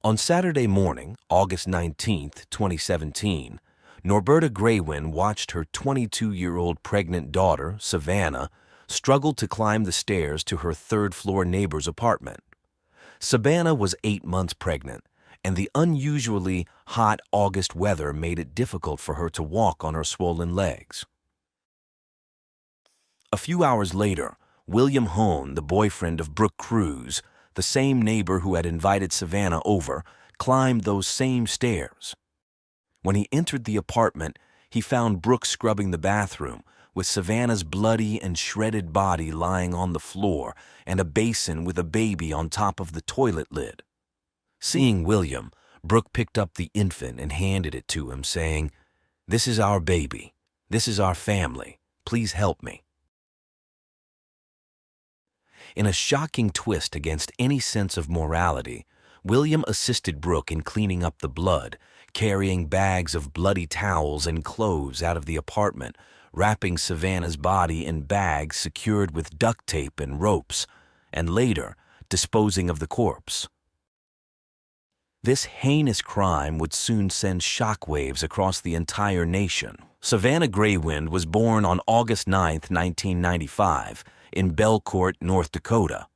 On Saturday morning, August 19, 2017, Norberta Graywin watched her 22-year-old pregnant daughter, Savannah, struggle to climb the stairs to her third-floor neighbor's apartment. Savannah was 8 months pregnant, and the unusually hot August weather made it difficult for her to walk on her swollen legs. A few hours later, William Hone, the boyfriend of Brooke Cruz, the same neighbor who had invited Savannah over, climbed those same stairs. When he entered the apartment, he found Brooke scrubbing the bathroom, with Savannah's bloody and shredded body lying on the floor and a basin with a baby on top of the toilet lid. Seeing William, Brooke picked up the infant and handed it to him, saying, "This is our baby. This is our family. Please help me." In a shocking twist against any sense of morality, William assisted Brooke in cleaning up the blood, carrying bags of bloody towels and clothes out of the apartment, wrapping Savannah's body in bags secured with duct tape and ropes, and later disposing of the corpse. This heinous crime would soon send shockwaves across the entire nation. Savannah Graywin was born on August 9, 1995, in Belcourt, North Dakota.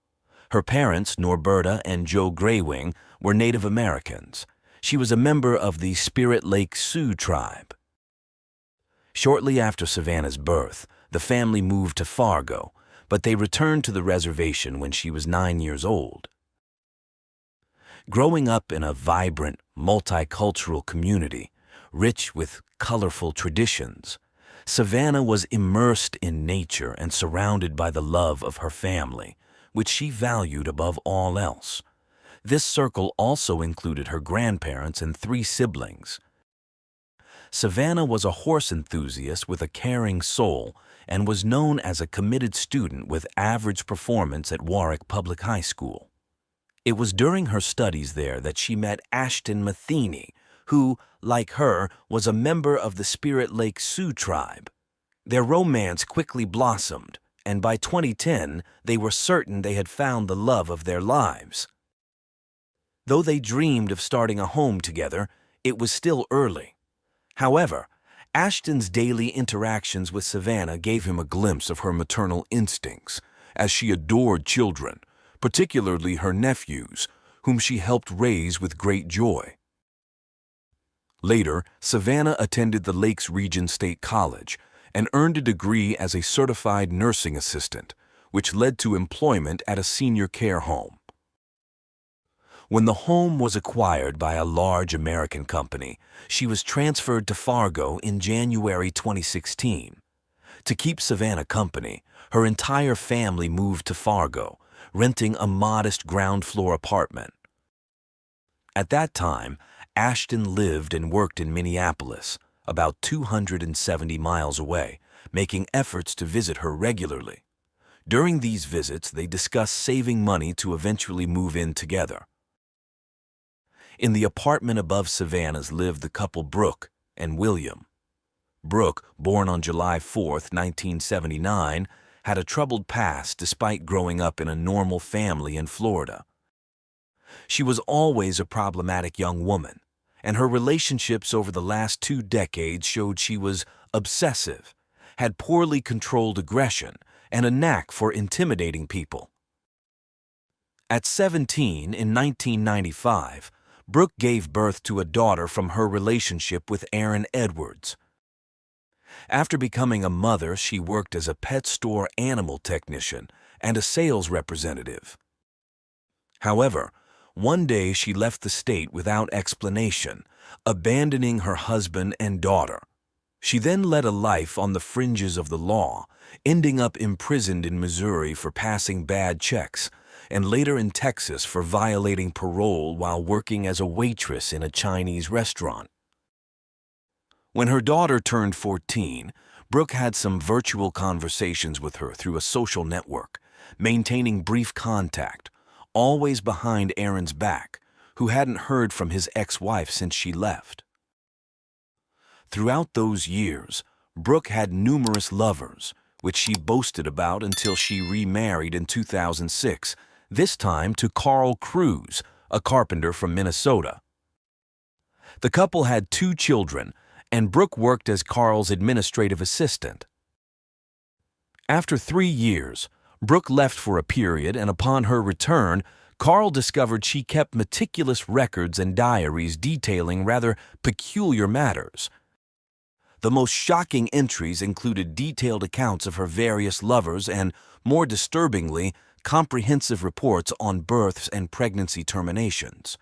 Her parents, Norberta and Joe Graywin, were Native Americans. She was a member of the Spirit Lake Sioux tribe. Shortly after Savannah's birth, the family moved to Fargo, but they returned to the reservation when she was 9 years old. Growing up in a vibrant, multicultural community, rich with colorful traditions, Savannah was immersed in nature and surrounded by the love of her family, which she valued above all else. This circle also included her grandparents and 3 siblings. Savannah was a horse enthusiast with a caring soul and was known as a committed student with average performance at Warwick Public High School. It was during her studies there that she met Ashton Matheny, who, like her, was a member of the Spirit Lake Sioux tribe. Their romance quickly blossomed, and by 2010, they were certain they had found the love of their lives. Though they dreamed of starting a home together, it was still early. However, Ashton's daily interactions with Savannah gave him a glimpse of her maternal instincts, as she adored children, particularly her nephews, whom she helped raise with great joy. Later, Savannah attended the Lakes Region State College and earned a degree as a certified nursing assistant, which led to employment at a senior care home. When the home was acquired by a large American company, she was transferred to Fargo in January 2016. To keep Savannah company, her entire family moved to Fargo, renting a modest ground-floor apartment. At that time, Ashton lived and worked in Minneapolis, about 270 miles away, making efforts to visit her regularly. During these visits, they discussed saving money to eventually move in together. In the apartment above Savannah's lived the couple Brooke and William. Brooke, born on July 4, 1979, had a troubled past despite growing up in a normal family in Florida. She was always a problematic young woman, and her relationships over the last 2 decades showed she was obsessive, had poorly controlled aggression, and a knack for intimidating people. At 17, in 1995, Brooke gave birth to a daughter from her relationship with Aaron Edwards. After becoming a mother, she worked as a pet store animal technician and a sales representative. However, one day she left the state without explanation, abandoning her husband and daughter. She then led a life on the fringes of the law, ending up imprisoned in Missouri for passing bad checks, and later in Texas for violating parole while working as a waitress in a Chinese restaurant. When her daughter turned 14, Brooke had some virtual conversations with her through a social network, maintaining brief contact, always behind Aaron's back, who hadn't heard from his ex-wife since she left. Throughout those years, Brooke had numerous lovers, which she boasted about until she remarried in 2006, this time to Carl Cruz, a carpenter from Minnesota. The couple had 2 children, and Brooke worked as Carl's administrative assistant. After 3 years, Brooke left for a period, and upon her return, Carl discovered she kept meticulous records and diaries detailing rather peculiar matters. The most shocking entries included detailed accounts of her various lovers and, more disturbingly, comprehensive reports on births and pregnancy terminations.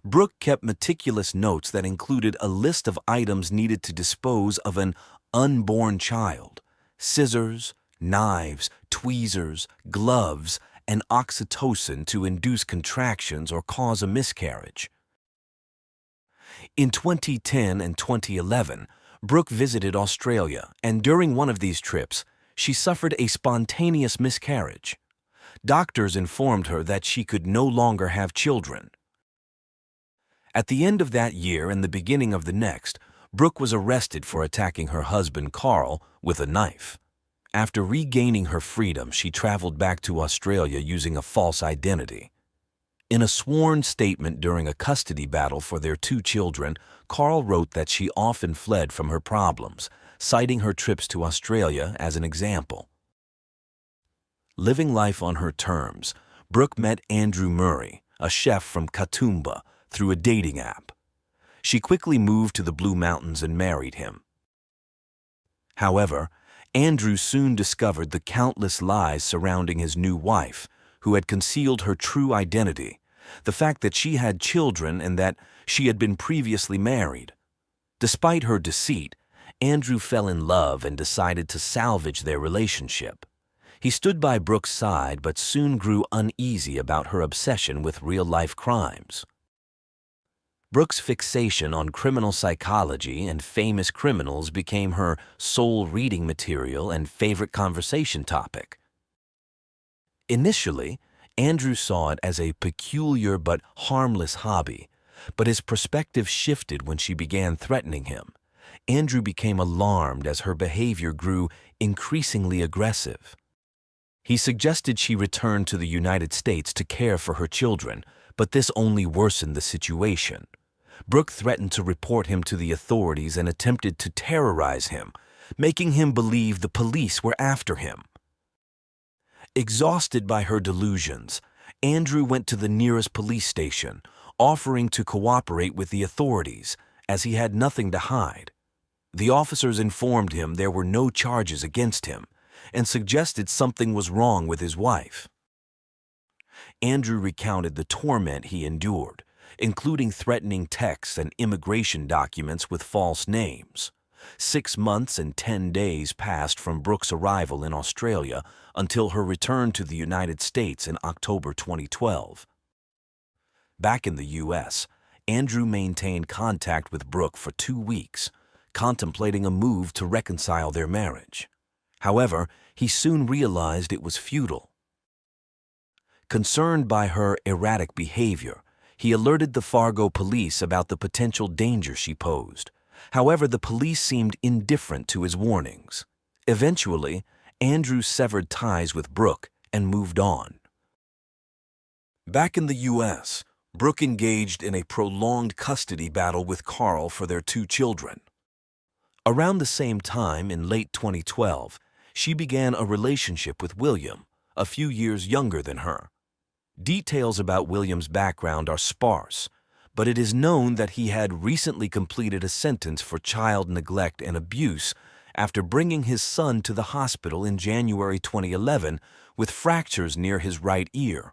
Brooke kept meticulous notes that included a list of items needed to dispose of an unborn child: scissors, knives, tweezers, gloves, and oxytocin to induce contractions or cause a miscarriage. In 2010 and 2011, Brooke visited Australia, and during one of these trips, she suffered a spontaneous miscarriage. Doctors informed her that she could no longer have children. At the end of that year and the beginning of the next, Brooke was arrested for attacking her husband Carl with a knife. After regaining her freedom, she traveled back to Australia using a false identity. In a sworn statement during a custody battle for their 2 children, Carl wrote that she often fled from her problems, citing her trips to Australia as an example. Living life on her terms, Brooke met Andrew Murray, a chef from Katoomba, through a dating app. She quickly moved to the Blue Mountains and married him. However, Andrew soon discovered the countless lies surrounding his new wife, who had concealed her true identity, the fact that she had children and that she had been previously married. Despite her deceit, Andrew fell in love and decided to salvage their relationship. He stood by Brooke's side but soon grew uneasy about her obsession with real-life crimes. Brooke's fixation on criminal psychology and famous criminals became her sole reading material and favorite conversation topic. Initially, Andrew saw it as a peculiar but harmless hobby, but his perspective shifted when she began threatening him. Andrew became alarmed as her behavior grew increasingly aggressive. He suggested she return to the United States to care for her children, but this only worsened the situation. Brooke threatened to report him to the authorities and attempted to terrorize him, making him believe the police were after him. Exhausted by her delusions, Andrew went to the nearest police station, offering to cooperate with the authorities, as he had nothing to hide. The officers informed him there were no charges against him, and suggested something was wrong with his wife. Andrew recounted the torment he endured, including threatening texts and immigration documents with false names. 6 months and 10 days passed from Brooke's arrival in Australia until her return to the United States in October 2012. Back in the U.S., Andrew maintained contact with Brooke for 2 weeks, contemplating a move to reconcile their marriage. However, he soon realized it was futile. Concerned by her erratic behavior, he alerted the Fargo police about the potential danger she posed. However, the police seemed indifferent to his warnings. Eventually, Andrew severed ties with Brooke and moved on. Back in the U.S., Brooke engaged in a prolonged custody battle with Carl for their 2 children. Around the same time, in late 2012, she began a relationship with William, a few years younger than her. Details about William's background are sparse, but it is known that he had recently completed a sentence for child neglect and abuse after bringing his son to the hospital in January 2011 with fractures near his right ear.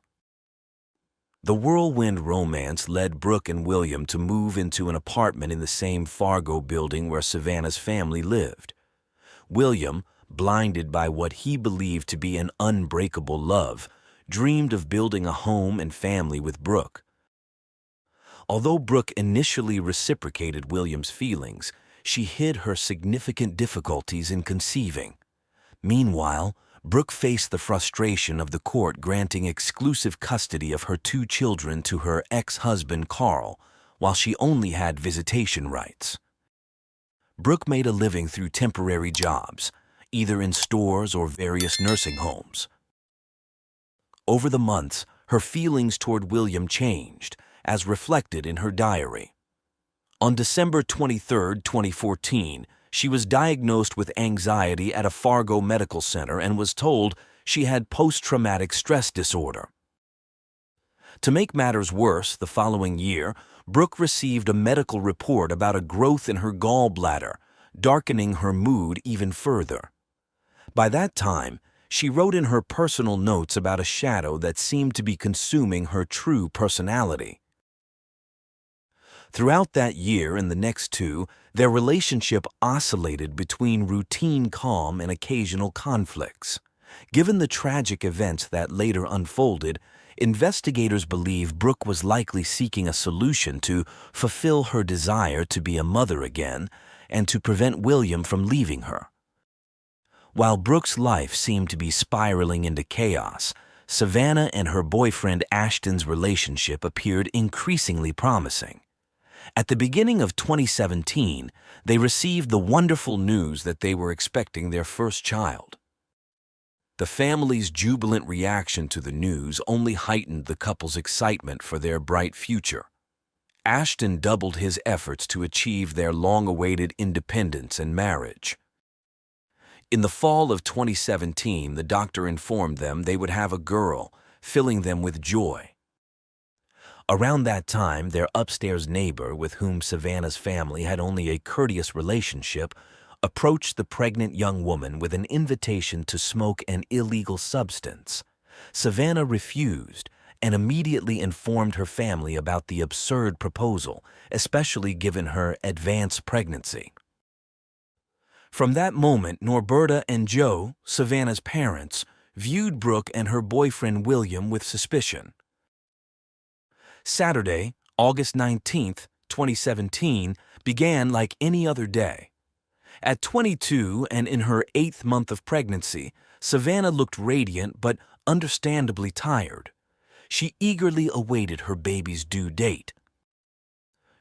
The whirlwind romance led Brooke and William to move into an apartment in the same Fargo building where Savannah's family lived. William, blinded by what he believed to be an unbreakable love, dreamed of building a home and family with Brooke. Although Brooke initially reciprocated William's feelings, she hid her significant difficulties in conceiving. Meanwhile, Brooke faced the frustration of the court granting exclusive custody of her 2 children to her ex-husband Carl, while she only had visitation rights. Brooke made a living through temporary jobs, either in stores or various nursing homes. Over the months, her feelings toward William changed, as reflected in her diary. On December 23, 2014, she was diagnosed with anxiety at a Fargo medical center and was told she had post-traumatic stress disorder. To make matters worse, the following year, Brooke received a medical report about a growth in her gallbladder, darkening her mood even further. By that time, she wrote in her personal notes about a shadow that seemed to be consuming her true personality. Throughout that year and the next two, their relationship oscillated between routine calm and occasional conflicts. Given the tragic events that later unfolded, investigators believe Brooke was likely seeking a solution to fulfill her desire to be a mother again and to prevent William from leaving her. While Brooke's life seemed to be spiraling into chaos, Savannah and her boyfriend Ashton's relationship appeared increasingly promising. At the beginning of 2017, they received the wonderful news that they were expecting their first child. The family's jubilant reaction to the news only heightened the couple's excitement for their bright future. Ashton doubled his efforts to achieve their long-awaited independence and marriage. In the fall of 2017, the doctor informed them they would have a girl, filling them with joy. Around that time, their upstairs neighbor, with whom Savannah's family had only a courteous relationship, approached the pregnant young woman with an invitation to smoke an illegal substance. Savannah refused and immediately informed her family about the absurd proposal, especially given her advanced pregnancy. From that moment, Norberta and Joe, Savannah's parents, viewed Brooke and her boyfriend William with suspicion. Saturday, August 19, 2017, began like any other day. At 22 and in her 8th month of pregnancy, Savannah looked radiant but understandably tired. She eagerly awaited her baby's due date.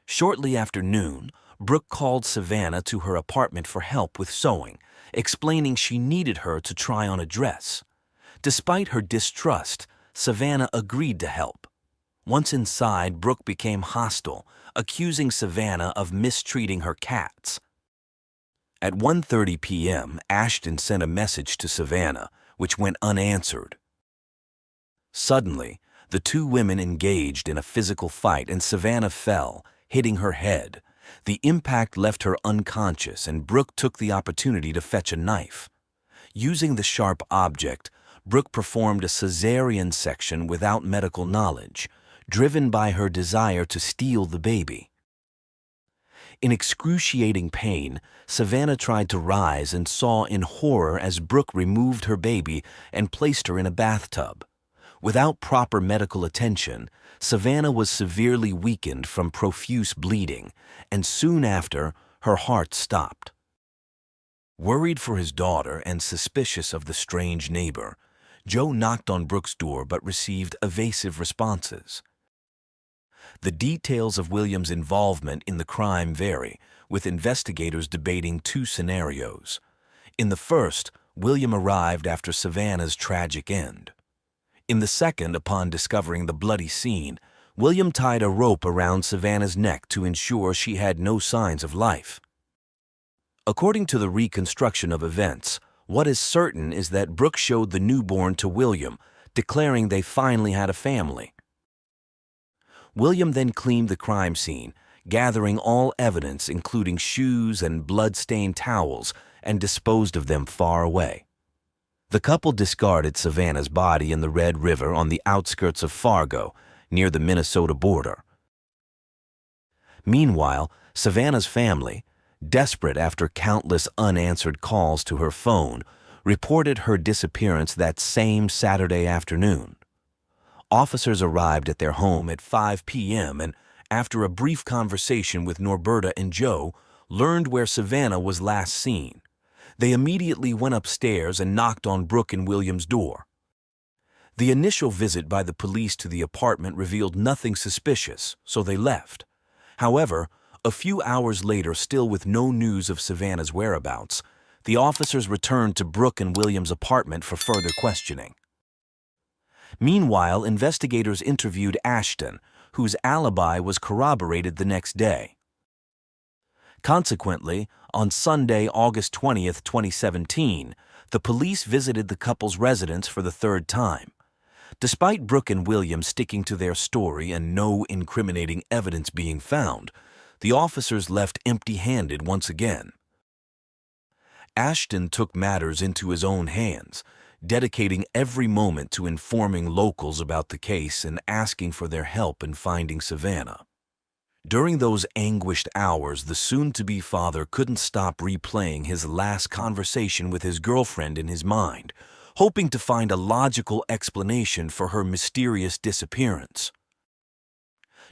Shortly after noon, Brooke called Savannah to her apartment for help with sewing, explaining she needed her to try on a dress. Despite her distrust, Savannah agreed to help. Once inside, Brooke became hostile, accusing Savannah of mistreating her cats. At 1:30 p.m., Ashton sent a message to Savannah, which went unanswered. Suddenly, the two women engaged in a physical fight and Savannah fell, hitting her head. The impact left her unconscious and Brooke took the opportunity to fetch a knife. Using the sharp object, Brooke performed a cesarean section without medical knowledge, driven by her desire to steal the baby. In excruciating pain, Savannah tried to rise and saw in horror as Brooke removed her baby and placed her in a bathtub. Without proper medical attention, Savannah was severely weakened from profuse bleeding, and soon after, her heart stopped. Worried for his daughter and suspicious of the strange neighbor, Joe knocked on Brooke's door but received evasive responses. The details of William's involvement in the crime vary, with investigators debating two scenarios. In the first, William arrived after Savannah's tragic end. In the second, upon discovering the bloody scene, William tied a rope around Savannah's neck to ensure she had no signs of life. According to the reconstruction of events, what is certain is that Brooke showed the newborn to William, declaring they finally had a family. William then cleaned the crime scene, gathering all evidence including shoes and blood-stained towels, and disposed of them far away. The couple discarded Savannah's body in the Red River on the outskirts of Fargo, near the Minnesota border. Meanwhile, Savannah's family, desperate after countless unanswered calls to her phone, reported her disappearance that same Saturday afternoon. Officers arrived at their home at 5 p.m. and, after a brief conversation with Norberta and Joe, learned where Savannah was last seen. They immediately went upstairs and knocked on Brooke and William's door. The initial visit by the police to the apartment revealed nothing suspicious, so they left. However, a few hours later, still with no news of Savannah's whereabouts, the officers returned to Brooke and William's apartment for further questioning. Meanwhile, investigators interviewed Ashton, whose alibi was corroborated the next day. Consequently, on Sunday, August 20th, 2017, the police visited the couple's residence for the third time. Despite Brooke and William sticking to their story and no incriminating evidence being found, the officers left empty-handed once again. Ashton took matters into his own hands, dedicating every moment to informing locals about the case and asking for their help in finding Savannah. During those anguished hours, the soon-to-be father couldn't stop replaying his last conversation with his girlfriend in his mind, hoping to find a logical explanation for her mysterious disappearance.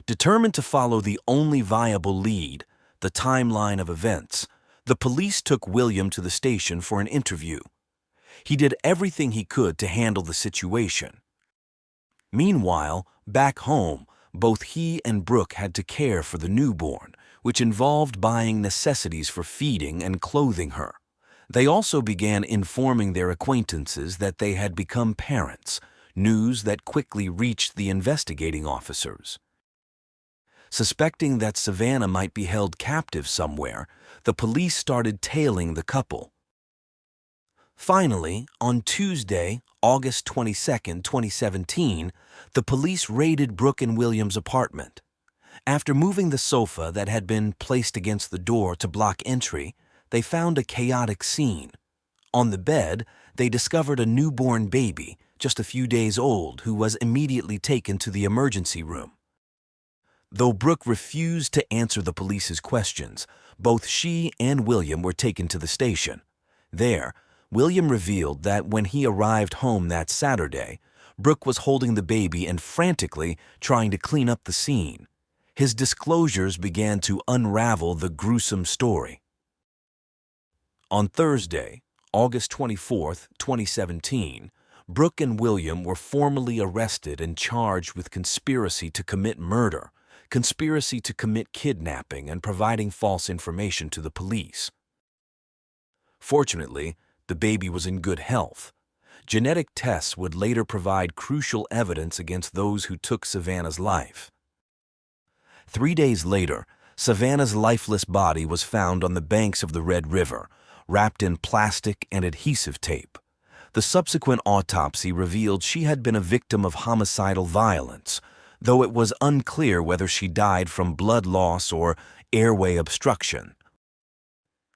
Determined to follow the only viable lead, the timeline of events, the police took William to the station for an interview. He did everything he could to handle the situation. Meanwhile, back home, both he and Brooke had to care for the newborn, which involved buying necessities for feeding and clothing her. They also began informing their acquaintances that they had become parents, news that quickly reached the investigating officers. Suspecting that Savannah might be held captive somewhere, the police started tailing the couple. Finally, on Tuesday, August 22, 2017, the police raided Brooke and William's apartment. After moving the sofa that had been placed against the door to block entry, they found a chaotic scene. On the bed, they discovered a newborn baby, just a few days old, who was immediately taken to the emergency room. Though Brooke refused to answer the police's questions, both she and William were taken to the station. There, William revealed that when he arrived home that Saturday, Brooke was holding the baby and frantically trying to clean up the scene. His disclosures began to unravel the gruesome story. On Thursday, August 24, 2017, Brooke and William were formally arrested and charged with conspiracy to commit murder, conspiracy to commit kidnapping, and providing false information to the police. Fortunately, the baby was in good health. Genetic tests would later provide crucial evidence against those who took Savannah's life. 3 days later, Savannah's lifeless body was found on the banks of the Red River, wrapped in plastic and adhesive tape. The subsequent autopsy revealed she had been a victim of homicidal violence, though it was unclear whether she died from blood loss or airway obstruction.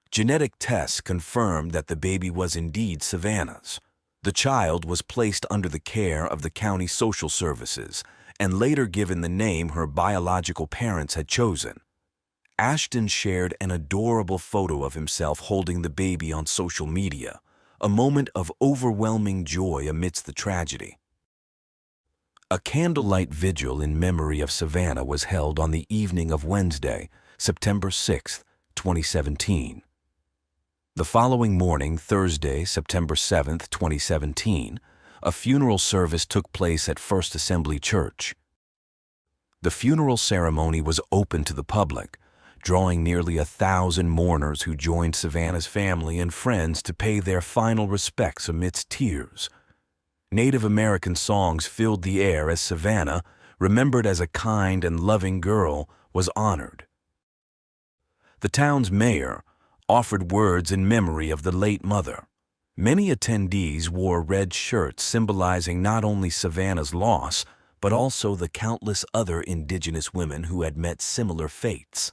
Genetic tests confirmed that the baby was indeed Savannah's. The child was placed under the care of the county social services and later given the name her biological parents had chosen. Ashton shared an adorable photo of himself holding the baby on social media, a moment of overwhelming joy amidst the tragedy. A candlelight vigil in memory of Savannah was held on the evening of Wednesday, September 6, 2017. The following morning, Thursday, September 7, 2017, a funeral service took place at First Assembly Church. The funeral ceremony was open to the public, drawing nearly 1,000 mourners who joined Savannah's family and friends to pay their final respects amidst tears. Native American songs filled the air as Savannah, remembered as a kind and loving girl, was honored. The town's mayor offered words in memory of the late mother. Many attendees wore red shirts symbolizing not only Savannah's loss, but also the countless other indigenous women who had met similar fates.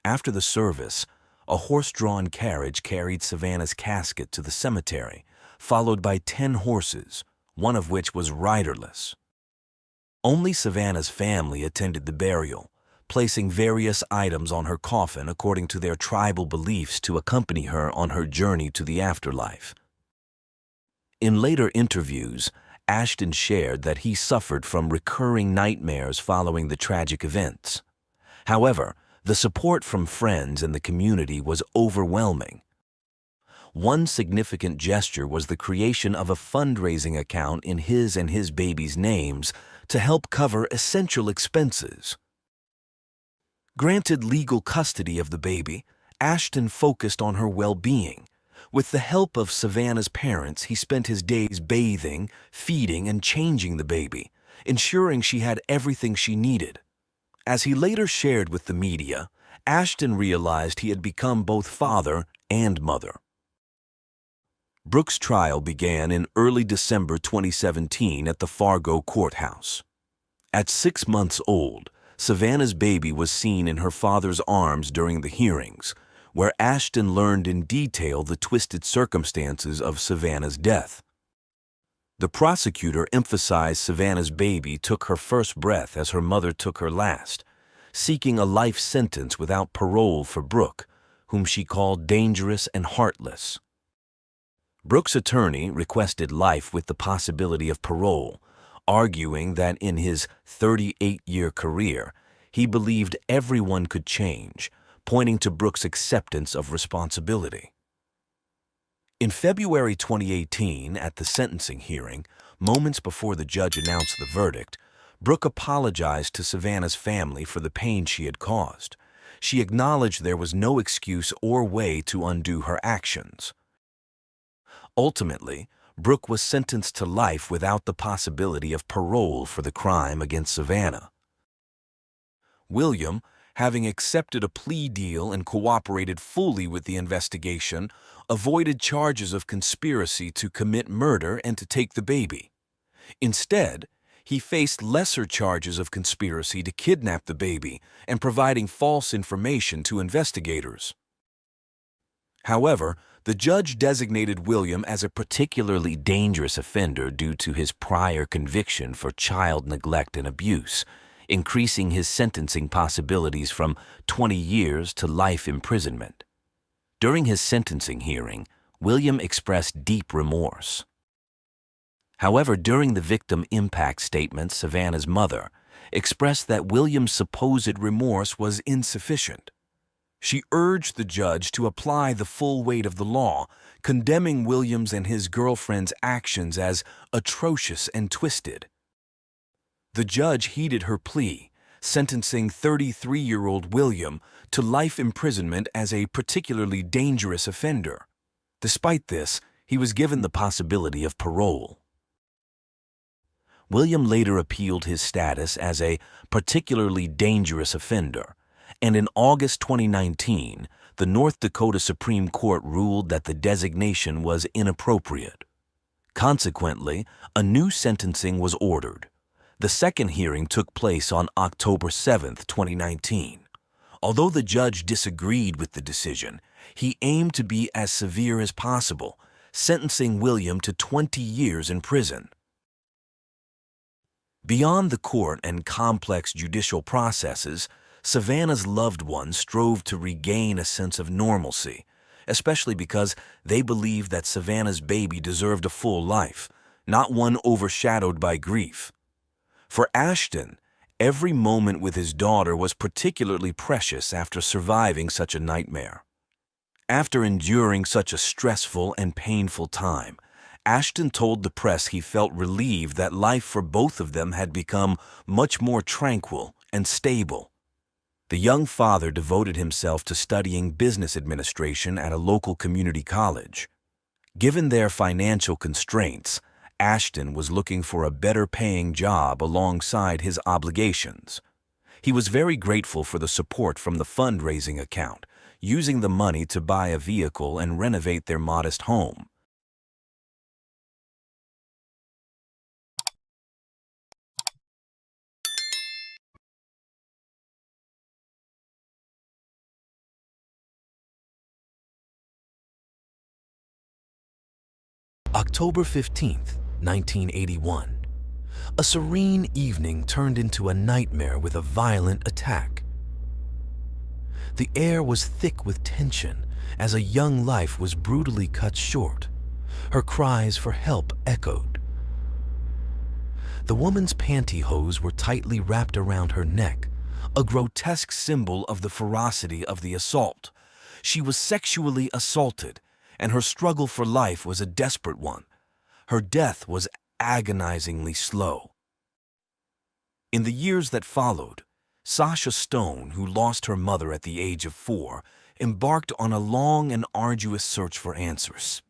After the service, a horse-drawn carriage carried Savannah's casket to the cemetery, followed by 10 horses, one of which was riderless. Only Savannah's family attended the burial, placing various items on her coffin according to their tribal beliefs to accompany her on her journey to the afterlife. In later interviews, Ashton shared that he suffered from recurring nightmares following the tragic events. However, the support from friends and the community was overwhelming. One significant gesture was the creation of a fundraising account in his and his baby's names to help cover essential expenses. Granted legal custody of the baby, Ashton focused on her well-being. With the help of Savannah's parents, he spent his days bathing, feeding, and changing the baby, ensuring she had everything she needed. As he later shared with the media, Ashton realized he had become both father and mother. Brooke's trial began in early December 2017 at the Fargo courthouse. At 6 months old, Savannah's baby was seen in her father's arms during the hearings, where Ashton learned in detail the twisted circumstances of Savannah's death. The prosecutor emphasized Savannah's baby took her first breath as her mother took her last, seeking a life sentence without parole for Brooke, whom she called dangerous and heartless. Brooke's attorney requested life with the possibility of parole, arguing that in his 38-year career, he believed everyone could change, pointing to Brooke's acceptance of responsibility. In February 2018, at the sentencing hearing, moments before the judge announced the verdict, Brooke apologized to Savannah's family for the pain she had caused. She acknowledged there was no excuse or way to undo her actions. Ultimately, Brooke was sentenced to life without the possibility of parole for the crime against Savannah. William, having accepted a plea deal and cooperated fully with the investigation, avoided charges of conspiracy to commit murder and to take the baby. Instead, he faced lesser charges of conspiracy to kidnap the baby and providing false information to investigators. However, the judge designated William as a particularly dangerous offender due to his prior conviction for child neglect and abuse, increasing his sentencing possibilities from 20 years to life imprisonment. During his sentencing hearing, William expressed deep remorse. However, during the victim impact statement, Savannah's mother expressed that William's supposed remorse was insufficient. She urged the judge to apply the full weight of the law, condemning Williams and his girlfriend's actions as atrocious and twisted. The judge heeded her plea, sentencing 33-year-old William to life imprisonment as a particularly dangerous offender. Despite this, he was given the possibility of parole. William later appealed his status as a particularly dangerous offender, and in August 2019, the North Dakota Supreme Court ruled that the designation was inappropriate. Consequently, a new sentencing was ordered. The second hearing took place on October 7, 2019. Although the judge disagreed with the decision, he aimed to be as severe as possible, sentencing William to 20 years in prison. Beyond the court and complex judicial processes, Savannah's loved ones strove to regain a sense of normalcy, especially because they believed that Savannah's baby deserved a full life, not one overshadowed by grief. For Ashton, every moment with his daughter was particularly precious after surviving such a nightmare. After enduring such a stressful and painful time, Ashton told the press he felt relieved that life for both of them had become much more tranquil and stable. The young father devoted himself to studying business administration at a local community college. Given their financial constraints, Ashton was looking for a better-paying job alongside his obligations. He was very grateful for the support from the fundraising account, using the money to buy a vehicle and renovate their modest home. October 15th, 1981. A serene evening turned into a nightmare with a violent attack. The air was thick with tension as a young life was brutally cut short. Her cries for help echoed. The woman's pantyhose were tightly wrapped around her neck, a grotesque symbol of the ferocity of the assault. She was sexually assaulted, and her struggle for life was a desperate one. Her death was agonizingly slow. In the years that followed, Sasha Stone, who lost her mother at the age of 4, embarked on a long and arduous search for answers.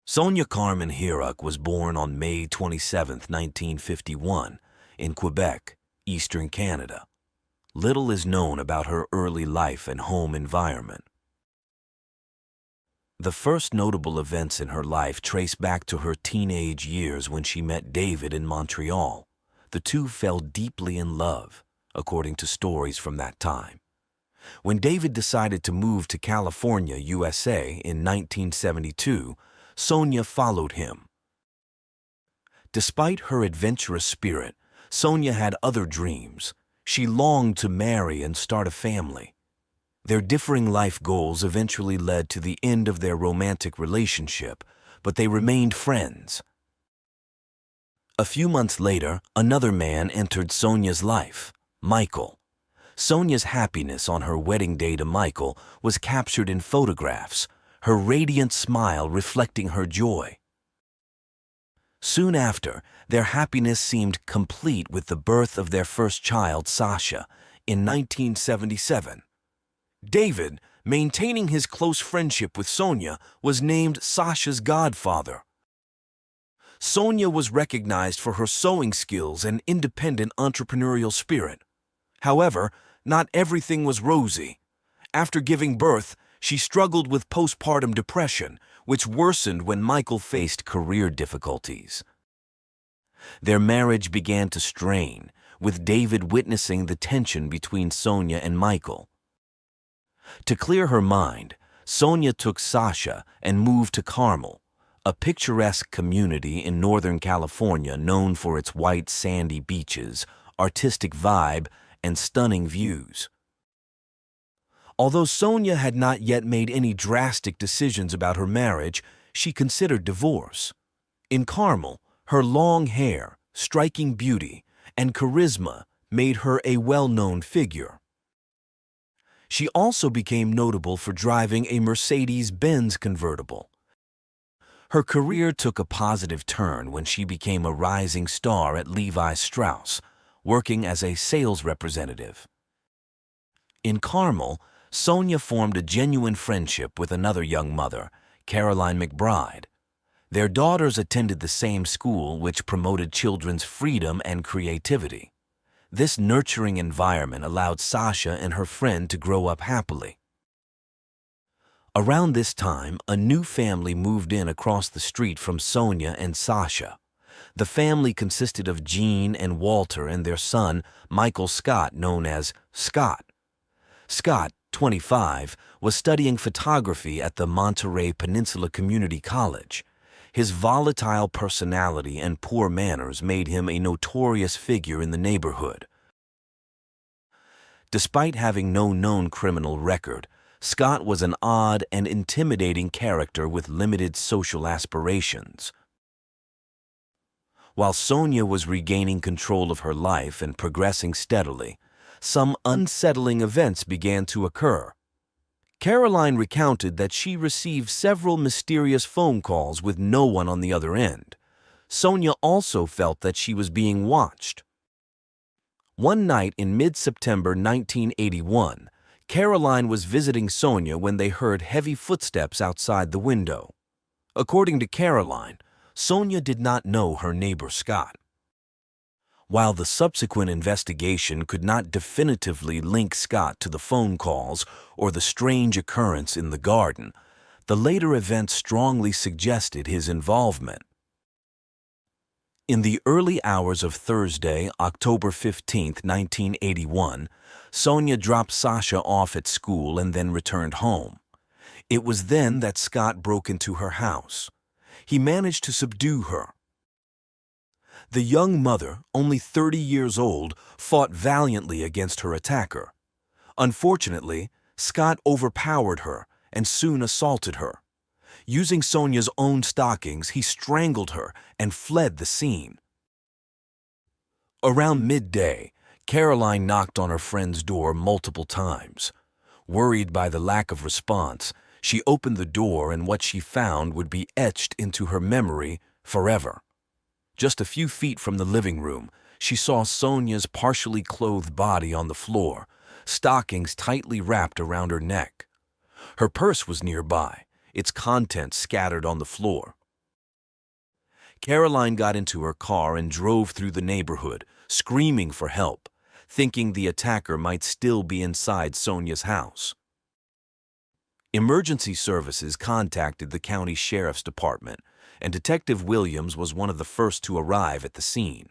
Sonia Carmen Hirak was born on May 27, 1951, in Quebec, eastern Canada. Little is known about her early life and home environment. The first notable events in her life trace back to her teenage years when she met David in Montreal. The two fell deeply in love, according to stories from that time. When David decided to move to California, USA in 1972, Sonia followed him. Despite her adventurous spirit, Sonia had other dreams. She longed to marry and start a family. Their differing life goals eventually led to the end of their romantic relationship, but they remained friends. A few months later, another man entered Sonia's life, Michael. Sonia's happiness on her wedding day to Michael was captured in photographs, her radiant smile reflecting her joy. Soon after, their happiness seemed complete with the birth of their first child, Sasha, in 1977. David, maintaining his close friendship with Sonia, was named Sasha's godfather. Sonia was recognized for her sewing skills and independent entrepreneurial spirit. However, not everything was rosy. After giving birth, she struggled with postpartum depression, which worsened when Michael faced career difficulties. Their marriage began to strain, with David witnessing the tension between Sonia and Michael. To clear her mind, Sonia took Sasha and moved to Carmel, a picturesque community in Northern California known for its white sandy beaches, artistic vibe, and stunning views. Although Sonia had not yet made any drastic decisions about her marriage, she considered divorce. In Carmel, her long hair, striking beauty, and charisma made her a well-known figure. She also became notable for driving a Mercedes-Benz convertible. Her career took a positive turn when she became a rising star at Levi Strauss, working as a sales representative. In Carmel, Sonia formed a genuine friendship with another young mother, Caroline McBride. Their daughters attended the same school, which promoted children's freedom and creativity. This nurturing environment allowed Sasha and her friend to grow up happily. Around this time, a new family moved in across the street from Sonia and Sasha. The family consisted of Jean and Walter and their son, Michael Scott, known as Scott. Scott, 25, was studying photography at the Monterey Peninsula Community College. His volatile personality and poor manners made him a notorious figure in the neighborhood. Despite having no known criminal record, Scott was an odd and intimidating character with limited social aspirations. While Sonia was regaining control of her life and progressing steadily, some unsettling events began to occur. Caroline recounted that she received several mysterious phone calls with no one on the other end. Sonia also felt that she was being watched. One night in mid-September 1981, Caroline was visiting Sonia when they heard heavy footsteps outside the window. According to Caroline, Sonia did not know her neighbor Scott. While the subsequent investigation could not definitively link Scott to the phone calls or the strange occurrence in the garden, the later events strongly suggested his involvement. In the early hours of Thursday, October 15, 1981, Sonia dropped Sasha off at school and then returned home. It was then that Scott broke into her house. He managed to subdue her. The young mother, only 30 years old, fought valiantly against her attacker. Unfortunately, Scott overpowered her and soon assaulted her. Using Sonia's own stockings, he strangled her and fled the scene. Around midday, Caroline knocked on her friend's door multiple times. Worried by the lack of response, she opened the door and what she found would be etched into her memory forever. Just a few feet from the living room, she saw Sonia's partially clothed body on the floor, stockings tightly wrapped around her neck. Her purse was nearby, its contents scattered on the floor. Caroline got into her car and drove through the neighborhood, screaming for help, thinking the attacker might still be inside Sonia's house. Emergency services contacted the county sheriff's department, and Detective Williams was one of the first to arrive at the scene.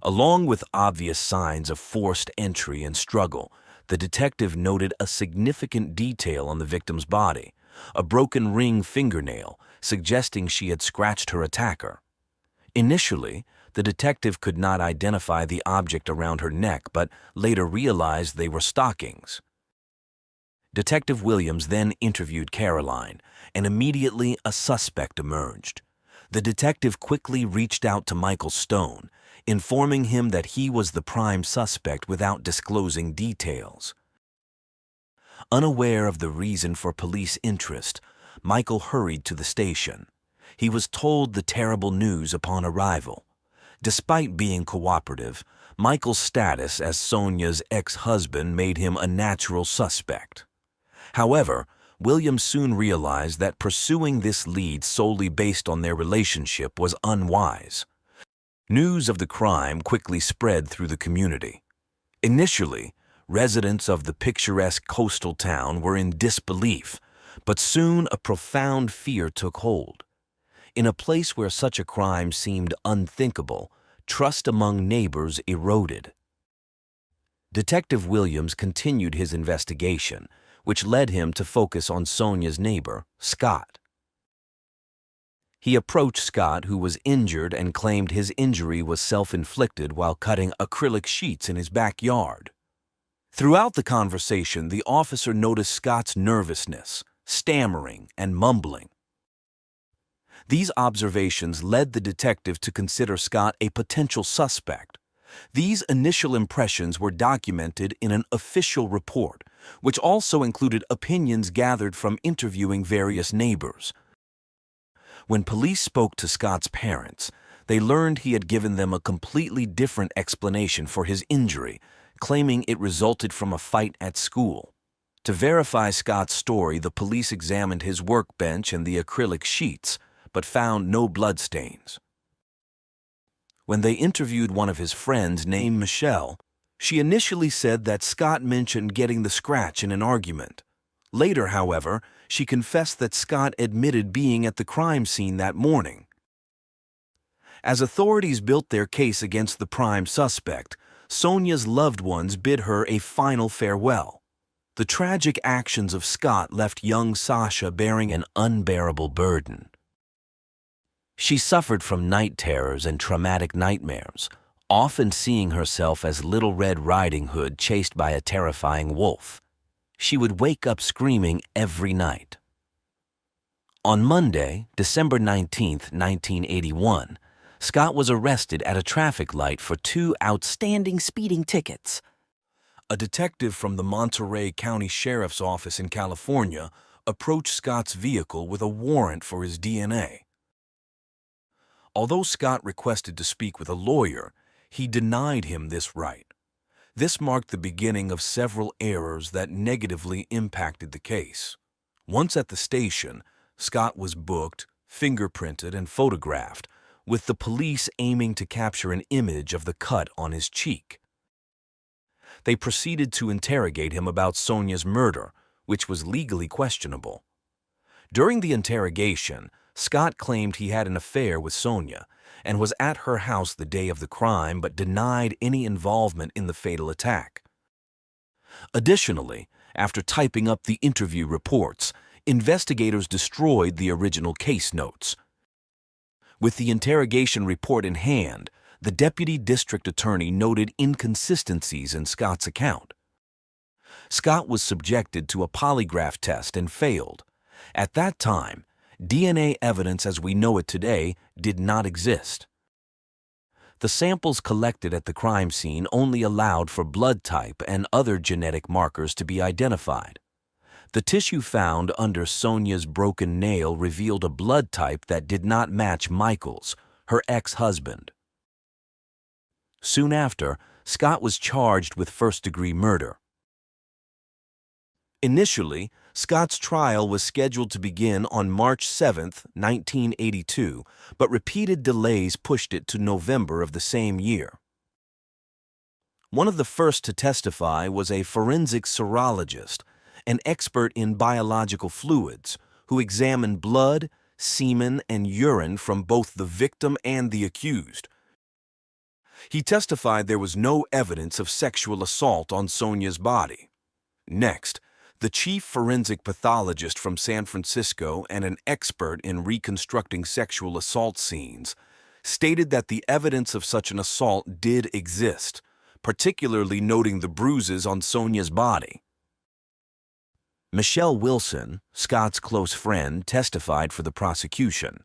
Along with obvious signs of forced entry and struggle, the detective noted a significant detail on the victim's body, a broken ring fingernail, suggesting she had scratched her attacker. Initially, the detective could not identify the object around her neck, but later realized they were stockings. Detective Williams then interviewed Caroline, and immediately a suspect emerged. The detective quickly reached out to Michael Stone, informing him that he was the prime suspect without disclosing details. Unaware of the reason for police interest, Michael hurried to the station. He was told the terrible news upon arrival. Despite being cooperative, Michael's status as Sonia's ex-husband made him a natural suspect. However, Williams soon realized that pursuing this lead solely based on their relationship was unwise. News of the crime quickly spread through the community. Initially, residents of the picturesque coastal town were in disbelief, but soon a profound fear took hold. In a place where such a crime seemed unthinkable, trust among neighbors eroded. Detective Williams continued his investigation, which led him to focus on Sonia's neighbor, Scott. He approached Scott, who was injured, and claimed his injury was self-inflicted while cutting acrylic sheets in his backyard. Throughout the conversation, the officer noticed Scott's nervousness, stammering, and mumbling. These observations led the detective to consider Scott a potential suspect. These initial impressions were documented in an official report, which also included opinions gathered from interviewing various neighbors. When police spoke to Scott's parents, they learned he had given them a completely different explanation for his injury, claiming it resulted from a fight at school. To verify Scott's story, the police examined his workbench and the acrylic sheets, but found no bloodstains. When they interviewed one of his friends named Michelle, she initially said that Scott mentioned getting the scratch in an argument. Later, however, she confessed that Scott admitted being at the crime scene that morning. As authorities built their case against the prime suspect, Sonia's loved ones bid her a final farewell. The tragic actions of Scott left young Sasha bearing an unbearable burden. She suffered from night terrors and traumatic nightmares, often seeing herself as Little Red Riding Hood chased by a terrifying wolf. She would wake up screaming every night. On Monday, December 19, 1981, Scott was arrested at a traffic light for 2 outstanding speeding tickets. A detective from the Monterey County Sheriff's Office in California approached Scott's vehicle with a warrant for his DNA. Although Scott requested to speak with a lawyer, he denied him this right. This marked the beginning of several errors that negatively impacted the case. Once at the station, Scott was booked, fingerprinted, and photographed, with the police aiming to capture an image of the cut on his cheek. They proceeded to interrogate him about Sonia's murder, which was legally questionable. During the interrogation, Scott claimed he had an affair with Sonia and was at her house the day of the crime but denied any involvement in the fatal attack. Additionally, after typing up the interview reports, investigators destroyed the original case notes. With the interrogation report in hand, the deputy district attorney noted inconsistencies in Scott's account. Scott was subjected to a polygraph test and failed. At that time, DNA evidence as we know it today did not exist. The samples collected at the crime scene only allowed for blood type and other genetic markers to be identified. The tissue found under Sonia's broken nail revealed a blood type that did not match Michael's, her ex-husband. Soon after, Scott was charged with first-degree murder. Initially, Scott's trial was scheduled to begin on March 7, 1982, but repeated delays pushed it to November of the same year. One of the first to testify was a forensic serologist, an expert in biological fluids, who examined blood, semen, and urine from both the victim and the accused. He testified there was no evidence of sexual assault on Sonia's body. Next, the chief forensic pathologist from San Francisco and an expert in reconstructing sexual assault scenes stated that the evidence of such an assault did exist, particularly noting the bruises on Sonia's body. Michelle Wilson, Scott's close friend, testified for the prosecution.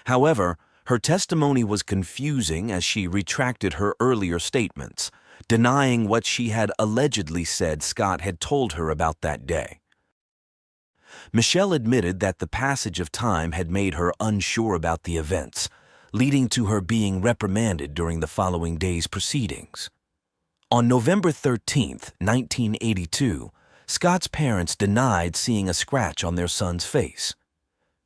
However, her testimony was confusing as she retracted her earlier statements, denying what she had allegedly said Scott had told her about that day. Michelle admitted that the passage of time had made her unsure about the events, leading to her being reprimanded during the following day's proceedings. On November 13, 1982, Scott's parents denied seeing a scratch on their son's face.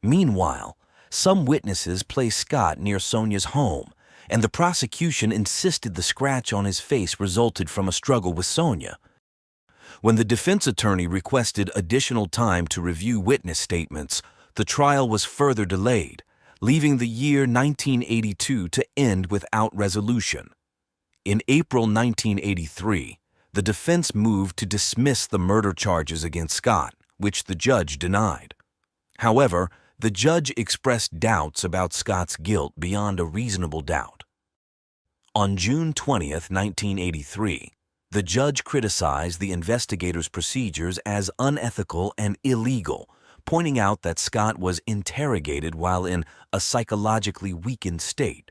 Meanwhile, some witnesses placed Scott near Sonia's home, and the prosecution insisted the scratch on his face resulted from a struggle with Sonia. When the defense attorney requested additional time to review witness statements, the trial was further delayed, leaving the year 1982 to end without resolution. In April 1983, the defense moved to dismiss the murder charges against Scott, which the judge denied. However, the judge expressed doubts about Scott's guilt beyond a reasonable doubt. On June 20, 1983, the judge criticized the investigators' procedures as unethical and illegal, pointing out that Scott was interrogated while in a psychologically weakened state.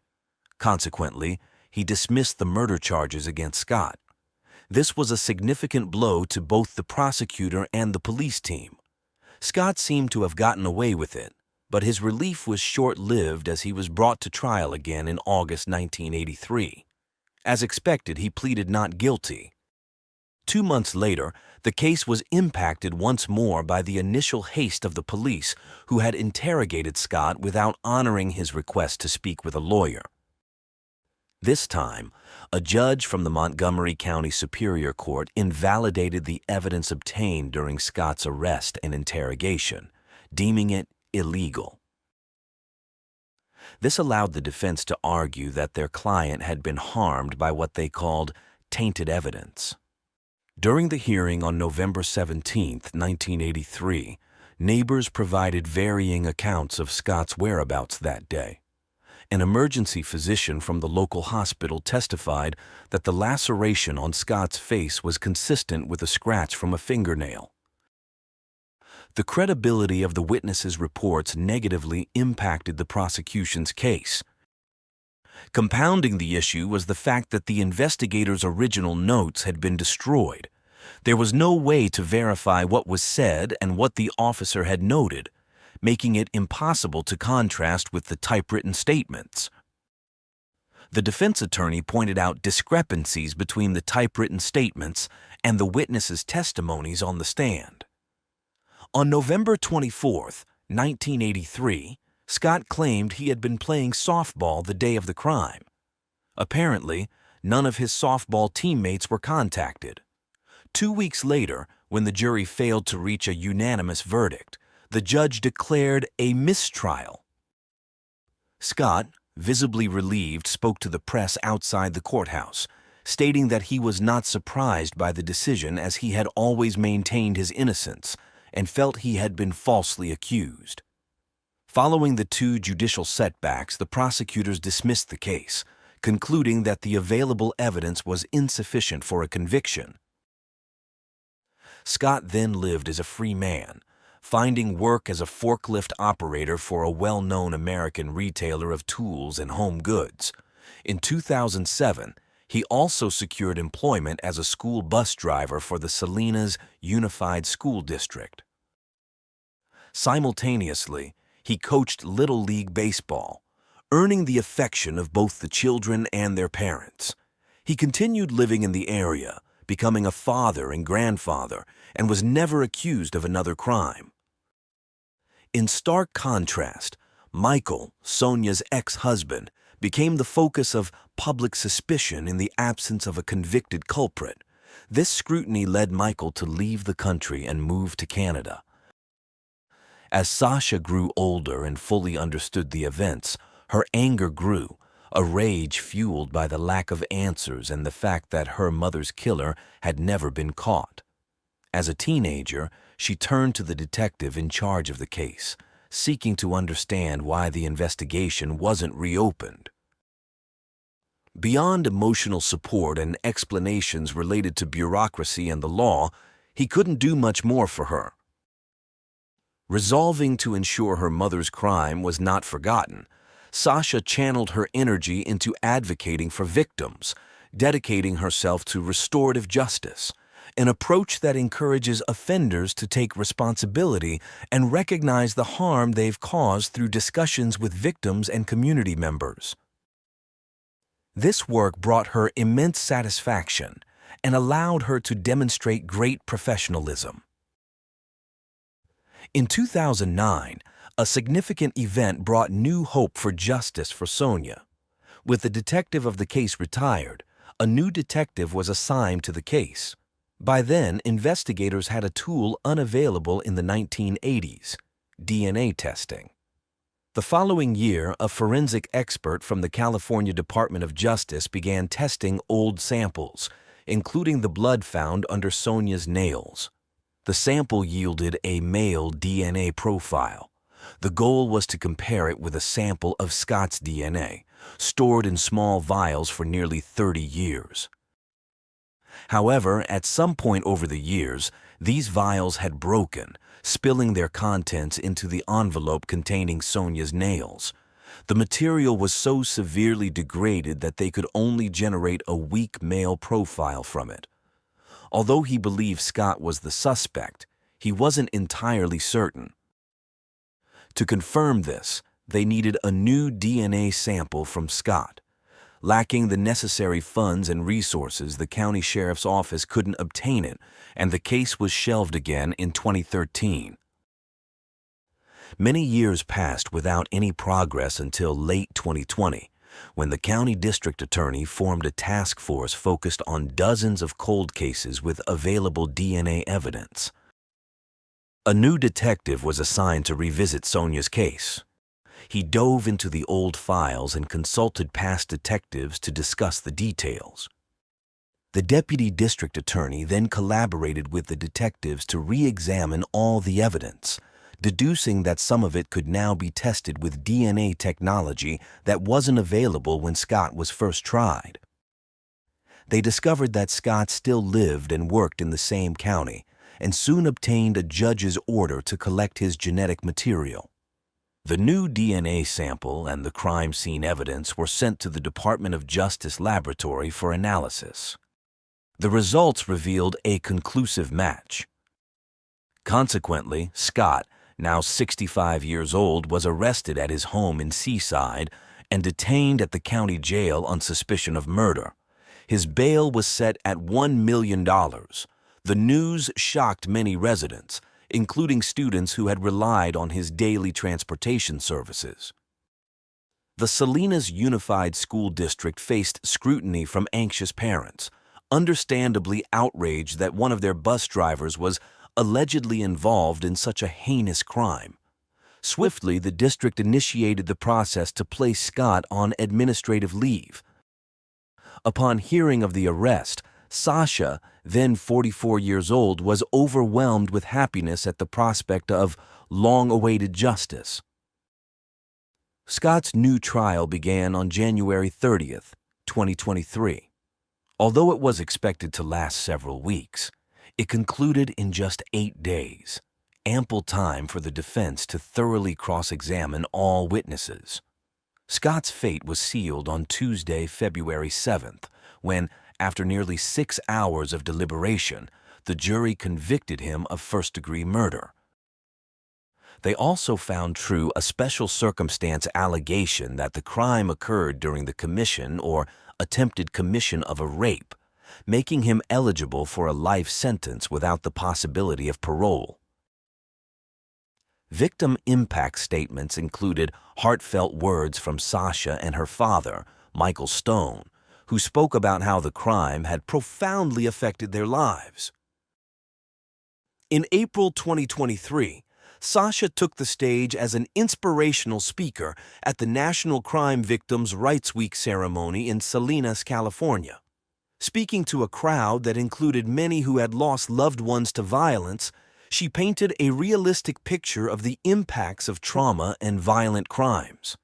Consequently, he dismissed the murder charges against Scott. This was a significant blow to both the prosecutor and the police team. Scott seemed to have gotten away with it, but his relief was short-lived as he was brought to trial again in August 1983. As expected, he pleaded not guilty. 2 months later, the case was impacted once more by the initial haste of the police, who had interrogated Scott without honoring his request to speak with a lawyer. This time, a judge from the Montgomery County Superior Court invalidated the evidence obtained during Scott's arrest and interrogation, deeming it illegal. This allowed the defense to argue that their client had been harmed by what they called tainted evidence. During the hearing on November 17, 1983, neighbors provided varying accounts of Scott's whereabouts that day. An emergency physician from the local hospital testified that the laceration on Scott's face was consistent with a scratch from a fingernail. The credibility of the witnesses' reports negatively impacted the prosecution's case. Compounding the issue was the fact that the investigators' original notes had been destroyed. There was no way to verify what was said and what the officer had noted, making it impossible to contrast with the typewritten statements. The defense attorney pointed out discrepancies between the typewritten statements and the witnesses' testimonies on the stand. On November 24, 1983, Scott claimed he had been playing softball the day of the crime. Apparently, none of his softball teammates were contacted. 2 weeks later, when the jury failed to reach a unanimous verdict, the judge declared a mistrial. Scott, visibly relieved, spoke to the press outside the courthouse, stating that he was not surprised by the decision as he had always maintained his innocence and felt he had been falsely accused. Following the 2 judicial setbacks, the prosecutors dismissed the case, concluding that the available evidence was insufficient for a conviction. Scott then lived as a free man, finding work as a forklift operator for a well-known American retailer of tools and home goods. In 2007, he also secured employment as a school bus driver for the Salinas Unified School District. Simultaneously, he coached Little League Baseball, earning the affection of both the children and their parents. He continued living in the area, becoming a father and grandfather, and was never accused of another crime. In stark contrast, Michael, Sonia's ex-husband, became the focus of public suspicion in the absence of a convicted culprit. This scrutiny led Michael to leave the country and move to Canada. As Sasha grew older and fully understood the events, her anger grew, a rage fueled by the lack of answers and the fact that her mother's killer had never been caught. As a teenager, she turned to the detective in charge of the case, seeking to understand why the investigation wasn't reopened. Beyond emotional support and explanations related to bureaucracy and the law, he couldn't do much more for her. Resolving to ensure her mother's crime was not forgotten, Sasha channeled her energy into advocating for victims, dedicating herself to restorative justice, an approach that encourages offenders to take responsibility and recognize the harm they've caused through discussions with victims and community members. This work brought her immense satisfaction and allowed her to demonstrate great professionalism. In 2009, a significant event brought new hope for justice for Sonia. With the detective of the case retired, a new detective was assigned to the case. By then, investigators had a tool unavailable in the 1980s, DNA testing. The following year, a forensic expert from the California Department of Justice began testing old samples, including the blood found under Sonia's nails. The sample yielded a male DNA profile. The goal was to compare it with a sample of Scott's DNA, stored in small vials for nearly 30 years. However, at some point over the years, these vials had broken, spilling their contents into the envelope containing Sonia's nails. The material was so severely degraded that they could only generate a weak male profile from it. Although he believed Scott was the suspect, he wasn't entirely certain. To confirm this, they needed a new DNA sample from Scott. Lacking the necessary funds and resources, the county sheriff's office couldn't obtain it, and the case was shelved again in 2013. Many years passed without any progress until late 2020, when the county district attorney formed a task force focused on dozens of cold cases with available DNA evidence. A new detective was assigned to revisit Sonia's case. He dove into the old files and consulted past detectives to discuss the details. The deputy district attorney then collaborated with the detectives to re-examine all the evidence, deducing that some of it could now be tested with DNA technology that wasn't available when Scott was first tried. They discovered that Scott still lived and worked in the same county, and soon obtained a judge's order to collect his genetic material. The new DNA sample and the crime scene evidence were sent to the Department of Justice laboratory for analysis. The results revealed a conclusive match. Consequently, Scott, now 65 years old, was arrested at his home in Seaside and detained at the county jail on suspicion of murder. His bail was set at $1 million. The news shocked many residents, including students who had relied on his daily transportation services. The Salinas Unified School District faced scrutiny from anxious parents, understandably outraged that one of their bus drivers was allegedly involved in such a heinous crime. Swiftly, the district initiated the process to place Scott on administrative leave. Upon hearing of the arrest, Sasha, then 44 years old, was overwhelmed with happiness at the prospect of long-awaited justice. Scott's new trial began on January 30th, 2023. Although it was expected to last several weeks, it concluded in just 8 days, ample time for the defense to thoroughly cross-examine all witnesses. Scott's fate was sealed on Tuesday, February 7th, when, after nearly 6 hours of deliberation, the jury convicted him of first-degree murder. They also found true a special circumstance allegation that the crime occurred during the commission or attempted commission of a rape, making him eligible for a life sentence without the possibility of parole. Victim impact statements included heartfelt words from Sasha and her father, Michael Stone, who spoke about how the crime had profoundly affected their lives. In April 2023, Sasha took the stage as an inspirational speaker at the National Crime Victims' Rights Week ceremony in Salinas, California. Speaking to a crowd that included many who had lost loved ones to violence, she painted a realistic picture of the impacts of trauma and violent crimes.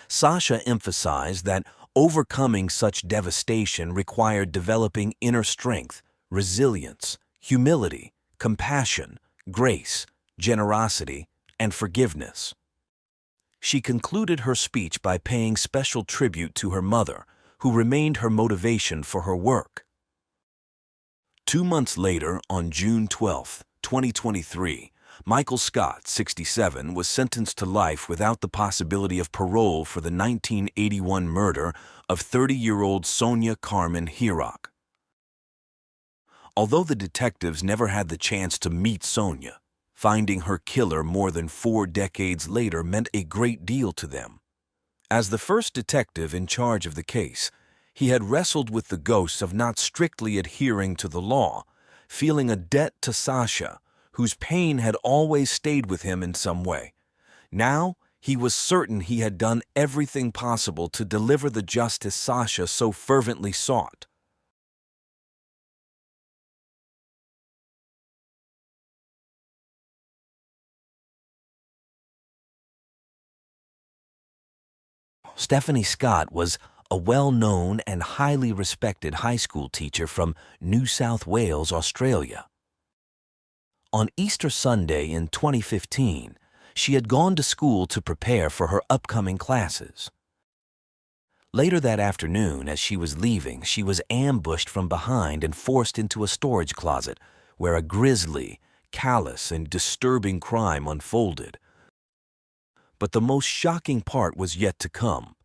Sasha emphasized that overcoming such devastation required developing inner strength, resilience, humility, compassion, grace, generosity, and forgiveness. She concluded her speech by paying special tribute to her mother, who remained her motivation for her work. 2 months later, on June 12, 2023, Michael Scott, 67, was sentenced to life without the possibility of parole for the 1981 murder of 30-year-old Sonia Carmen Hirak. Although the detectives never had the chance to meet Sonia, finding her killer more than 4 decades later meant a great deal to them. As the first detective in charge of the case, he had wrestled with the ghosts of not strictly adhering to the law, feeling a debt to Sasha, whose pain had always stayed with him in some way. Now, he was certain he had done everything possible to deliver the justice Sasha so fervently sought. Stephanie Scott was a well-known and highly respected high school teacher from New South Wales, Australia. On Easter Sunday in 2015, she had gone to school to prepare for her upcoming classes. Later that afternoon, as she was leaving, she was ambushed from behind and forced into a storage closet where a grisly, callous, and disturbing crime unfolded. But the most shocking part was yet to come.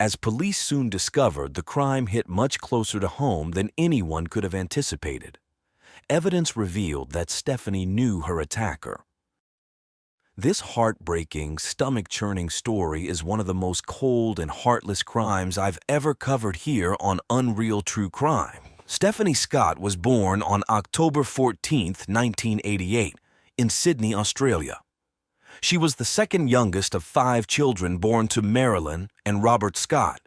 As police soon discovered, the crime hit much closer to home than anyone could have anticipated. Evidence revealed that Stephanie knew her attacker. This heartbreaking, stomach-churning story is one of the most cold and heartless crimes I've ever covered here on Unreal True Crime. Stephanie Scott was born on October 14, 1988, in Sydney, Australia. She was the second youngest of 5 children born to Marilyn and Robert Scott,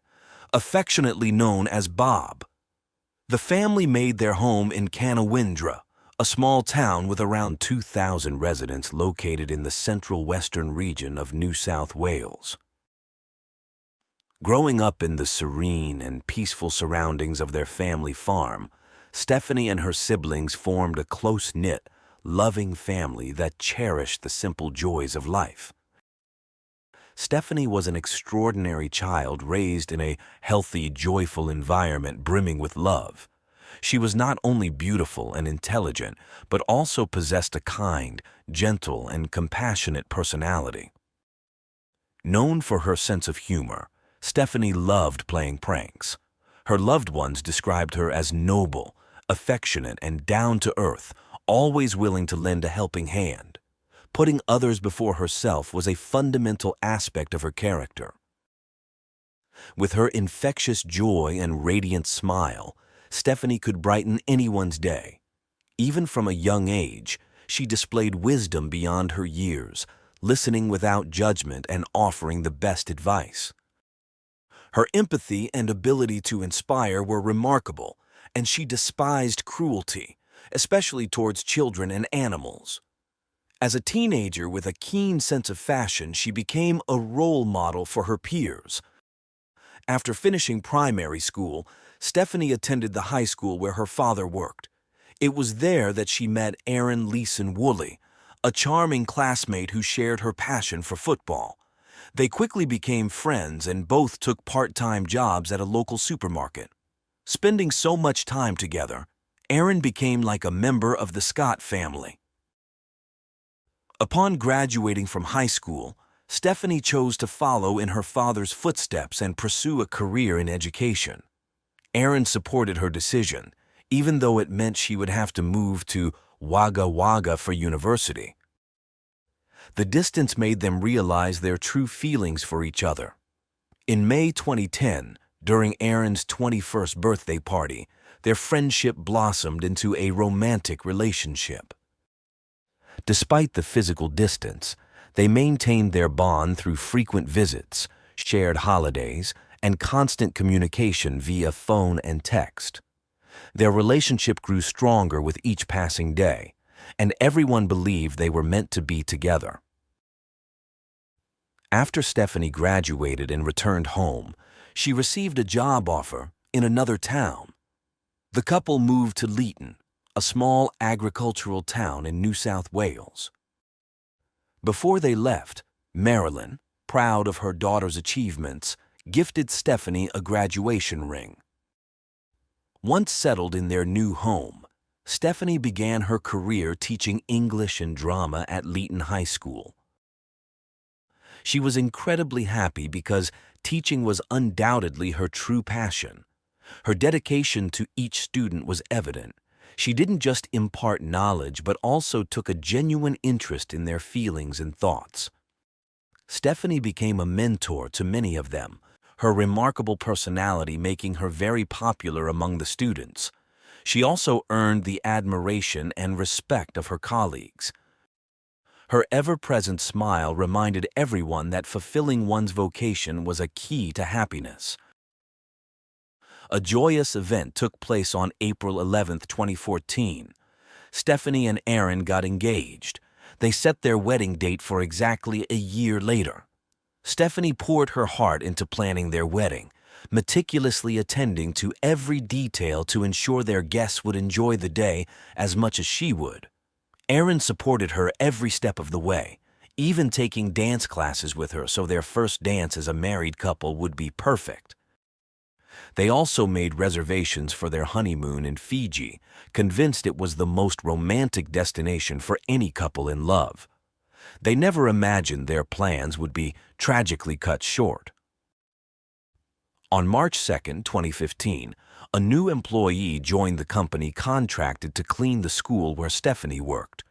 affectionately known as Bob. The family made their home in Canawindra, a small town with around 2,000 residents located in the central western region of New South Wales. Growing up in the serene and peaceful surroundings of their family farm, Stephanie and her siblings formed a close-knit, loving family that cherished the simple joys of life. Stephanie was an extraordinary child raised in a healthy, joyful environment brimming with love. She was not only beautiful and intelligent, but also possessed a kind, gentle, and compassionate personality. Known for her sense of humor, Stephanie loved playing pranks. Her loved ones described her as noble, affectionate, and down-to-earth, always willing to lend a helping hand. Putting others before herself was a fundamental aspect of her character. With her infectious joy and radiant smile, Stephanie could brighten anyone's day. Even from a young age, she displayed wisdom beyond her years, listening without judgment and offering the best advice. Her empathy and ability to inspire were remarkable, and she despised cruelty, especially towards children and animals. As a teenager with a keen sense of fashion, she became a role model for her peers. After finishing primary school, Stephanie attended the high school where her father worked. It was there that she met Aaron Leeson Woolley, a charming classmate who shared her passion for football. They quickly became friends and both took part-time jobs at a local supermarket. Spending so much time together, Aaron became like a member of the Scott family. Upon graduating from high school, Stephanie chose to follow in her father's footsteps and pursue a career in education. Aaron supported her decision, even though it meant she would have to move to Wagga Wagga for university. The distance made them realize their true feelings for each other. In May 2010, during Aaron's 21st birthday party, their friendship blossomed into a romantic relationship. Despite the physical distance, they maintained their bond through frequent visits, shared holidays, and constant communication via phone and text. Their relationship grew stronger with each passing day, and everyone believed they were meant to be together. After Stephanie graduated and returned home, she received a job offer in another town. The couple moved to Leeton, a small agricultural town in New South Wales. Before they left, Marilyn, proud of her daughter's achievements, gifted Stephanie a graduation ring. Once settled in their new home, Stephanie began her career teaching English and drama at Leeton High School. She was incredibly happy because teaching was undoubtedly her true passion. Her dedication to each student was evident. She didn't just impart knowledge, but also took a genuine interest in their feelings and thoughts. Stephanie became a mentor to many of them, her remarkable personality making her very popular among the students. She also earned the admiration and respect of her colleagues. Her ever-present smile reminded everyone that fulfilling one's vocation was a key to happiness. A joyous event took place on April 11, 2014. Stephanie and Aaron got engaged. They set their wedding date for exactly a year later. Stephanie poured her heart into planning their wedding, meticulously attending to every detail to ensure their guests would enjoy the day as much as she would. Aaron supported her every step of the way, even taking dance classes with her so their first dance as a married couple would be perfect. They also made reservations for their honeymoon in Fiji, convinced it was the most romantic destination for any couple in love. They never imagined their plans would be tragically cut short. On March 2, 2015, a new employee joined the company contracted to clean the school where Stephanie worked.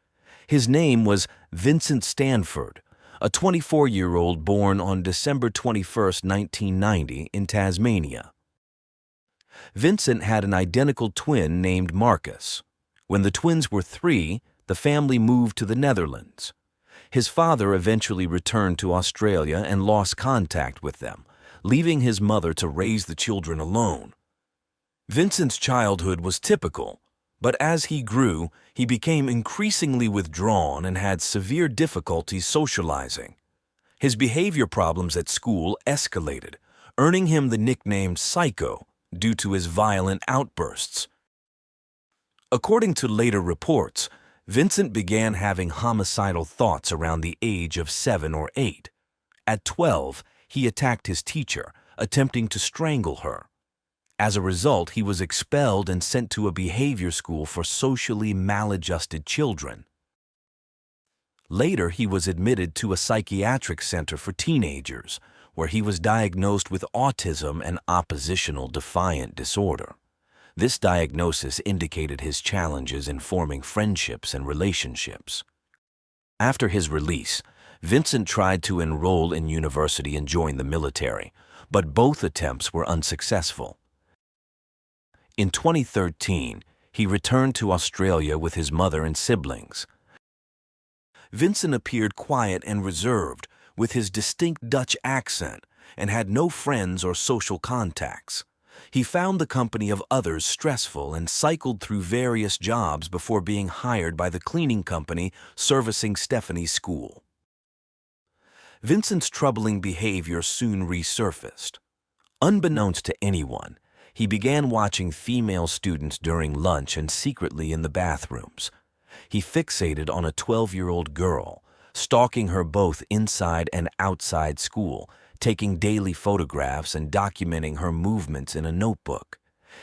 His name was Vincent Stanford, a 24-year-old born on December 21, 1990, in Tasmania. Vincent had an identical twin named Marcus. When the twins were 3, the family moved to the Netherlands. His father eventually returned to Australia and lost contact with them, leaving his mother to raise the children alone. Vincent's childhood was typical, but as he grew, he became increasingly withdrawn and had severe difficulties socializing. His behavior problems at school escalated, earning him the nickname Psycho due to his violent outbursts. According to later reports, Vincent began having homicidal thoughts around the age of 7 or 8. At 12, he attacked his teacher, attempting to strangle her. As a result, he was expelled and sent to a behavior school for socially maladjusted children. Later, he was admitted to a psychiatric center for teenagers, where he was diagnosed with autism and oppositional defiant disorder. This diagnosis indicated his challenges in forming friendships and relationships. After his release, Vincent tried to enroll in university and join the military, but both attempts were unsuccessful. In 2013, he returned to Australia with his mother and siblings. Vincent appeared quiet and reserved, with his distinct Dutch accent, and had no friends or social contacts. He found the company of others stressful and cycled through various jobs before being hired by the cleaning company servicing Stephanie's school. Vincent's troubling behavior soon resurfaced. Unbeknownst to anyone, he began watching female students during lunch and secretly in the bathrooms. He fixated on a 12-year-old girl, stalking her both inside and outside school, taking daily photographs and documenting her movements in a notebook.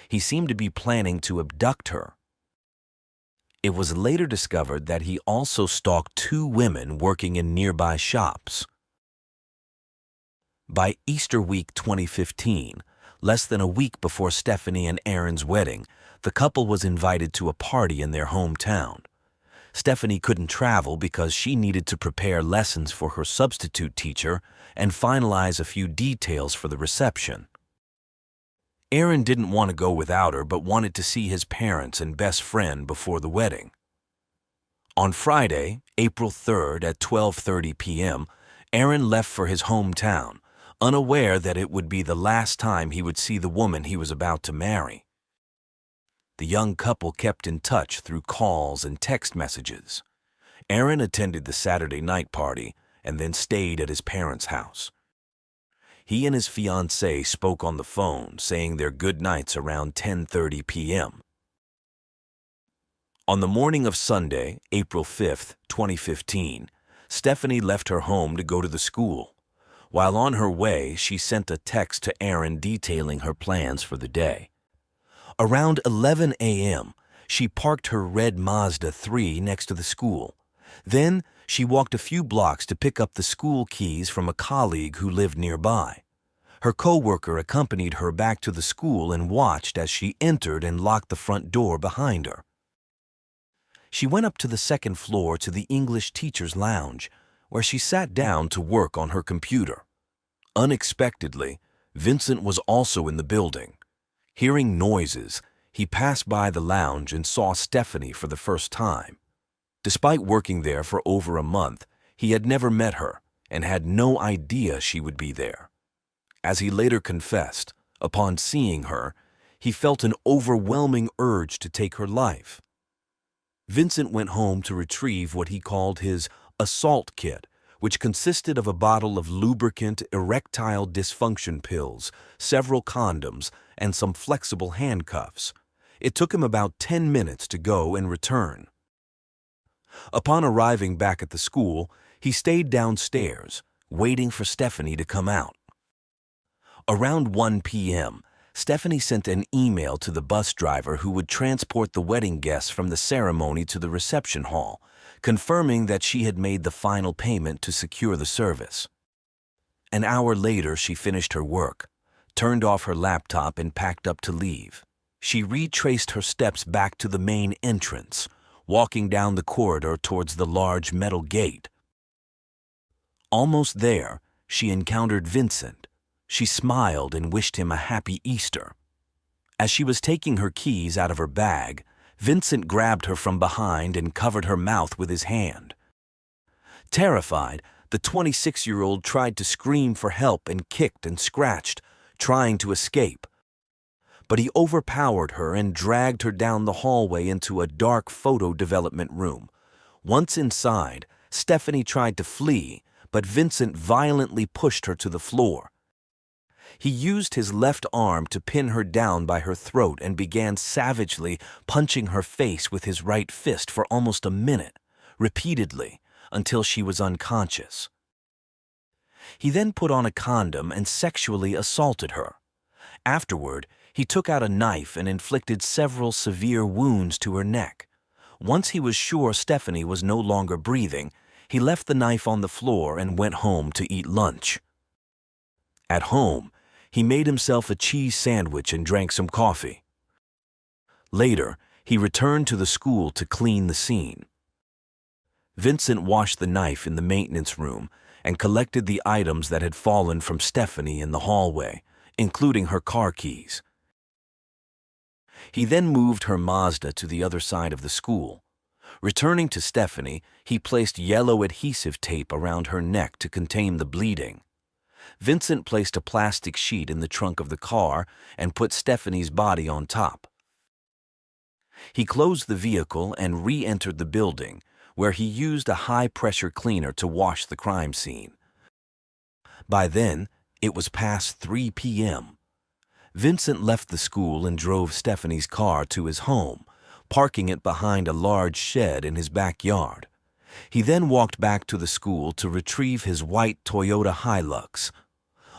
He seemed to be planning to abduct her. It was later discovered that he also stalked 2 women working in nearby shops. By Easter week 2015, Less than a week before Stephanie and Aaron's wedding, the couple was invited to a party in their hometown. Stephanie couldn't travel because she needed to prepare lessons for her substitute teacher and finalize a few details for the reception. Aaron didn't want to go without her but wanted to see his parents and best friend before the wedding. On Friday, April 3rd at 12:30 p.m., Aaron left for his hometown, unaware that it would be the last time he would see the woman he was about to marry. The young couple kept in touch through calls and text messages. Aaron attended the Saturday night party and then stayed at his parents' house. He and his fiancée spoke on the phone, saying their goodnights around 10:30 p.m. On the morning of Sunday, April 5th, 2015, Stephanie left her home to go to the school. While on her way, she sent a text to Aaron detailing her plans for the day. Around 11 a.m., she parked her red Mazda 3 next to the school. Then, she walked a few blocks to pick up the school keys from a colleague who lived nearby. Her coworker accompanied her back to the school and watched as she entered and locked the front door behind her. She went up to the second floor to the English teacher's lounge, where she sat down to work on her computer. Unexpectedly, Vincent was also in the building. Hearing noises, he passed by the lounge and saw Stephanie for the first time. Despite working there for over a month, he had never met her and had no idea she would be there. As he later confessed, upon seeing her, he felt an overwhelming urge to take her life. Vincent went home to retrieve what he called his assault kit, which consisted of a bottle of lubricant erectile dysfunction pills, several condoms, and some flexible handcuffs. It took him about 10 minutes to go and return. Upon arriving back at the school, he stayed downstairs, waiting for Stephanie to come out. Around 1 p.m., Stephanie sent an email to the bus driver who would transport the wedding guests from the ceremony to the reception hall, confirming that she had made the final payment to secure the service. An hour later, she finished her work, turned off her laptop, and packed up to leave. She retraced her steps back to the main entrance, walking down the corridor towards the large metal gate. Almost there, she encountered Vincent. She smiled and wished him a happy Easter. As she was taking her keys out of her bag, Vincent grabbed her from behind and covered her mouth with his hand. Terrified, the 26-year-old tried to scream for help and kicked and scratched, trying to escape. But he overpowered her and dragged her down the hallway into a dark photo development room. Once inside, Stephanie tried to flee, but Vincent violently pushed her to the floor. He used his left arm to pin her down by her throat and began savagely punching her face with his right fist for almost a minute, repeatedly, until she was unconscious. He then put on a condom and sexually assaulted her. Afterward, he took out a knife and inflicted several severe wounds to her neck. Once he was sure Stephanie was no longer breathing, he left the knife on the floor and went home to eat lunch. At home, he made himself a cheese sandwich and drank some coffee. Later, he returned to the school to clean the scene. Vincent washed the knife in the maintenance room and collected the items that had fallen from Stephanie in the hallway, including her car keys. He then moved her Mazda to the other side of the school. Returning to Stephanie, he placed yellow adhesive tape around her neck to contain the bleeding. Vincent placed a plastic sheet in the trunk of the car and put Stephanie's body on top. He closed the vehicle and re-entered the building, where he used a high-pressure cleaner to wash the crime scene. By then, it was past 3 p.m. Vincent left the school and drove Stephanie's car to his home, parking it behind a large shed in his backyard. He then walked back to the school to retrieve his white Toyota Hilux.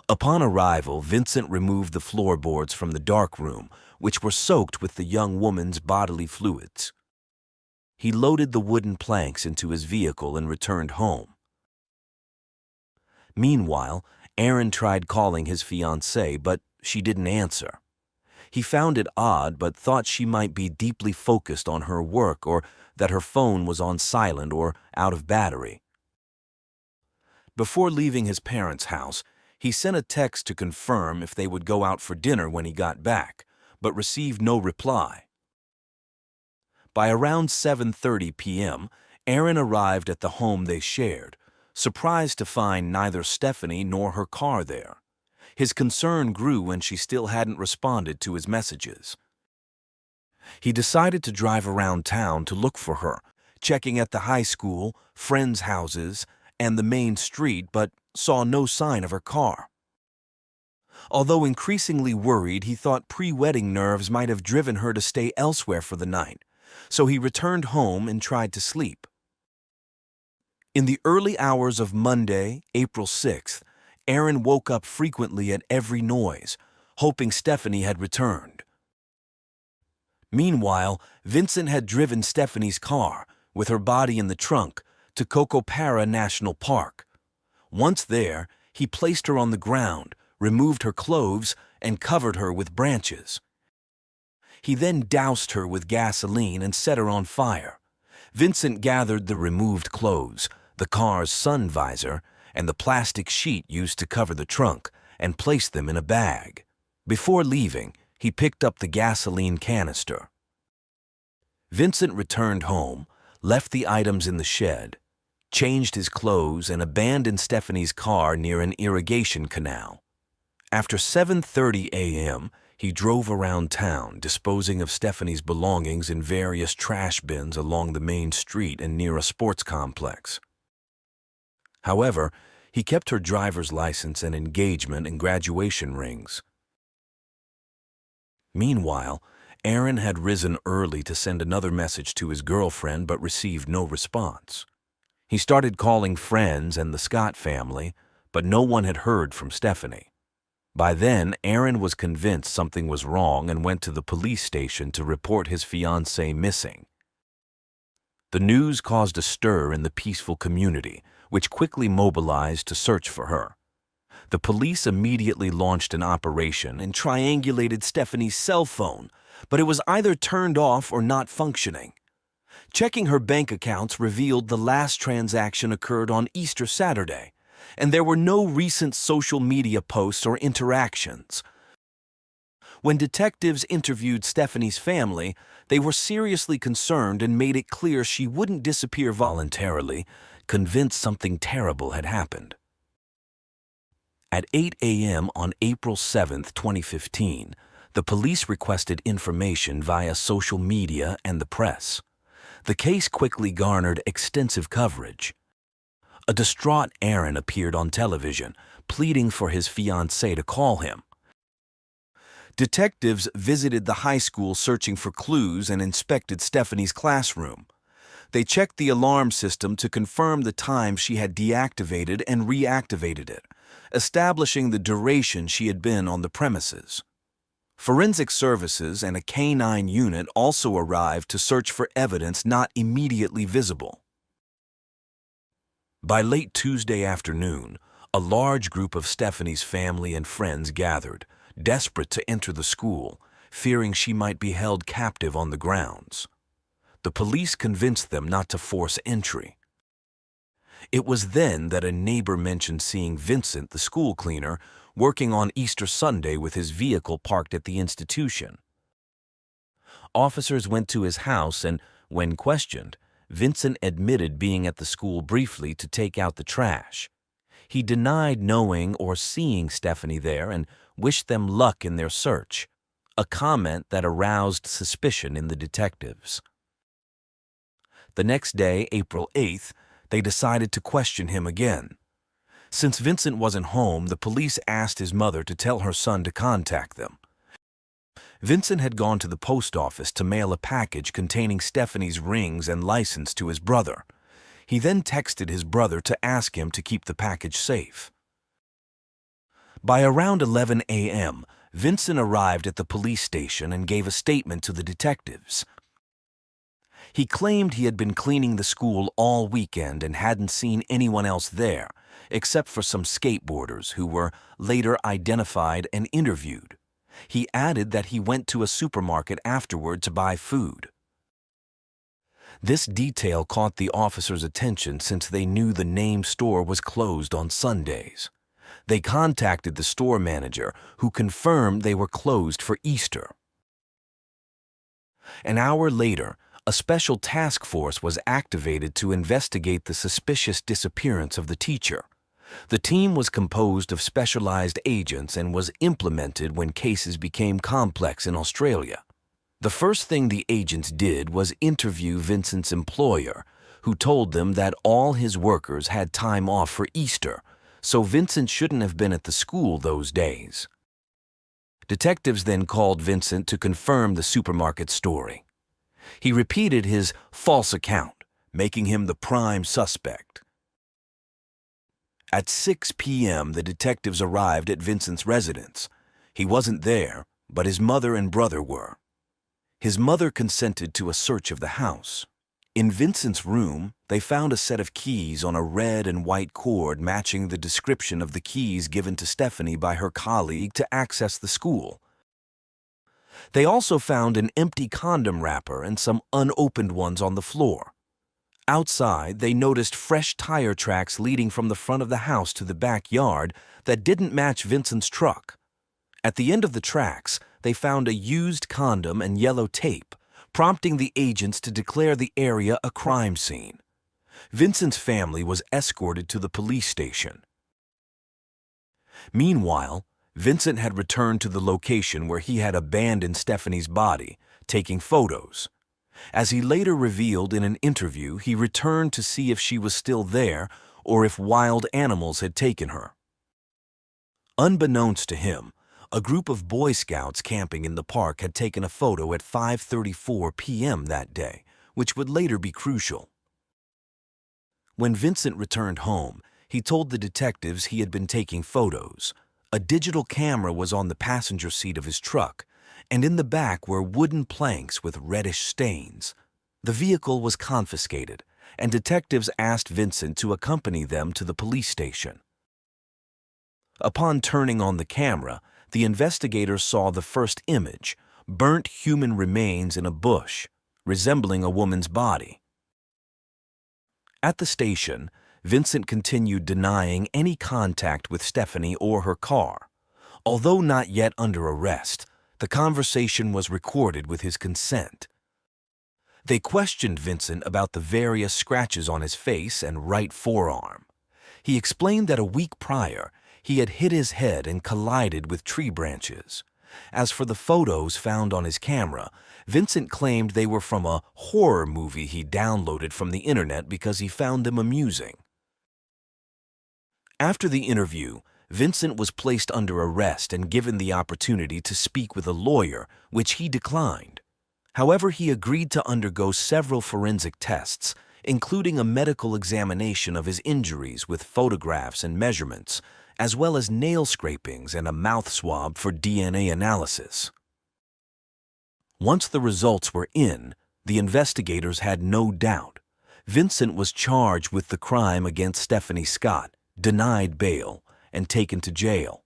Upon arrival, Vincent removed the floorboards from the darkroom, which were soaked with the young woman's bodily fluids. He loaded the wooden planks into his vehicle and returned home. Meanwhile, Aaron tried calling his fiancée, but she didn't answer. He found it odd but thought she might be deeply focused on her work or that her phone was on silent or out of battery. Before leaving his parents' house, he sent a text to confirm if they would go out for dinner when he got back, but received no reply. By around 7:30 p.m., Aaron arrived at the home they shared, surprised to find neither Stephanie nor her car there. His concern grew when she still hadn't responded to his messages. He decided to drive around town to look for her, checking at the high school, friends' houses, and the main street, but saw no sign of her car. Although increasingly worried, he thought pre-wedding nerves might have driven her to stay elsewhere for the night, so he returned home and tried to sleep. In the early hours of Monday, April 6th, Aaron woke up frequently at every noise, hoping Stephanie had returned. Meanwhile, Vincent had driven Stephanie's car, with her body in the trunk, to Cocopara National Park. Once there, he placed her on the ground, removed her clothes, and covered her with branches. He then doused her with gasoline and set her on fire. Vincent gathered the removed clothes, the car's sun visor, and the plastic sheet used to cover the trunk, and placed them in a bag. Before leaving, he picked up the gasoline canister. Vincent returned home, left the items in the shed, changed his clothes, and abandoned Stephanie's car near an irrigation canal. After 7:30 a.m., he drove around town, disposing of Stephanie's belongings in various trash bins along the main street and near a sports complex. However, he kept her driver's license and engagement and graduation rings. Meanwhile, Aaron had risen early to send another message to his girlfriend but received no response. He started calling friends and the Scott family, but no one had heard from Stephanie. By then, Aaron was convinced something was wrong and went to the police station to report his fiancée missing. The news caused a stir in the peaceful community, which quickly mobilized to search for her. The police immediately launched an operation and triangulated Stephanie's cell phone, but it was either turned off or not functioning. Checking her bank accounts revealed the last transaction occurred on Easter Saturday, and there were no recent social media posts or interactions. When detectives interviewed Stephanie's family, they were seriously concerned and made it clear she wouldn't disappear voluntarily, convinced something terrible had happened. At 8 a.m. on April 7, 2015, the police requested information via social media and the press. The case quickly garnered extensive coverage. A distraught Aaron appeared on television, pleading for his fiancée to call him. Detectives visited the high school searching for clues and inspected Stephanie's classroom. They checked the alarm system to confirm the time she had deactivated and reactivated it, establishing the duration she had been on the premises. Forensic services and a canine unit also arrived to search for evidence not immediately visible. By late Tuesday afternoon, a large group of Stephanie's family and friends gathered, desperate to enter the school, fearing she might be held captive on the grounds. The police convinced them not to force entry. It was then that a neighbor mentioned seeing Vincent, the school cleaner, working on Easter Sunday with his vehicle parked at the institution. Officers went to his house and, when questioned, Vincent admitted being at the school briefly to take out the trash. He denied knowing or seeing Stephanie there and wished them luck in their search, a comment that aroused suspicion in the detectives. The next day, April 8th, they decided to question him again. Since Vincent wasn't home, the police asked his mother to tell her son to contact them. Vincent had gone to the post office to mail a package containing Stephanie's rings and license to his brother. He then texted his brother to ask him to keep the package safe. By around 11 a.m., Vincent arrived at the police station and gave a statement to the detectives. He claimed he had been cleaning the school all weekend and hadn't seen anyone else there, except for some skateboarders who were later identified and interviewed. He added that he went to a supermarket afterward to buy food. This detail caught the officers' attention since they knew the named store was closed on Sundays. They contacted the store manager, who confirmed they were closed for Easter. An hour later, a special task force was activated to investigate the suspicious disappearance of the teacher. The team was composed of specialized agents and was implemented when cases became complex in Australia. The first thing the agents did was interview Vincent's employer, who told them that all his workers had time off for Easter, so Vincent shouldn't have been at the school those days. Detectives then called Vincent to confirm the supermarket story. He repeated his false account, making him the prime suspect. At 6 p.m., the detectives arrived at Vincent's residence. He wasn't there, but his mother and brother were. His mother consented to a search of the house. In Vincent's room, they found a set of keys on a red and white cord matching the description of the keys given to Stephanie by her colleague to access the school. They also found an empty condom wrapper and some unopened ones on the floor. Outside, they noticed fresh tire tracks leading from the front of the house to the backyard that didn't match Vincent's truck. At the end of the tracks, they found a used condom and yellow tape, prompting the agents to declare the area a crime scene. Vincent's family was escorted to the police station. Meanwhile, Vincent had returned to the location where he had abandoned Stephanie's body, taking photos. As he later revealed in an interview, he returned to see if she was still there or if wild animals had taken her. Unbeknownst to him, a group of Boy Scouts camping in the park had taken a photo at 5:34 p.m. that day, which would later be crucial. When Vincent returned home, he told the detectives he had been taking photos. A digital camera was on the passenger seat of his truck, and in the back were wooden planks with reddish stains. The vehicle was confiscated, and detectives asked Vincent to accompany them to the police station. Upon turning on the camera, the investigators saw the first image, burnt human remains in a bush, resembling a woman's body. At the station, Vincent continued denying any contact with Stephanie or her car. Although not yet under arrest, the conversation was recorded with his consent. They questioned Vincent about the various scratches on his face and right forearm. He explained that a week prior, he had hit his head and collided with tree branches. As for the photos found on his camera, Vincent claimed they were from a horror movie he downloaded from the internet because he found them amusing. After the interview, Vincent was placed under arrest and given the opportunity to speak with a lawyer, which he declined. However, he agreed to undergo several forensic tests, including a medical examination of his injuries with photographs and measurements, as well as nail scrapings and a mouth swab for DNA analysis. Once the results were in, the investigators had no doubt. Vincent was charged with the crime against Stephanie Scott, denied bail, and taken to jail.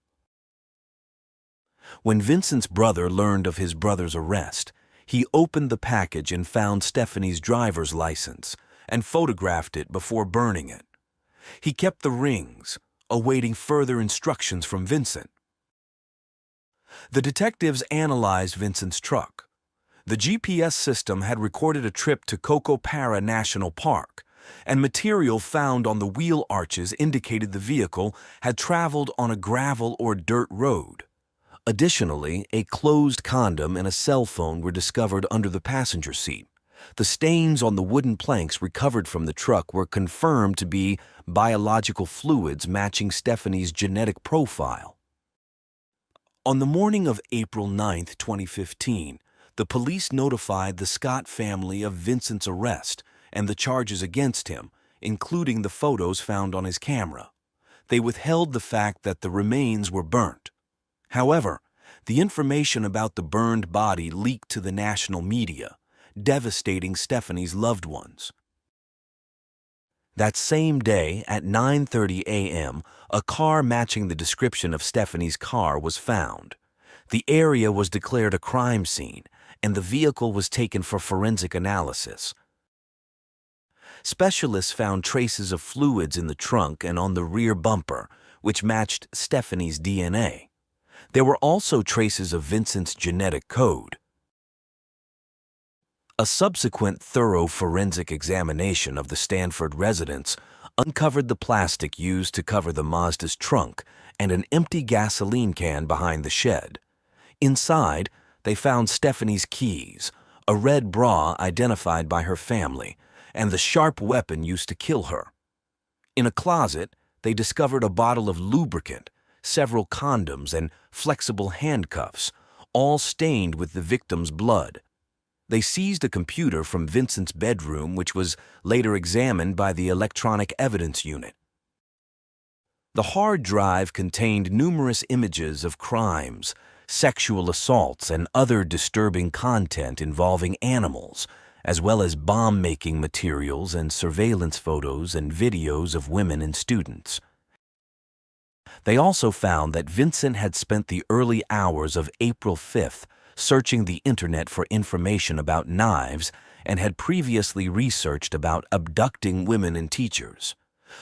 When Vincent's brother learned of his brother's arrest, he opened the package and found Stephanie's driver's license and photographed it before burning it. He kept the rings, awaiting further instructions from Vincent. The detectives analyzed Vincent's truck. The GPS system had recorded a trip to Cocopara National Park, and material found on the wheel arches indicated the vehicle had traveled on a gravel or dirt road. Additionally, a closed condom and a cell phone were discovered under the passenger seat. The stains on the wooden planks recovered from the truck were confirmed to be biological fluids matching Stephanie's genetic profile. On the morning of April 9, 2015, the police notified the Scott family of Vincent's arrest and the charges against him, including the photos found on his camera. They withheld the fact that the remains were burnt. However, the information about the burned body leaked to the national media, devastating Stephanie's loved ones. That same day, at 9:30 a.m., a car matching the description of Stephanie's car was found. The area was declared a crime scene, and the vehicle was taken for forensic analysis. Specialists found traces of fluids in the trunk and on the rear bumper, which matched Stephanie's DNA. There were also traces of Vincent's genetic code. A subsequent thorough forensic examination of the Stanford residence uncovered the plastic used to cover the Mazda's trunk and an empty gasoline can behind the shed. Inside, they found Stephanie's keys, a red bra identified by her family, and the sharp weapon used to kill her. In a closet, they discovered a bottle of lubricant, several condoms, and flexible handcuffs, all stained with the victim's blood. They seized a computer from Vincent's bedroom, which was later examined by the Electronic Evidence Unit. The hard drive contained numerous images of crimes, sexual assaults, and other disturbing content involving animals, as well as bomb-making materials and surveillance photos and videos of women and students. They also found that Vincent had spent the early hours of April 5th searching the internet for information about knives and had previously researched about abducting women and teachers.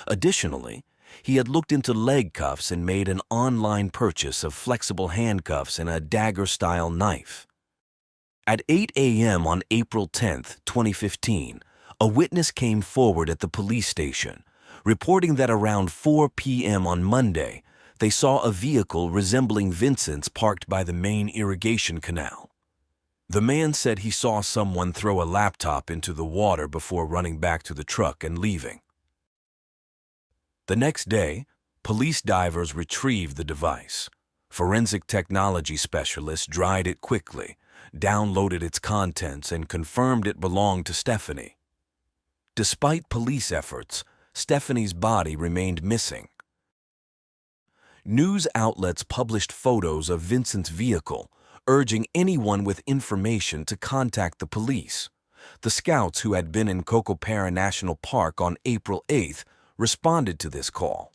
Additionally, he had looked into leg cuffs and made an online purchase of flexible handcuffs and a dagger-style knife. At 8 a.m. on April 10, 2015, a witness came forward at the police station, reporting that around 4 p.m. on Monday, they saw a vehicle resembling Vincent's parked by the main irrigation canal. The man said he saw someone throw a laptop into the water before running back to the truck and leaving. The next day, police divers retrieved the device. Forensic technology specialists dried it quickly, downloaded its contents, and confirmed it belonged to Stephanie. Despite police efforts, Stephanie's body remained missing. News outlets published photos of Vincent's vehicle, urging anyone with information to contact the police. The scouts who had been in Cocopera National Park on April 8th responded to this call.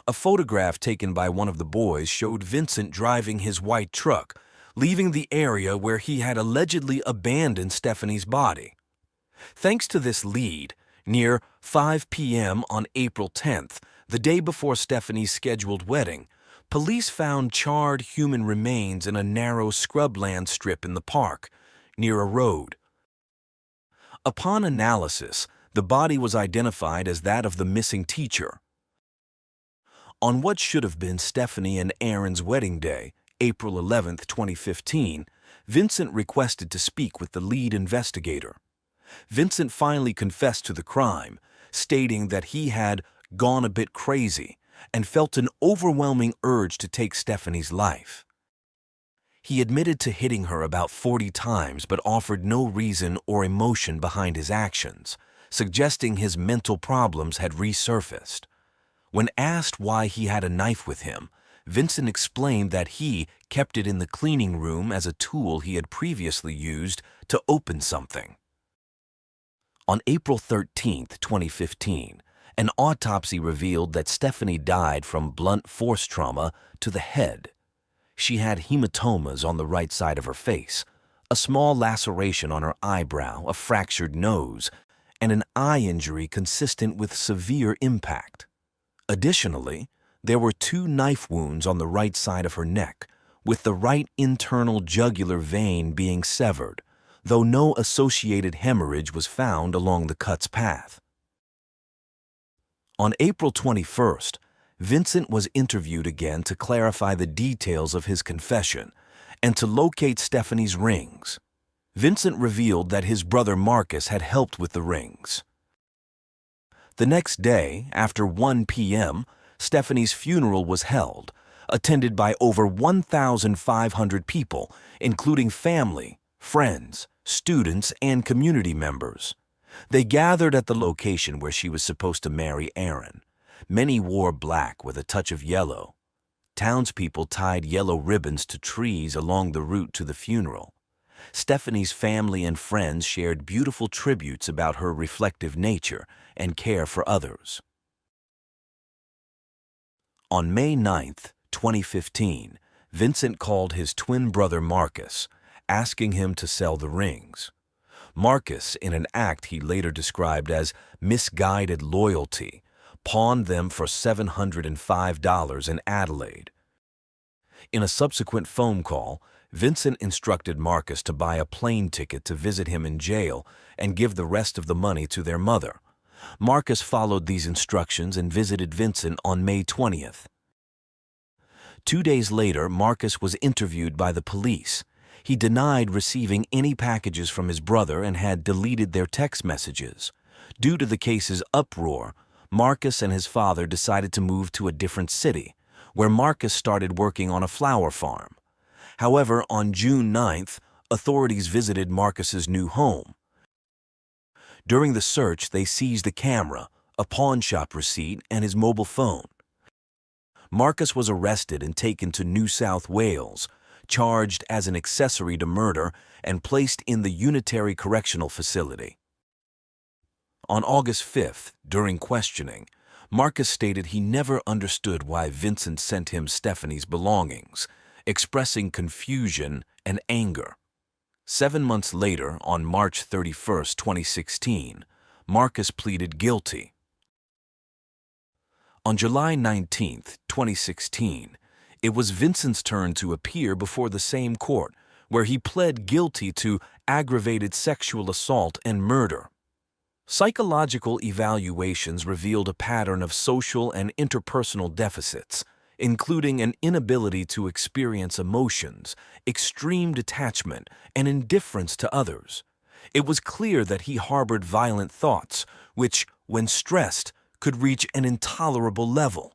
A photograph taken by one of the boys showed Vincent driving his white truck, leaving the area where he had allegedly abandoned Stephanie's body. Thanks to this lead, near 5 p.m. on April 10th, the day before Stephanie's scheduled wedding, police found charred human remains in a narrow scrubland strip in the park, near a road. Upon analysis, the body was identified as that of the missing teacher. On what should have been Stephanie and Aaron's wedding day, April 11, 2015, Vincent requested to speak with the lead investigator. Vincent finally confessed to the crime, stating that he had gone a bit crazy and felt an overwhelming urge to take Stephanie's life. He admitted to hitting her about 40 times but offered no reason or emotion behind his actions, suggesting his mental problems had resurfaced. When asked why he had a knife with him, Vincent explained that he kept it in the cleaning room as a tool he had previously used to open something. On April 13, 2015, an autopsy revealed that Stephanie died from blunt force trauma to the head. She had hematomas on the right side of her face, a small laceration on her eyebrow, a fractured nose, and an eye injury consistent with severe impact. Additionally, there were 2 knife wounds on the right side of her neck, with the right internal jugular vein being severed, though no associated hemorrhage was found along the cut's path. On April 21st, Vincent was interviewed again to clarify the details of his confession and to locate Stephanie's rings. Vincent revealed that his brother Marcus had helped with the rings. The next day, after 1 p.m., Stephanie's funeral was held, attended by over 1,500 people, including family, friends, students, and community members. They gathered at the location where she was supposed to marry Aaron. Many wore black with a touch of yellow. Townspeople tied yellow ribbons to trees along the route to the funeral. Stephanie's family and friends shared beautiful tributes about her reflective nature and care for others. On May 9, 2015, Vincent called his twin brother Marcus, asking him to sell the rings. Marcus, in an act he later described as misguided loyalty, pawned them for $705 in Adelaide. In a subsequent phone call, Vincent instructed Marcus to buy a plane ticket to visit him in jail and give the rest of the money to their mother. Marcus followed these instructions and visited Vincent on May 20th. 2 days later, Marcus was interviewed by the police. He denied receiving any packages from his brother and had deleted their text messages. Due to the case's uproar, Marcus and his father decided to move to a different city, where Marcus started working on a flower farm. However, on June 9th, authorities visited Marcus's new home. During the search, they seized a camera, a pawn shop receipt, and his mobile phone. Marcus was arrested and taken to New South Wales, charged as an accessory to murder and placed in the Unitary Correctional Facility. On August 5th, during questioning, Marcus stated he never understood why Vincent sent him Stephanie's belongings, expressing confusion and anger. 7 months later, on March 31, 2016, Marcus pleaded guilty. On July 19, 2016, it was Vincent's turn to appear before the same court, where he pled guilty to aggravated sexual assault and murder. Psychological evaluations revealed a pattern of social and interpersonal deficits, including an inability to experience emotions, extreme detachment, and indifference to others. It was clear that he harbored violent thoughts, which, when stressed, could reach an intolerable level.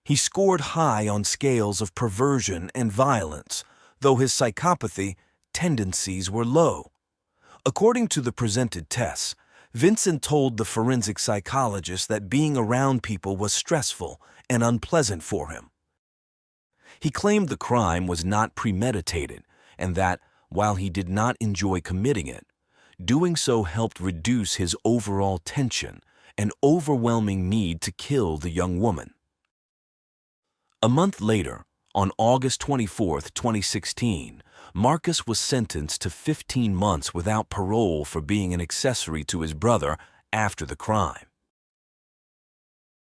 He scored high on scales of perversion and violence, though his psychopathy tendencies were low. According to the presented tests, Vincent told the forensic psychologist that being around people was stressful and unpleasant for him. He claimed the crime was not premeditated and that, while he did not enjoy committing it, doing so helped reduce his overall tension and overwhelming need to kill the young woman. A month later, on August 24, 2016, Marcus was sentenced to 15 months without parole for being an accessory to his brother after the crime.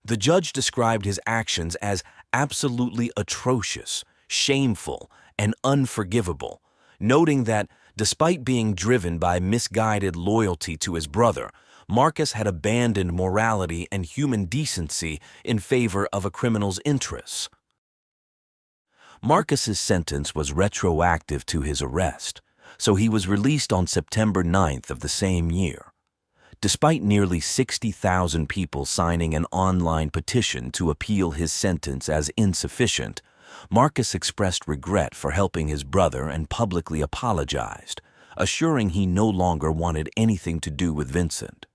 The judge described his actions as absolutely atrocious, shameful, and unforgivable, noting that, despite being driven by misguided loyalty to his brother, Marcus had abandoned morality and human decency in favor of a criminal's interests. Marcus's sentence was retroactive to his arrest, so he was released on September 9th of the same year. Despite nearly 60,000 people signing an online petition to appeal his sentence as insufficient, Marcus expressed regret for helping his brother and publicly apologized, assuring he no longer wanted anything to do with Vincent.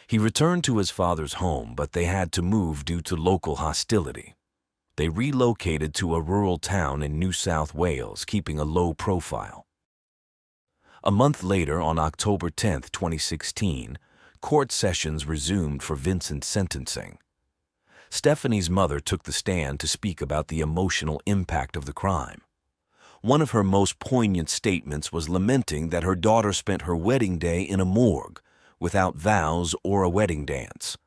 He returned to his father's home, but they had to move due to local hostility. They relocated to a rural town in New South Wales, keeping a low profile. A month later, on October 10, 2016, court sessions resumed for Vincent's sentencing. Stephanie's mother took the stand to speak about the emotional impact of the crime. One of her most poignant statements was lamenting that her daughter spent her wedding day in a morgue, without vows or a wedding dance.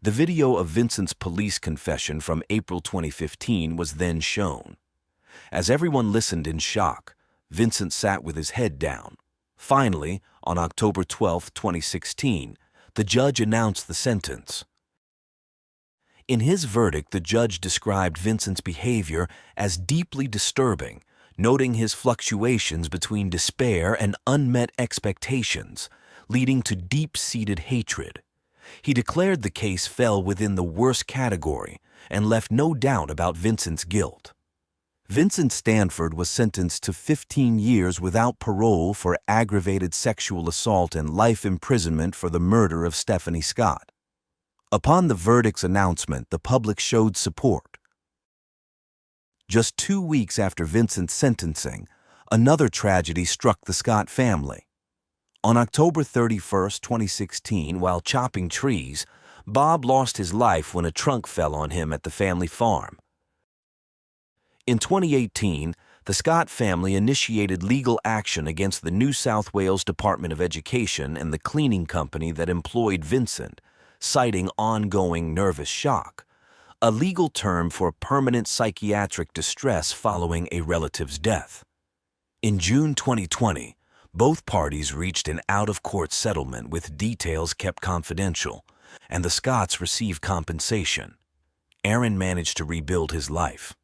The video of Vincent's police confession from April 2015 was then shown. As everyone listened in shock, Vincent sat with his head down. Finally, on October 12, 2016, the judge announced the sentence. In his verdict, the judge described Vincent's behavior as deeply disturbing, noting his fluctuations between despair and unmet expectations, leading to deep-seated hatred. He declared the case fell within the worst category and left no doubt about Vincent's guilt. Vincent Stanford was sentenced to 15 years without parole for aggravated sexual assault and life imprisonment for the murder of Stephanie Scott. Upon the verdict's announcement, the public showed support. Just 2 weeks after Vincent's sentencing, another tragedy struck the Scott family. On October 31, 2016, while chopping trees, Bob lost his life when a trunk fell on him at the family farm. In 2018, the Scott family initiated legal action against the New South Wales Department of Education and the cleaning company that employed Vincent, citing ongoing nervous shock, a legal term for permanent psychiatric distress following a relative's death. In June 2020, both parties reached an out-of-court settlement with details kept confidential, and the Scotts received compensation. Aaron managed to rebuild his life.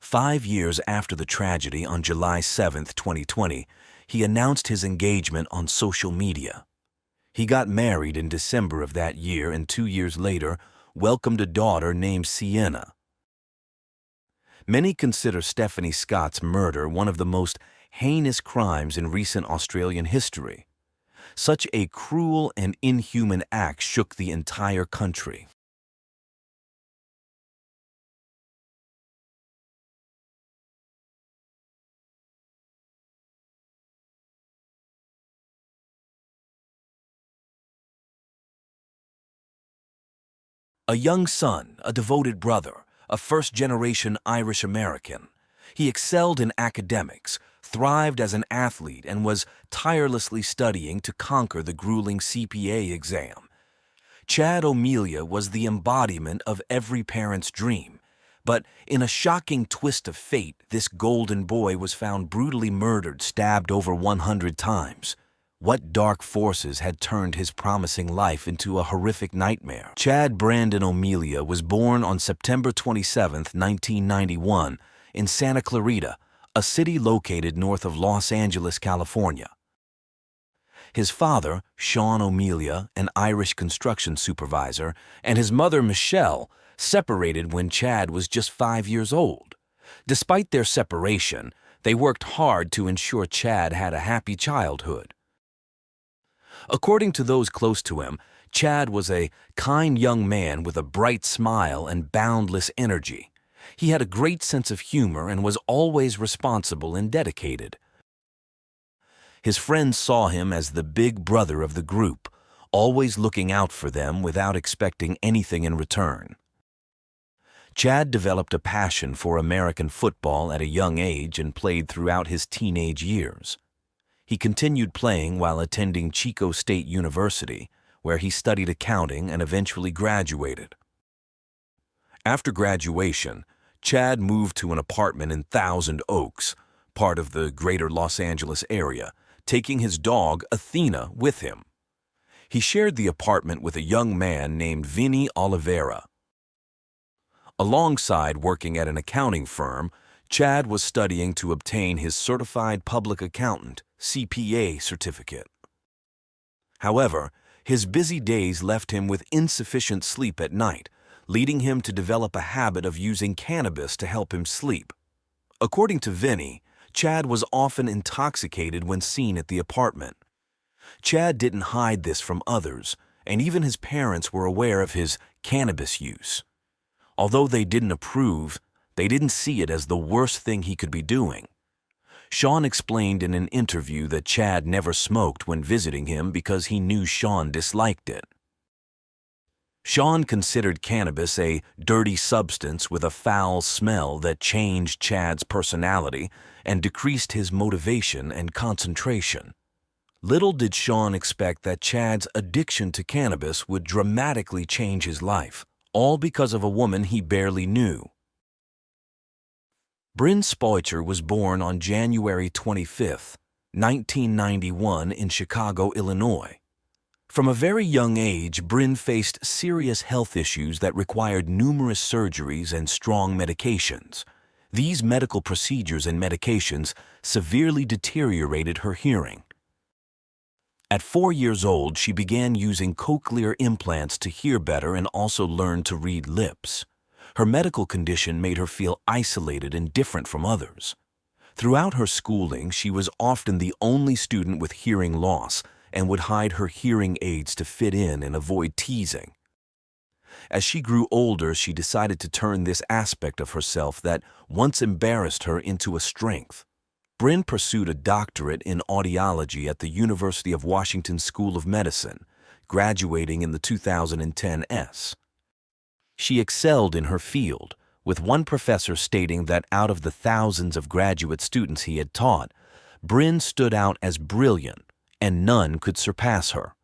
5 years after the tragedy, on July 7, 2020, he announced his engagement on social media. He got married in December of that year and 2 years later welcomed a daughter named Sienna. Many consider Stephanie Scott's murder one of the most heinous crimes in recent Australian history. Such a cruel and inhuman act shook the entire country. A young son, a devoted brother, a first-generation Irish American. He excelled in academics, thrived as an athlete, and was tirelessly studying to conquer the grueling CPA exam. Chad O'Melia was the embodiment of every parent's dream, but in a shocking twist of fate, this golden boy was found brutally murdered, stabbed over 100 times. What dark forces had turned his promising life into a horrific nightmare? Chad Brandon O'Melia was born on September 27, 1991, in Santa Clarita, a city located north of Los Angeles, California. His father, Sean O'Melia, an Irish construction supervisor, and his mother, Michelle, separated when Chad was just 5 years old. Despite their separation, they worked hard to ensure Chad had a happy childhood. According to those close to him, Chad was a kind young man with a bright smile and boundless energy. He had a great sense of humor and was always responsible and dedicated. His friends saw him as the big brother of the group, always looking out for them without expecting anything in return. Chad developed a passion for American football at a young age and played throughout his teenage years. He continued playing while attending Chico State University, where he studied accounting and eventually graduated. After graduation, Chad moved to an apartment in Thousand Oaks, part of the greater Los Angeles area, taking his dog, Athena, with him. He shared the apartment with a young man named Vinny Oliveira. Alongside working at an accounting firm, Chad was studying to obtain his Certified Public Accountant (CPA) certificate. However, his busy days left him with insufficient sleep at night, leading him to develop a habit of using cannabis to help him sleep. According to Vinny, Chad was often intoxicated when seen at the apartment. Chad didn't hide this from others, and even his parents were aware of his cannabis use. Although they didn't approve, they didn't see it as the worst thing he could be doing. Sean explained in an interview that Chad never smoked when visiting him because he knew Sean disliked it. Sean considered cannabis a dirty substance with a foul smell that changed Chad's personality and decreased his motivation and concentration. Little did Sean expect that Chad's addiction to cannabis would dramatically change his life, all because of a woman he barely knew. Bryn Spoicher was born on January 25, 1991 in Chicago, Illinois. From a very young age, Bryn faced serious health issues that required numerous surgeries and strong medications. These medical procedures and medications severely deteriorated her hearing. At 4 years old, she began using cochlear implants to hear better and also learn to read lips. Her medical condition made her feel isolated and different from others. Throughout her schooling, she was often the only student with hearing loss and would hide her hearing aids to fit in and avoid teasing. As she grew older, she decided to turn this aspect of herself that once embarrassed her into a strength. Bryn pursued a doctorate in audiology at the University of Washington School of Medicine, graduating in the 2010 S. She excelled in her field, with one professor stating that out of the thousands of graduate students he had taught, Bryn stood out as brilliant, and none could surpass her.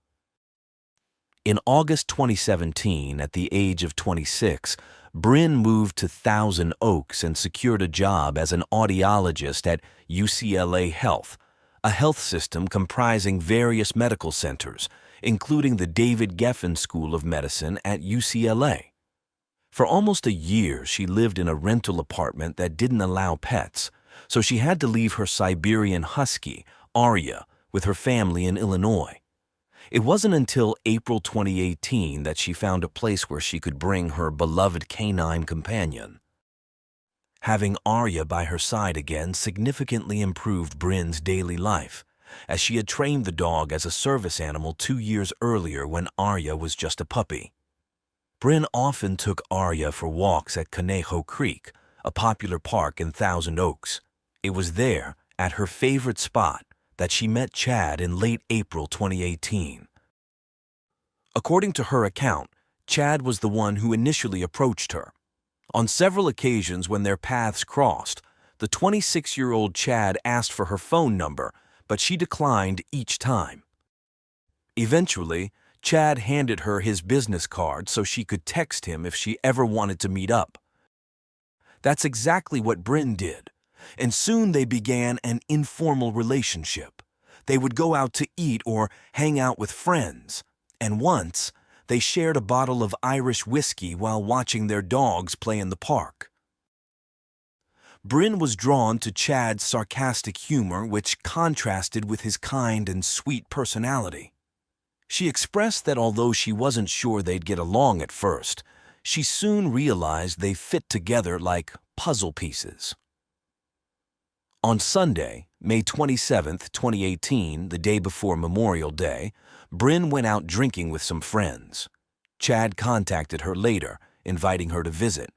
In August 2017, at the age of 26, Bryn moved to Thousand Oaks and secured a job as an audiologist at UCLA Health, a health system comprising various medical centers, including the David Geffen School of Medicine at UCLA. For almost a year, she lived in a rental apartment that didn't allow pets, so she had to leave her Siberian husky, Arya, with her family in Illinois. It wasn't until April 2018 that she found a place where she could bring her beloved canine companion. Having Arya by her side again significantly improved Bryn's daily life, as she had trained the dog as a service animal 2 years earlier when Arya was just a puppy. Bryn often took Arya for walks at Conejo Creek, a popular park in Thousand Oaks. It was there, at her favorite spot, that she met Chad in late April 2018. According to her account, Chad was the one who initially approached her. On several occasions when their paths crossed, the 26-year-old Chad asked for her phone number, but she declined each time. Eventually, Chad handed her his business card so she could text him if she ever wanted to meet up. That's exactly what Bryn did, and soon they began an informal relationship. They would go out to eat or hang out with friends, and once, they shared a bottle of Irish whiskey while watching their dogs play in the park. Bryn was drawn to Chad's sarcastic humor, which contrasted with his kind and sweet personality. She expressed that although she wasn't sure they'd get along at first, she soon realized they fit together like puzzle pieces. On Sunday, May 27, 2018, the day before Memorial Day, Bryn went out drinking with some friends. Chad contacted her later, inviting her to visit.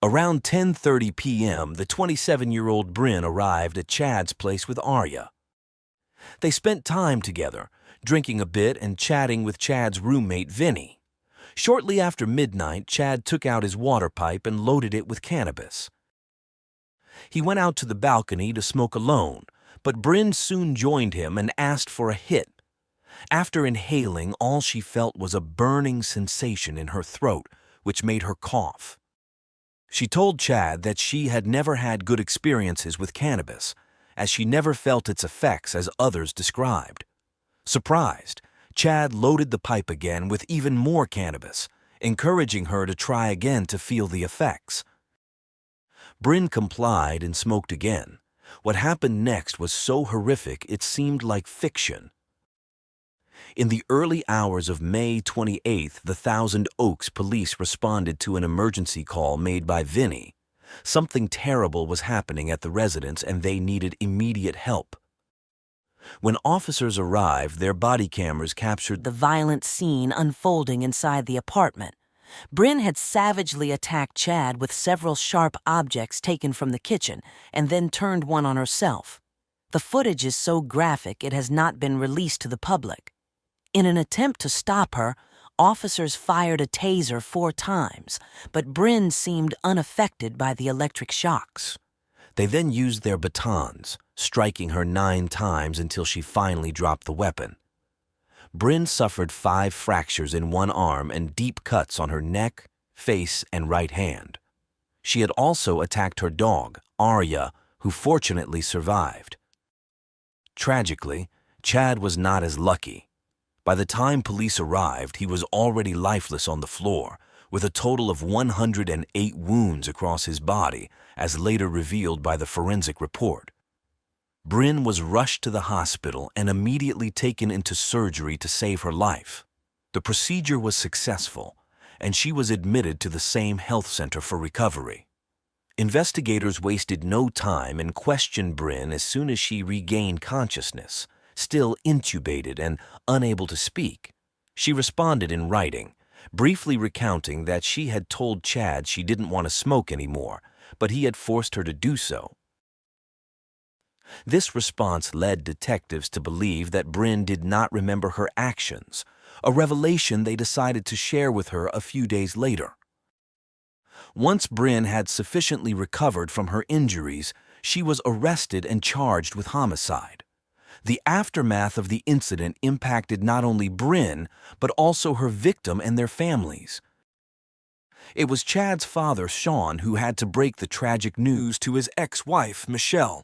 Around 10:30 p.m., the 27-year-old Bryn arrived at Chad's place with Arya. They spent time together, drinking a bit and chatting with Chad's roommate, Vinny. Shortly after midnight, Chad took out his water pipe and loaded it with cannabis. He went out to the balcony to smoke alone, but Bryn soon joined him and asked for a hit. After inhaling, all she felt was a burning sensation in her throat, which made her cough. She told Chad that she had never had good experiences with cannabis, as she never felt its effects as others described. Surprised, Chad loaded the pipe again with even more cannabis, encouraging her to try again to feel the effects. Bryn complied and smoked again. What happened next was so horrific it seemed like fiction. In the early hours of May 28th, the Thousand Oaks police responded to an emergency call made by Vinny. Something terrible was happening at the residence and they needed immediate help. When officers arrived, their body cameras captured the violent scene unfolding inside the apartment. Bryn had savagely attacked Chad with several sharp objects taken from the kitchen and then turned one on herself. The footage is so graphic it has not been released to the public. In an attempt to stop her, officers fired a taser 4 times, but Bryn seemed unaffected by the electric shocks. They then used their batons, striking her 9 times until she finally dropped the weapon. Bryn suffered 5 fractures in one arm and deep cuts on her neck, face, and right hand. She had also attacked her dog, Arya, who fortunately survived. Tragically, Chad was not as lucky. By the time police arrived, he was already lifeless on the floor, with a total of 108 wounds across his body, as later revealed by the forensic report. Bryn was rushed to the hospital and immediately taken into surgery to save her life. The procedure was successful, and she was admitted to the same health center for recovery. Investigators wasted no time and questioned Bryn as soon as she regained consciousness, still intubated and unable to speak. She responded in writing, briefly recounting that she had told Chad she didn't want to smoke anymore, but he had forced her to do so. This response led detectives to believe that Bryn did not remember her actions, a revelation they decided to share with her a few days later. Once Bryn had sufficiently recovered from her injuries, she was arrested and charged with homicide. The aftermath of the incident impacted not only Bryn, but also her victim and their families. It was Chad's father, Sean, who had to break the tragic news to his ex-wife, Michelle.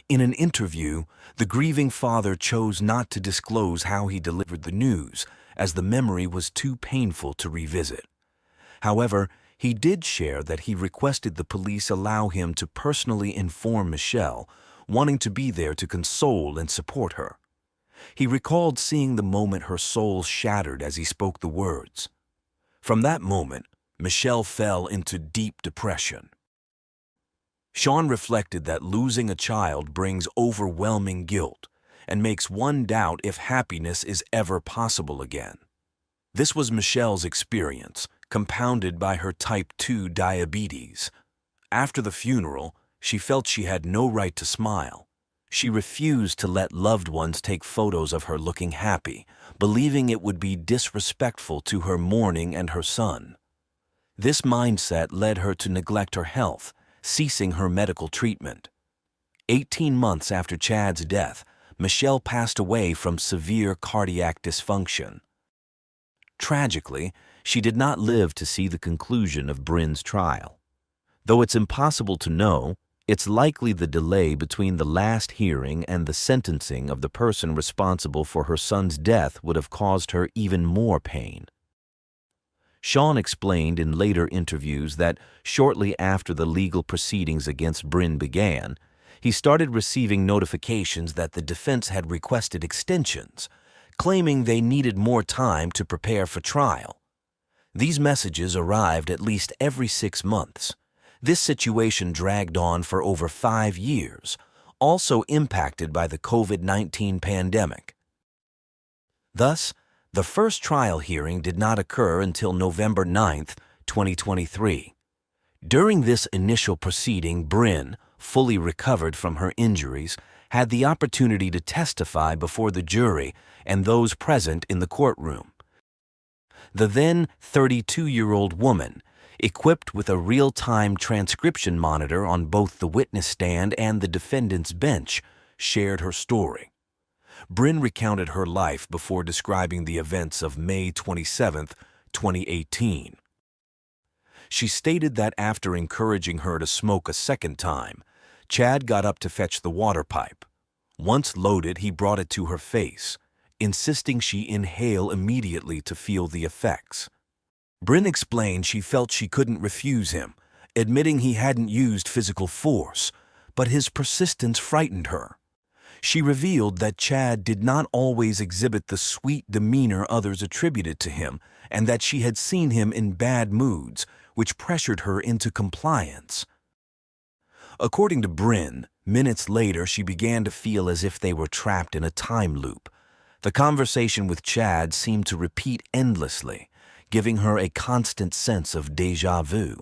In an interview, the grieving father chose not to disclose how he delivered the news, as the memory was too painful to revisit. However, he did share that he requested the police allow him to personally inform Michelle, wanting to be there to console and support her. He recalled seeing the moment her soul shattered as he spoke the words. From that moment, Michelle fell into deep depression. Sean reflected that losing a child brings overwhelming guilt and makes one doubt if happiness is ever possible again. This was Michelle's experience, compounded by her type 2 diabetes. After the funeral, she felt she had no right to smile. She refused to let loved ones take photos of her looking happy, believing it would be disrespectful to her mourning and her son. This mindset led her to neglect her health, ceasing her medical treatment. 18 months after Chad's death, Michelle passed away from severe cardiac dysfunction. Tragically, she did not live to see the conclusion of Bryn's trial. Though it's impossible to know, it's likely the delay between the last hearing and the sentencing of the person responsible for her son's death would have caused her even more pain. Sean explained in later interviews that shortly after the legal proceedings against Bryn began, he started receiving notifications that the defense had requested extensions, claiming they needed more time to prepare for trial. These messages arrived at least every 6 months. This situation dragged on for over 5 years, also impacted by the COVID-19 pandemic. Thus, the first trial hearing did not occur until November 9, 2023. During this initial proceeding, Bryn, fully recovered from her injuries, had the opportunity to testify before the jury and those present in the courtroom. The then 32-year-old woman, equipped with a real-time transcription monitor on both the witness stand and the defendant's bench, shared her story. Bryn recounted her life before describing the events of May 27, 2018. She stated that after encouraging her to smoke a second time, Chad got up to fetch the water pipe. Once loaded, he brought it to her face, insisting she inhale immediately to feel the effects. Bryn explained she felt she couldn't refuse him, admitting he hadn't used physical force, but his persistence frightened her. She revealed that Chad did not always exhibit the sweet demeanor others attributed to him, and that she had seen him in bad moods, which pressured her into compliance. According to Bryn, minutes later she began to feel as if they were trapped in a time loop. The conversation with Chad seemed to repeat endlessly, giving her a constant sense of déjà vu.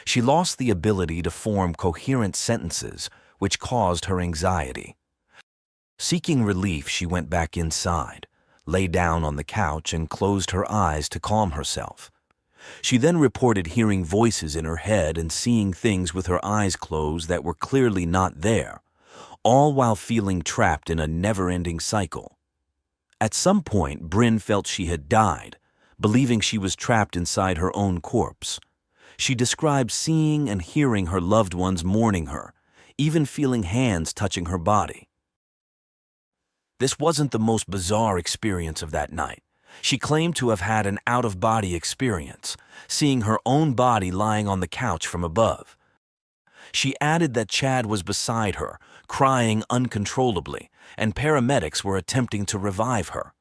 She lost the ability to form coherent sentences, which caused her anxiety. Seeking relief, she went back inside, lay down on the couch, and closed her eyes to calm herself. She then reported hearing voices in her head and seeing things with her eyes closed that were clearly not there, all while feeling trapped in a never-ending cycle. At some point, Bryn felt she had died, believing she was trapped inside her own corpse. She described seeing and hearing her loved ones mourning her, even feeling hands touching her body. This wasn't the most bizarre experience of that night. She claimed to have had an out-of-body experience, seeing her own body lying on the couch from above. She added that Chad was beside her, crying uncontrollably, and paramedics were attempting to revive her.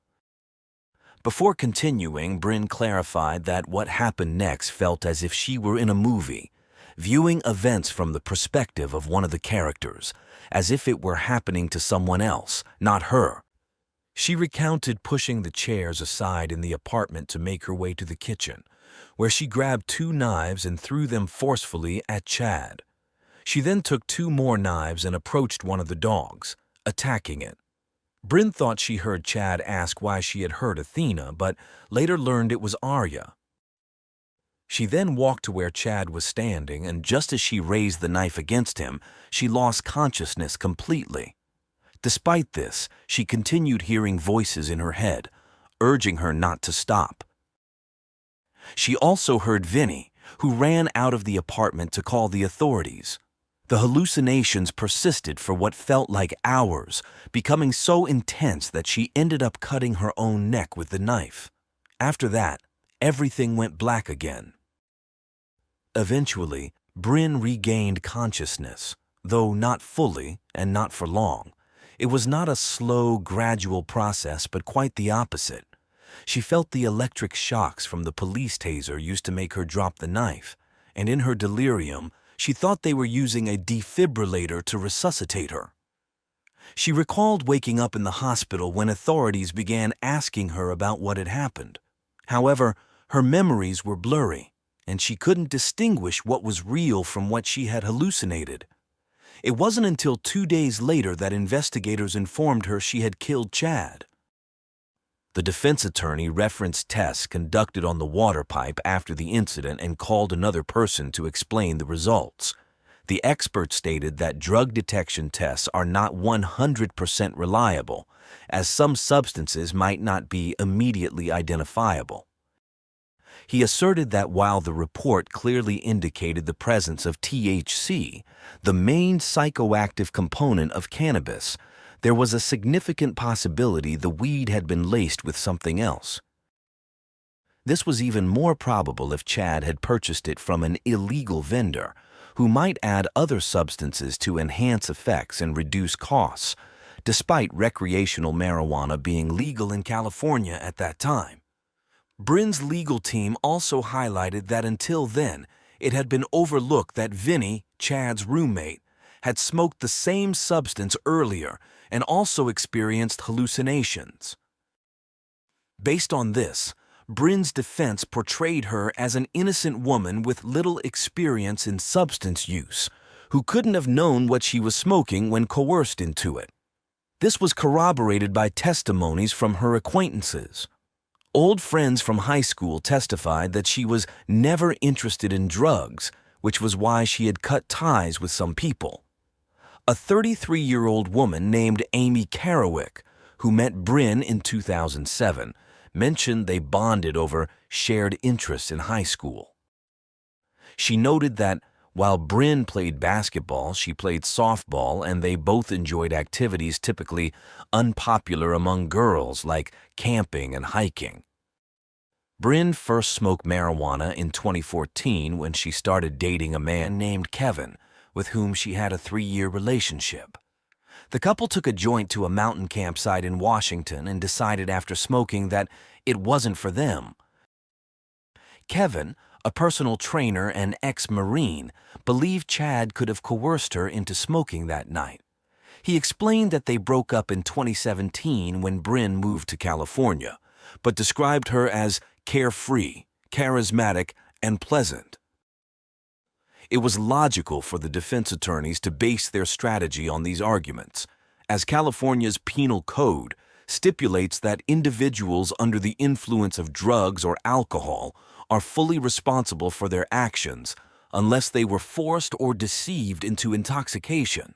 Before continuing, Bryn clarified that what happened next felt as if she were in a movie, viewing events from the perspective of one of the characters, as if it were happening to someone else, not her. She recounted pushing the chairs aside in the apartment to make her way to the kitchen, where she grabbed 2 knives and threw them forcefully at Chad. She then took 2 more knives and approached one of the dogs, attacking it. Bryn thought she heard Chad ask why she had hurt Athena, but later learned it was Arya. She then walked to where Chad was standing, and just as she raised the knife against him, she lost consciousness completely. Despite this, she continued hearing voices in her head, urging her not to stop. She also heard Vinny, who ran out of the apartment to call the authorities. The hallucinations persisted for what felt like hours, becoming so intense that she ended up cutting her own neck with the knife. After that, everything went black again. Eventually, Bryn regained consciousness, though not fully and not for long. It was not a slow, gradual process, but quite the opposite. She felt the electric shocks from the police taser used to make her drop the knife, and in her delirium, she thought they were using a defibrillator to resuscitate her. She recalled waking up in the hospital when authorities began asking her about what had happened. However, her memories were blurry, and she couldn't distinguish what was real from what she had hallucinated. It wasn't until 2 days later that investigators informed her she had killed Chad. The defense attorney referenced tests conducted on the water pipe after the incident and called another person to explain the results. The expert stated that drug detection tests are not 100% reliable, as some substances might not be immediately identifiable. He asserted that while the report clearly indicated the presence of THC, the main psychoactive component of cannabis, there was a significant possibility the weed had been laced with something else. This was even more probable if Chad had purchased it from an illegal vendor, who might add other substances to enhance effects and reduce costs, despite recreational marijuana being legal in California at that time. Bryn's legal team also highlighted that until then, it had been overlooked that Vinny, Chad's roommate, had smoked the same substance earlier and also experienced hallucinations. Based on this, Bryn's defense portrayed her as an innocent woman with little experience in substance use, who couldn't have known what she was smoking when coerced into it. This was corroborated by testimonies from her acquaintances. Old friends from high school testified that she was never interested in drugs, which was why she had cut ties with some people. A 33-year-old woman named Amy Carrowick, who met Bryn in 2007, mentioned they bonded over shared interests in high school. She noted that while Bryn played basketball, she played softball, and they both enjoyed activities typically unpopular among girls like camping and hiking. Bryn first smoked marijuana in 2014 when she started dating a man named Kevin, with whom she had a 3-year relationship. The couple took a joint to a mountain campsite in Washington and decided after smoking that it wasn't for them. Kevin, a personal trainer and ex-Marine, believed Chad could have coerced her into smoking that night. He explained that they broke up in 2017 when Bryn moved to California, but described her as carefree, charismatic, and pleasant. It was logical for the defense attorneys to base their strategy on these arguments, as California's penal code stipulates that individuals under the influence of drugs or alcohol are fully responsible for their actions unless they were forced or deceived into intoxication.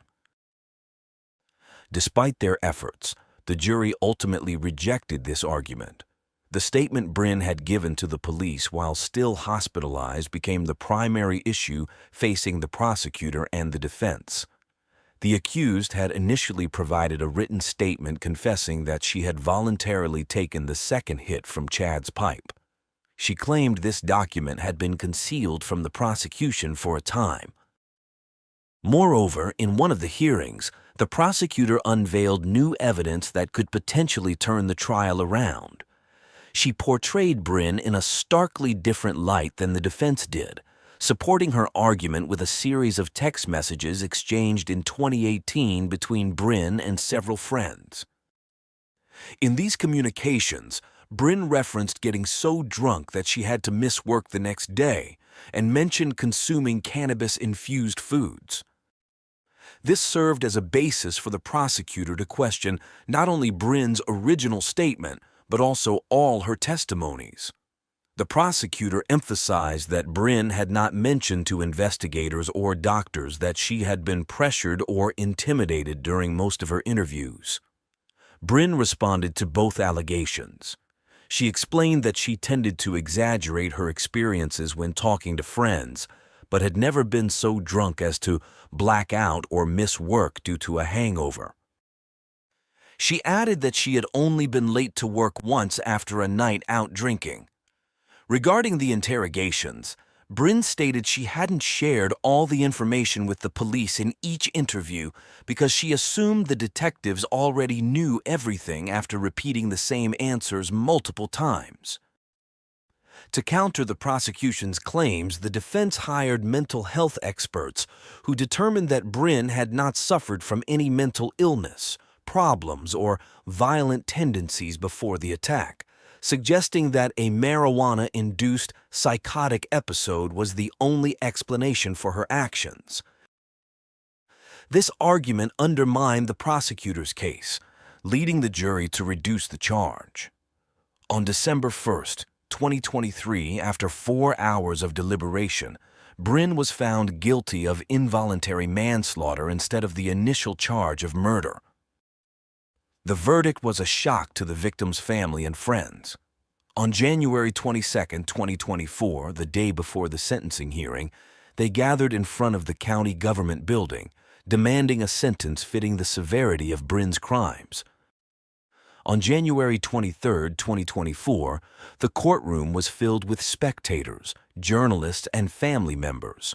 Despite their efforts, the jury ultimately rejected this argument. The statement Bryn had given to the police while still hospitalized became the primary issue facing the prosecutor and the defense. The accused had initially provided a written statement confessing that she had voluntarily taken the second hit from Chad's pipe. She claimed this document had been concealed from the prosecution for a time. Moreover, in one of the hearings, the prosecutor unveiled new evidence that could potentially turn the trial around. She portrayed Bryn in a starkly different light than the defense did, supporting her argument with a series of text messages exchanged in 2018 between Bryn and several friends. In these communications, Bryn referenced getting so drunk that she had to miss work the next day and mentioned consuming cannabis-infused foods. This served as a basis for the prosecutor to question not only Bryn's original statement, but also all her testimonies. The prosecutor emphasized that Bryn had not mentioned to investigators or doctors that she had been pressured or intimidated during most of her interviews. Bryn responded to both allegations. She explained that she tended to exaggerate her experiences when talking to friends, but had never been so drunk as to black out or miss work due to a hangover. She added that she had only been late to work once after a night out drinking. Regarding the interrogations, Bryn stated she hadn't shared all the information with the police in each interview because she assumed the detectives already knew everything after repeating the same answers multiple times. To counter the prosecution's claims, the defense hired mental health experts who determined that Bryn had not suffered from any mental illness, problems, or violent tendencies before the attack, suggesting that a marijuana-induced psychotic episode was the only explanation for her actions. This argument undermined the prosecutor's case, leading the jury to reduce the charge. On December 1, 2023, after 4 hours of deliberation, Bryn was found guilty of involuntary manslaughter instead of the initial charge of murder. The verdict was a shock to the victim's family and friends. On January 22, 2024, the day before the sentencing hearing, they gathered in front of the county government building, demanding a sentence fitting the severity of Bryn's crimes. On January 23, 2024, the courtroom was filled with spectators, journalists, and family members.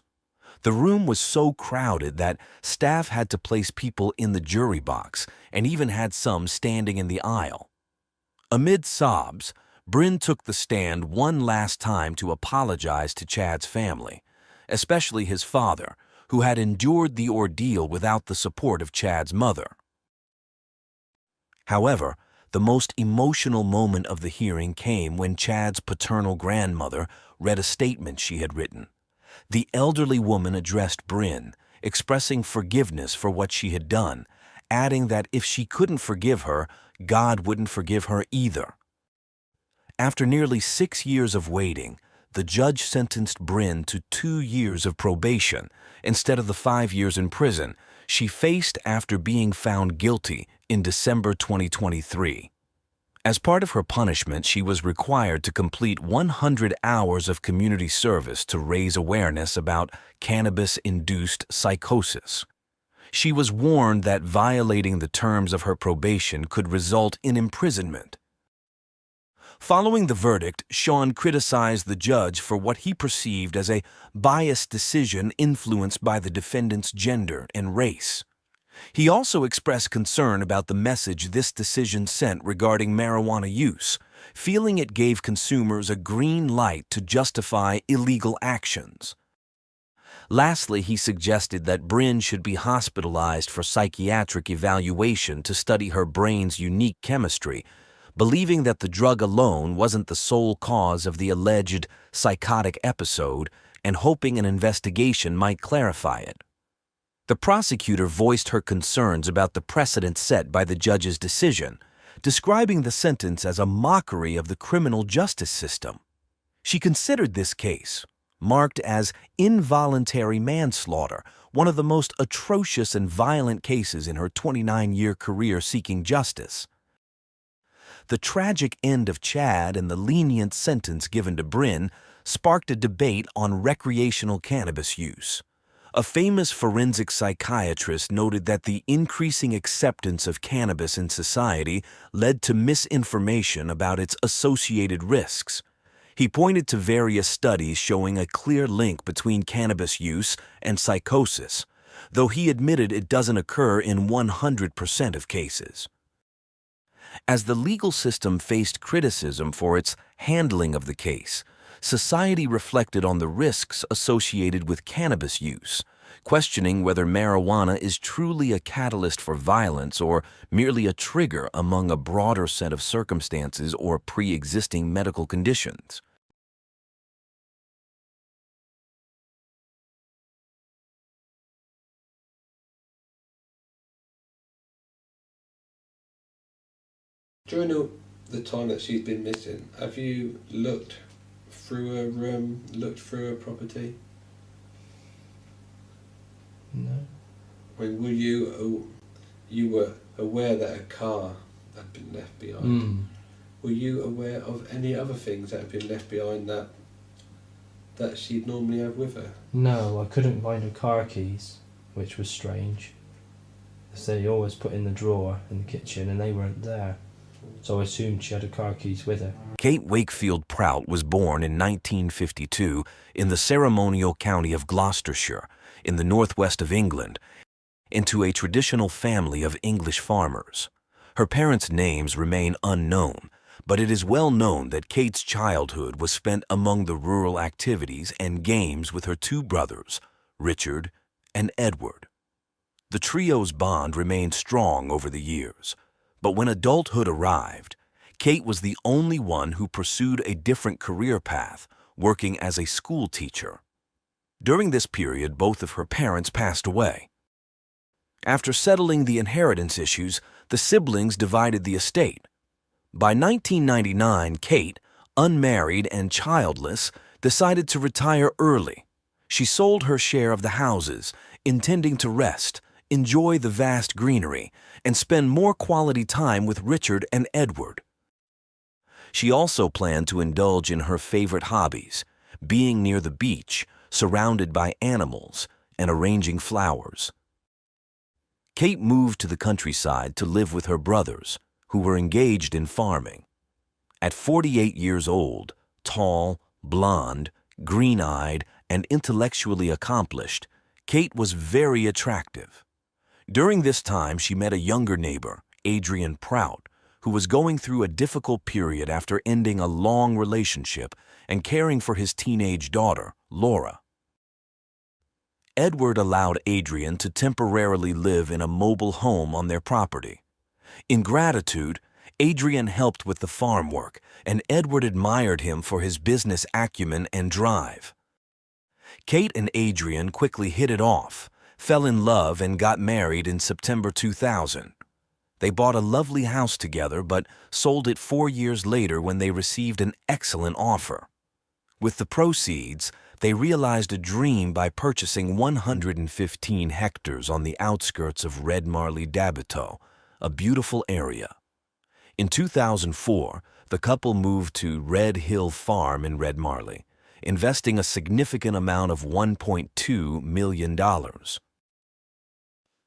The room was so crowded that staff had to place people in the jury box and even had some standing in the aisle. Amid sobs, Bryn took the stand one last time to apologize to Chad's family, especially his father, who had endured the ordeal without the support of Chad's mother. However, the most emotional moment of the hearing came when Chad's paternal grandmother read a statement she had written. The elderly woman addressed Bryn, expressing forgiveness for what she had done, adding that if she couldn't forgive her, God wouldn't forgive her either. After nearly 6 years of waiting, the judge sentenced Bryn to 2 years of probation instead of the 5 years in prison she faced after being found guilty in December 2023. As part of her punishment, she was required to complete 100 hours of community service to raise awareness about cannabis-induced psychosis. She was warned that violating the terms of her probation could result in imprisonment. Following the verdict, Sean criticized the judge for what he perceived as a biased decision influenced by the defendant's gender and race. He also expressed concern about the message this decision sent regarding marijuana use, feeling it gave consumers a green light to justify illegal actions. Lastly, he suggested that Bryn should be hospitalized for psychiatric evaluation to study her brain's unique chemistry, believing that the drug alone wasn't the sole cause of the alleged psychotic episode and hoping an investigation might clarify it. The prosecutor voiced her concerns about the precedent set by the judge's decision, describing the sentence as a mockery of the criminal justice system. She considered this case, marked as involuntary manslaughter, one of the most atrocious and violent cases in her 29-year career seeking justice. The tragic end of Chad and the lenient sentence given to Bryn sparked a debate on recreational cannabis use. A famous forensic psychiatrist noted that the increasing acceptance of cannabis in society led to misinformation about its associated risks. He pointed to various studies showing a clear link between cannabis use and psychosis, though he admitted it doesn't occur in 100% of cases. As the legal system faced criticism for its handling of the case, society reflected on the risks associated with cannabis use, questioning whether marijuana is truly a catalyst for violence or merely a trigger among a broader set of circumstances or pre-existing medical conditions. During the time that she's been missing, have you looked through her room, looked through her property? No. When were you were aware that a car had been left behind? Were you aware of any other things that had been left behind that she'd normally have with her? No, I couldn't find her car keys, which was strange. As they always put in the drawer in the kitchen and they weren't there. So I assumed she had her car keys with her. Kate Wakefield Prout was born in 1952 in the ceremonial county of Gloucestershire, in the northwest of England, into a traditional family of English farmers. Her parents' names remain unknown, but it is well known that Kate's childhood was spent among the rural activities and games with her two brothers, Richard and Edward. The trio's bond remained strong over the years, but when adulthood arrived, Kate was the only one who pursued a different career path, working as a school teacher. During this period, both of her parents passed away. After settling the inheritance issues, the siblings divided the estate. By 1999, Kate, unmarried and childless, decided to retire early. She sold her share of the houses, intending to rest, enjoy the vast greenery, and spend more quality time with Richard and Edward. She also planned to indulge in her favorite hobbies, being near the beach, surrounded by animals, and arranging flowers. Kate moved to the countryside to live with her brothers, who were engaged in farming. At 48 years old, tall, blonde, green-eyed, and intellectually accomplished, Kate was very attractive. During this time, she met a younger neighbor, Adrian Prout, who was going through a difficult period after ending a long relationship and caring for his teenage daughter, Laura. Edward allowed Adrian to temporarily live in a mobile home on their property. In gratitude, Adrian helped with the farm work, and Edward admired him for his business acumen and drive. Kate and Adrian quickly hit it off, fell in love, and got married in September 2000. They bought a lovely house together, but sold it 4 years later when they received an excellent offer. With the proceeds, they realized a dream by purchasing 115 hectares on the outskirts of Red Marley Dabito, a beautiful area. In 2004, the couple moved to Red Hill Farm in Red Marley, investing a significant amount of $1.2 million.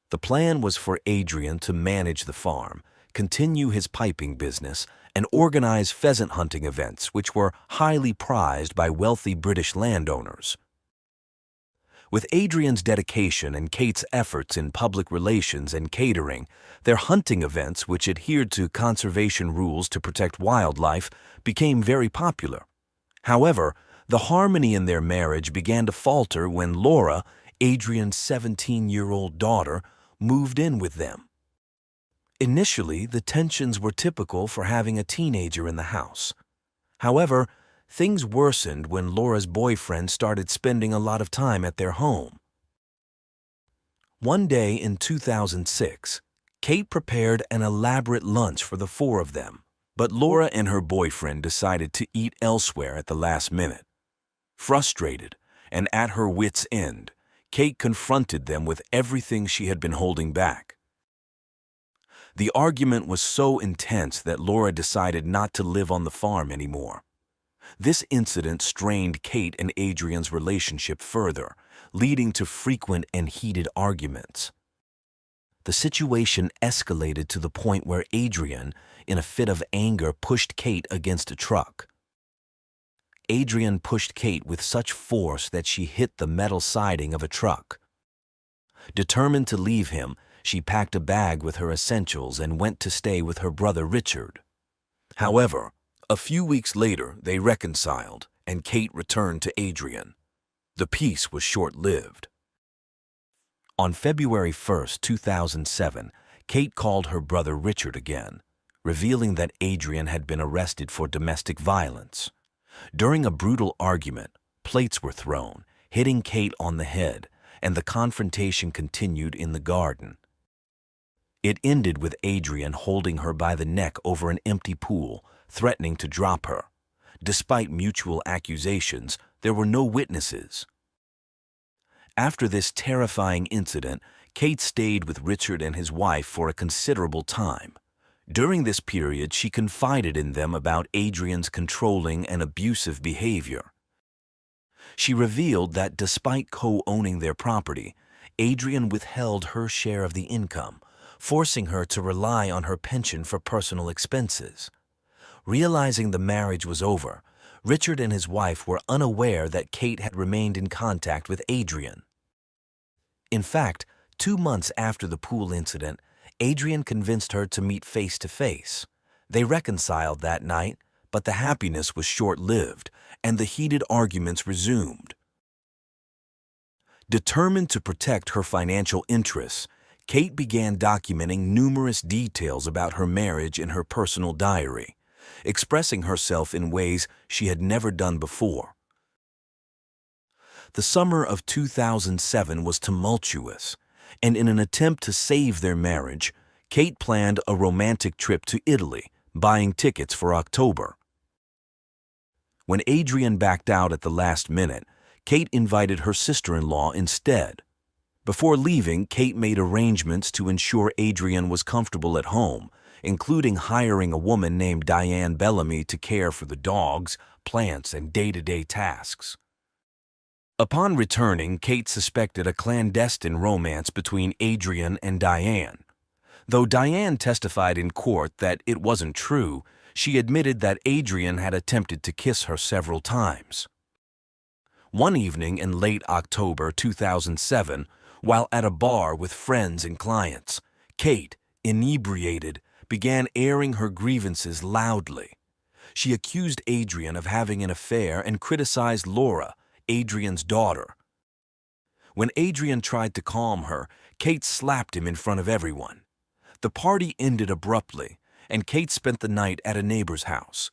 The plan was for Adrian to manage the farm, continue his piping business, and organize pheasant hunting events, which were highly prized by wealthy British landowners. With Adrian's dedication and Kate's efforts in public relations and catering, their hunting events, which adhered to conservation rules to protect wildlife, became very popular. However, the harmony in their marriage began to falter when Laura, Adrian's 17-year-old daughter, moved in with them. Initially, the tensions were typical for having a teenager in the house. However, things worsened when Laura's boyfriend started spending a lot of time at their home. One day in 2006, Kate prepared an elaborate lunch for the four of them, but Laura and her boyfriend decided to eat elsewhere at the last minute. Frustrated and at her wits' end, Kate confronted them with everything she had been holding back. The argument was so intense that Laura decided not to live on the farm anymore. This incident strained Kate and Adrian's relationship further, leading to frequent and heated arguments. The situation escalated to the point where Adrian, in a fit of anger, pushed Kate against a truck. Adrian pushed Kate with such force that she hit the metal siding of a truck. Determined to leave him, she packed a bag with her essentials and went to stay with her brother Richard. However, a few weeks later, they reconciled, and Kate returned to Adrian. The peace was short-lived. On February 1st, 2007, Kate called her brother Richard again, revealing that Adrian had been arrested for domestic violence. During a brutal argument, plates were thrown, hitting Kate on the head, and the confrontation continued in the garden. It ended with Adrian holding her by the neck over an empty pool, threatening to drop her. Despite mutual accusations, there were no witnesses. After this terrifying incident, Kate stayed with Richard and his wife for a considerable time. During this period, she confided in them about Adrian's controlling and abusive behavior. She revealed that despite co-owning their property, Adrian withheld her share of the income, forcing her to rely on her pension for personal expenses. Realizing the marriage was over, Richard and his wife were unaware that Kate had remained in contact with Adrian. In fact, 2 months after the pool incident, Adrian convinced her to meet face-to-face. They reconciled that night, but the happiness was short-lived, and the heated arguments resumed. Determined to protect her financial interests, Kate began documenting numerous details about her marriage in her personal diary, expressing herself in ways she had never done before. The summer of 2007 was tumultuous, and in an attempt to save their marriage, Kate planned a romantic trip to Italy, buying tickets for October. When Adrian backed out at the last minute, Kate invited her sister-in-law instead. Before leaving, Kate made arrangements to ensure Adrian was comfortable at home, including hiring a woman named Diane Bellamy to care for the dogs, plants, and day-to-day tasks. Upon returning, Kate suspected a clandestine romance between Adrian and Diane. Though Diane testified in court that it wasn't true, she admitted that Adrian had attempted to kiss her several times. One evening in late October 2007, while at a bar with friends and clients, Kate, inebriated, began airing her grievances loudly. She accused Adrian of having an affair and criticized Laura, Adrian's daughter. When Adrian tried to calm her, Kate slapped him in front of everyone. The party ended abruptly, and Kate spent the night at a neighbor's house.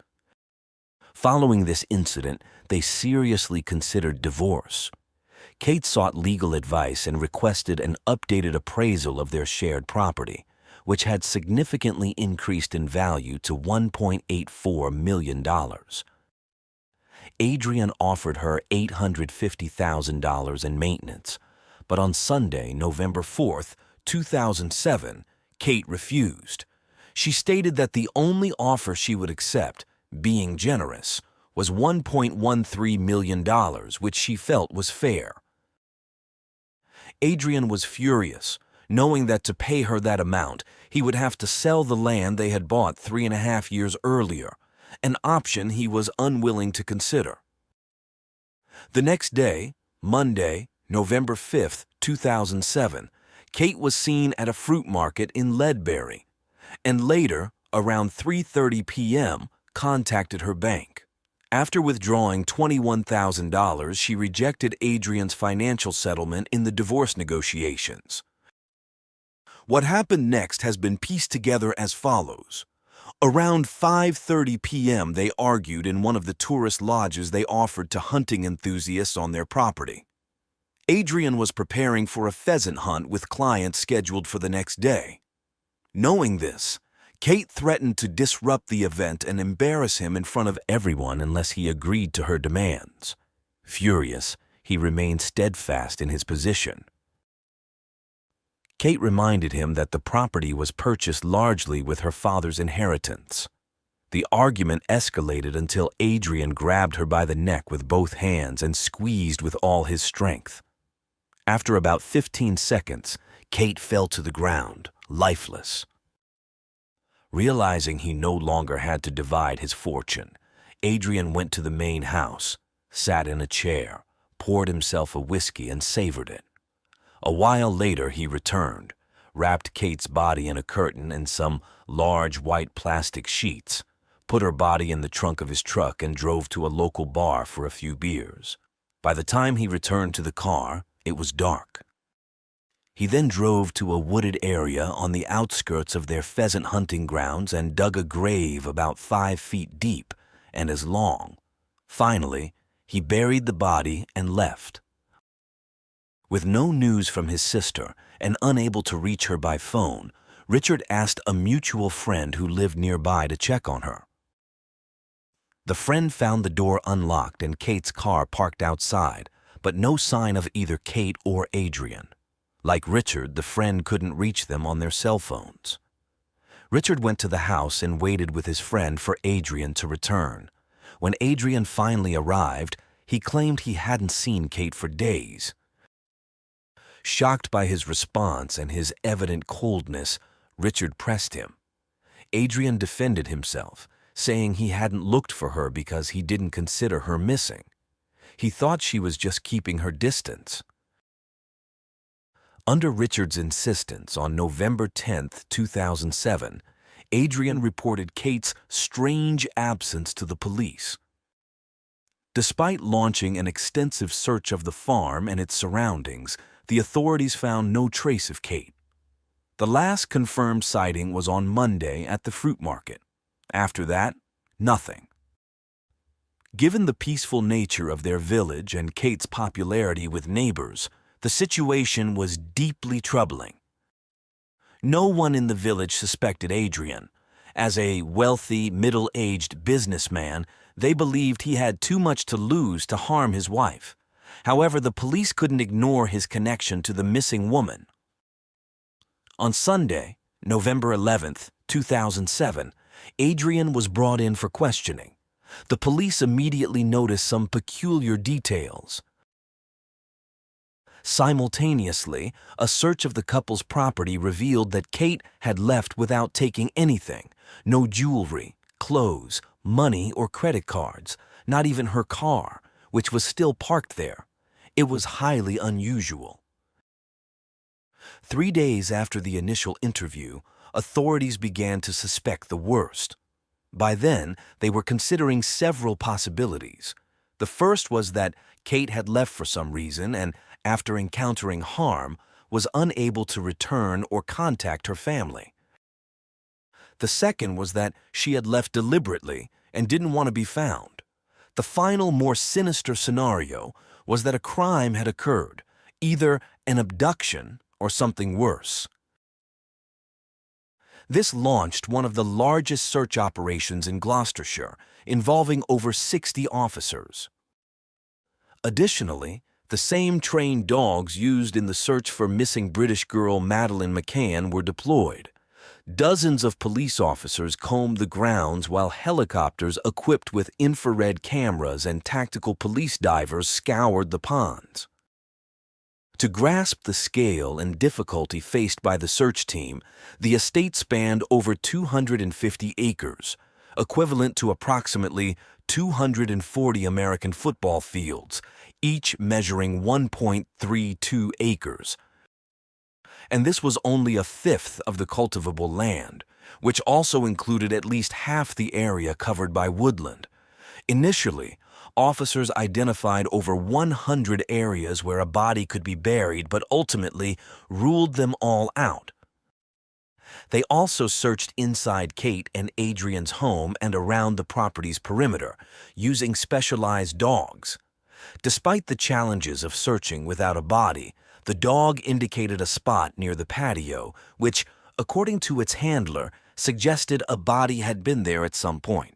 Following this incident, they seriously considered divorce. Kate sought legal advice and requested an updated appraisal of their shared property, which had significantly increased in value to $1.84 million. Adrian offered her $850,000 in maintenance, but on Sunday, November 4th, 2007, Kate refused. She stated that the only offer she would accept, being generous, was $1.13 million, which she felt was fair. Adrian was furious, knowing that to pay her that amount, he would have to sell the land they had bought 3.5 years earlier, an option he was unwilling to consider. The next day, Monday, November 5th, 2007, Kate was seen at a fruit market in Ledbury, and later, around 3:30 p.m., contacted her bank. After withdrawing $21,000, she rejected Adrian's financial settlement in the divorce negotiations. What happened next has been pieced together as follows. Around 5:30 p.m., they argued in one of the tourist lodges they offered to hunting enthusiasts on their property. Adrian was preparing for a pheasant hunt with clients scheduled for the next day. Knowing this, Kate threatened to disrupt the event and embarrass him in front of everyone unless he agreed to her demands. Furious, he remained steadfast in his position. Kate reminded him that the property was purchased largely with her father's inheritance. The argument escalated until Adrian grabbed her by the neck with both hands and squeezed with all his strength. After about 15 seconds, Kate fell to the ground, lifeless. Realizing he no longer had to divide his fortune, Adrian went to the main house, sat in a chair, poured himself a whiskey and savored it. A while later he returned, wrapped Kate's body in a curtain and some large white plastic sheets, put her body in the trunk of his truck and drove to a local bar for a few beers. By the time he returned to the car, it was dark. He then drove to a wooded area on the outskirts of their pheasant hunting grounds and dug a grave about 5 feet deep and as long. Finally, he buried the body and left. With no news from his sister and unable to reach her by phone, Richard asked a mutual friend who lived nearby to check on her. The friend found the door unlocked and Kate's car parked outside, but no sign of either Kate or Adrian. Like Richard, the friend couldn't reach them on their cell phones. Richard went to the house and waited with his friend for Adrian to return. When Adrian finally arrived, he claimed he hadn't seen Kate for days. Shocked by his response and his evident coldness, Richard pressed him. Adrian defended himself, saying he hadn't looked for her because he didn't consider her missing. He thought she was just keeping her distance. Under Richard's insistence, on November 10, 2007, Adrian reported Kate's strange absence to the police. Despite launching an extensive search of the farm and its surroundings, the authorities found no trace of Kate. The last confirmed sighting was on Monday at the fruit market. After that, nothing. Given the peaceful nature of their village and Kate's popularity with neighbors, the situation was deeply troubling. No one in the village suspected Adrian. As a wealthy, middle-aged businessman, they believed he had too much to lose to harm his wife. However, the police couldn't ignore his connection to the missing woman. On Sunday, November 11, 2007, Adrian was brought in for questioning. The police immediately noticed some peculiar details. Simultaneously, a search of the couple's property revealed that Kate had left without taking anything: no jewelry, clothes, money, or credit cards, not even her car, which was still parked there. It was highly unusual. 3 days after the initial interview, authorities began to suspect the worst. By then, they were considering several possibilities. The first was that Kate had left for some reason and, after encountering harm, was unable to return or contact her family. The second was that she had left deliberately and didn't want to be found. The final, more sinister scenario was that a crime had occurred, either an abduction or something worse. This launched one of the largest search operations in Gloucestershire, involving over 60 officers. Additionally, the same trained dogs used in the search for missing British girl Madeleine McCann were deployed. Dozens of police officers combed the grounds while helicopters equipped with infrared cameras and tactical police divers scoured the ponds. To grasp the scale and difficulty faced by the search team, the estate spanned over 250 acres, equivalent to approximately 240 American football fields, each measuring 1.32 acres. And this was only a fifth of the cultivable land, which also included at least half the area covered by woodland. Initially, officers identified over 100 areas where a body could be buried, but ultimately ruled them all out. They also searched inside Kate and Adrian's home and around the property's perimeter, using specialized dogs. Despite the challenges of searching without a body, the dog indicated a spot near the patio, which, according to its handler, suggested a body had been there at some point.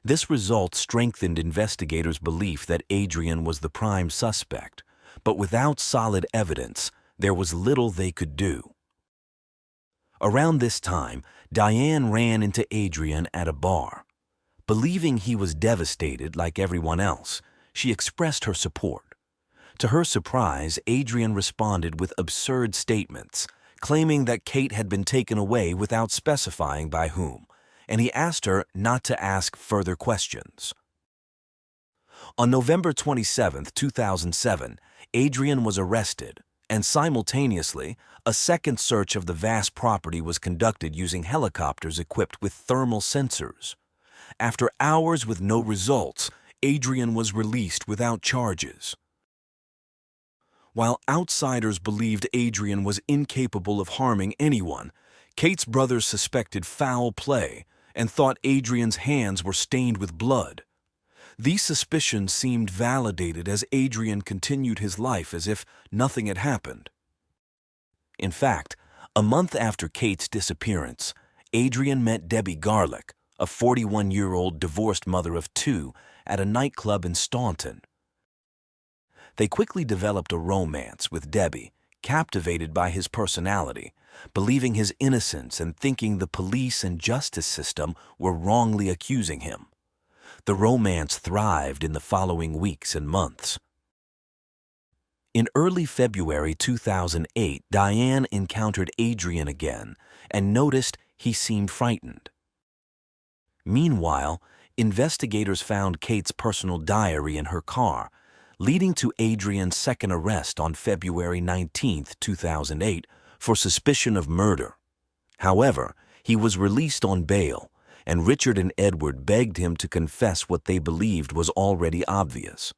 This result strengthened investigators' belief that Adrian was the prime suspect, but without solid evidence, there was little they could do. Around this time, Diane ran into Adrian at a bar. Believing he was devastated like everyone else, she expressed her support. To her surprise, Adrian responded with absurd statements, claiming that Kate had been taken away without specifying by whom, and he asked her not to ask further questions. On November 27, 2007, Adrian was arrested, and simultaneously, a second search of the vast property was conducted using helicopters equipped with thermal sensors. After hours with no results, Adrian was released without charges. While outsiders believed Adrian was incapable of harming anyone, Kate's brothers suspected foul play and thought Adrian's hands were stained with blood. These suspicions seemed validated as Adrian continued his life as if nothing had happened. In fact, a month after Kate's disappearance, Adrian met Debbie Garlick, a 41-year-old divorced mother of two, at a nightclub in Staunton. They quickly developed a romance with Debbie, captivated by his personality, believing his innocence and thinking the police and justice system were wrongly accusing him. The romance thrived in the following weeks and months. In early February 2008, Diane encountered Adrian again and noticed he seemed frightened. Meanwhile, investigators found Kate's personal diary in her car, leading to Adrian's second arrest on February 19, 2008, for suspicion of murder. However, he was released on bail, and Richard and Edward begged him to confess what they believed was already obvious.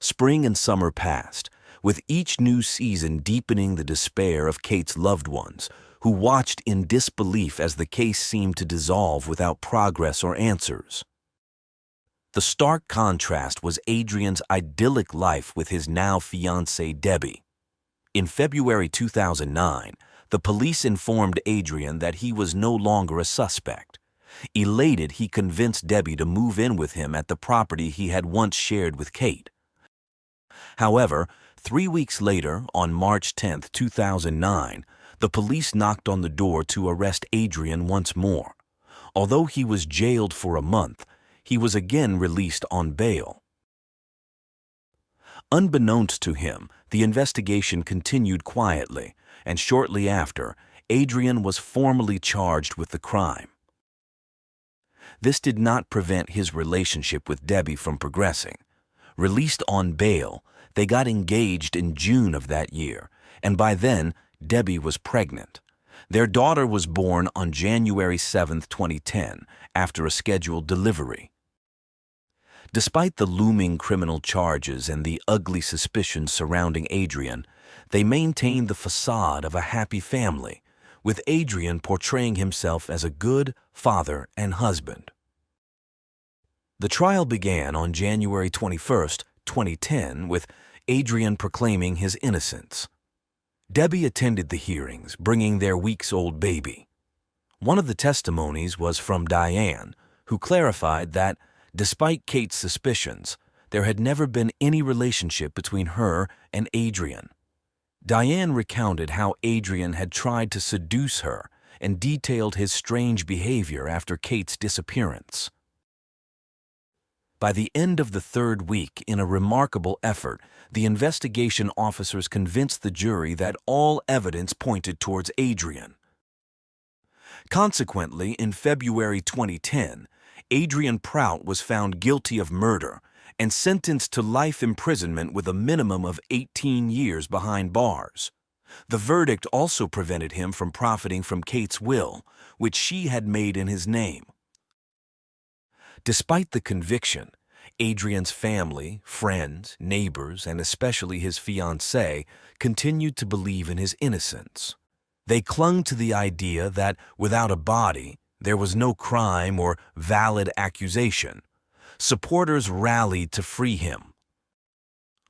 Spring and summer passed, with each new season deepening the despair of Kate's loved ones, who watched in disbelief as the case seemed to dissolve without progress or answers. The stark contrast was Adrian's idyllic life with his now fiancée Debbie. In February 2009, the police informed Adrian that he was no longer a suspect. Elated, he convinced Debbie to move in with him at the property he had once shared with Kate. However, 3 weeks later, on March 10, 2009, the police knocked on the door to arrest Adrian once more. Although he was jailed for a month, he was again released on bail. Unbeknownst to him, the investigation continued quietly, and shortly after, Adrian was formally charged with the crime. This did not prevent his relationship with Debbie from progressing. Released on bail, they got engaged in June of that year, and by then, Debbie was pregnant. Their daughter was born on January 7, 2010, after a scheduled delivery. Despite the looming criminal charges and the ugly suspicions surrounding Adrian, they maintained the facade of a happy family, with Adrian portraying himself as a good father and husband. The trial began on January 21, 2010, with Adrian proclaiming his innocence. Debbie attended the hearings, bringing their weeks-old baby. One of the testimonies was from Diane, who clarified that, despite Kate's suspicions, there had never been any relationship between her and Adrian. Diane recounted how Adrian had tried to seduce her and detailed his strange behavior after Kate's disappearance. By the end of the third week, in a remarkable effort, the investigation officers convinced the jury that all evidence pointed towards Adrian. Consequently, in February 2010, Adrian Prout was found guilty of murder and sentenced to life imprisonment with a minimum of 18 years behind bars. The verdict also prevented him from profiting from Kate's will, which she had made in his name. Despite the conviction, Adrian's family, friends, neighbors, and especially his fiancée continued to believe in his innocence. They clung to the idea that without a body, there was no crime or valid accusation. Supporters rallied to free him.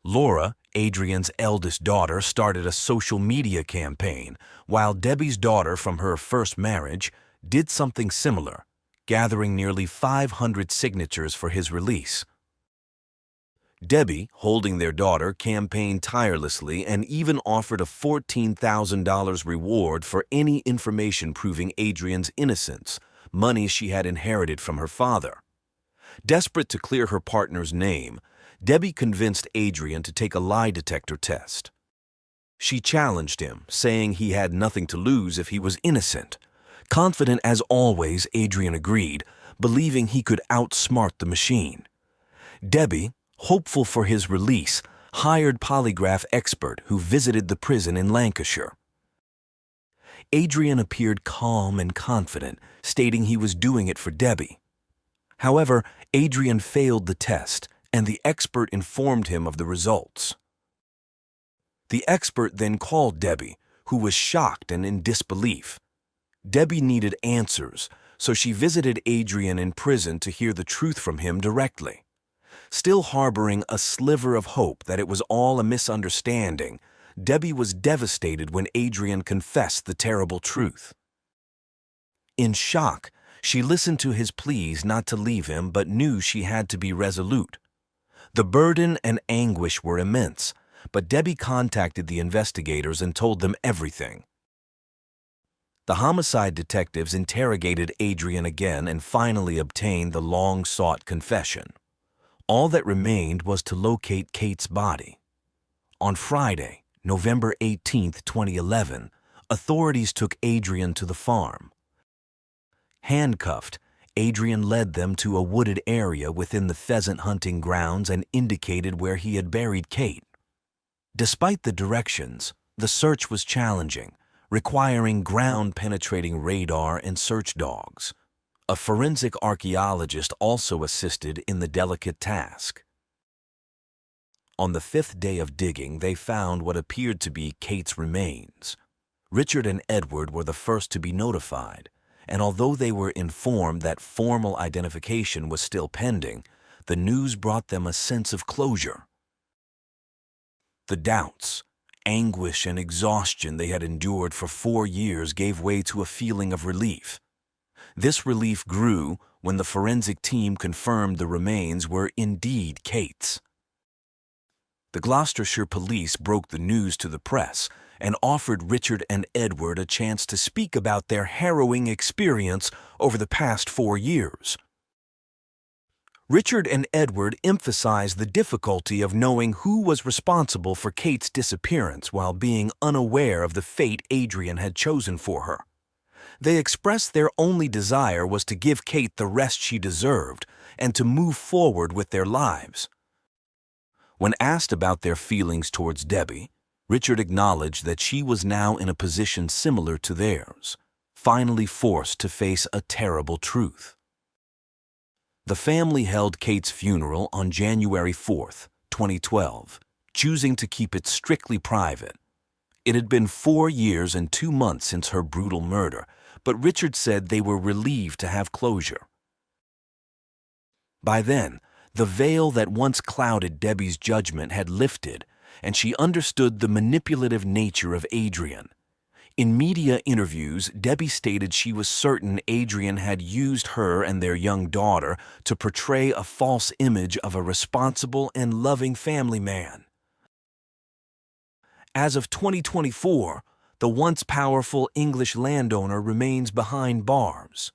Laura, Adrian's eldest daughter, started a social media campaign, while Debbie's daughter from her first marriage did something similar, gathering nearly 500 signatures for his release. Debbie, holding their daughter, campaigned tirelessly and even offered a $14,000 reward for any information proving Adrian's innocence, money she had inherited from her father. Desperate to clear her partner's name, Debbie convinced Adrian to take a lie detector test. She challenged him, saying he had nothing to lose if he was innocent. Confident as always, Adrian agreed, believing he could outsmart the machine. Debbie, hopeful for his release, hired polygraph expert who visited the prison in Lancashire. Adrian appeared calm and confident, stating he was doing it for Debbie. However, Adrian failed the test, and the expert informed him of the results. The expert then called Debbie, who was shocked and in disbelief. Debbie needed answers, so she visited Adrian in prison to hear the truth from him directly. Still harboring a sliver of hope that it was all a misunderstanding, Debbie was devastated when Adrian confessed the terrible truth. In shock, she listened to his pleas not to leave him but knew she had to be resolute. The burden and anguish were immense, but Debbie contacted the investigators and told them everything. The homicide detectives interrogated Adrian again and finally obtained the long-sought confession. All that remained was to locate Kate's body. On Friday, November 18, 2011, authorities took Adrian to the farm. Handcuffed, Adrian led them to a wooded area within the pheasant hunting grounds and indicated where he had buried Kate. Despite the directions, the search was challenging, requiring ground-penetrating radar and search dogs. A forensic archaeologist also assisted in the delicate task. On the 5th day of digging, they found what appeared to be Kate's remains. Richard and Edward were the first to be notified, and although they were informed that formal identification was still pending, the news brought them a sense of closure. The doubts, anguish, and exhaustion they had endured for 4 years gave way to a feeling of relief. This relief grew when the forensic team confirmed the remains were indeed Kate's. The Gloucestershire police broke the news to the press and offered Richard and Edward a chance to speak about their harrowing experience over the past 4 years. Richard and Edward emphasized the difficulty of knowing who was responsible for Kate's disappearance while being unaware of the fate Adrian had chosen for her. They expressed their only desire was to give Kate the rest she deserved and to move forward with their lives. When asked about their feelings towards Debbie, Richard acknowledged that she was now in a position similar to theirs, finally forced to face a terrible truth. The family held Kate's funeral on January 4, 2012, choosing to keep it strictly private. It had been 4 years and 2 months since her brutal murder, but Richard said they were relieved to have closure. By then, the veil that once clouded Debbie's judgment had lifted, and she understood the manipulative nature of Adrian. In media interviews, Debbie stated she was certain Adrian had used her and their young daughter to portray a false image of a responsible and loving family man. As of 2024, the once powerful English landowner remains behind bars.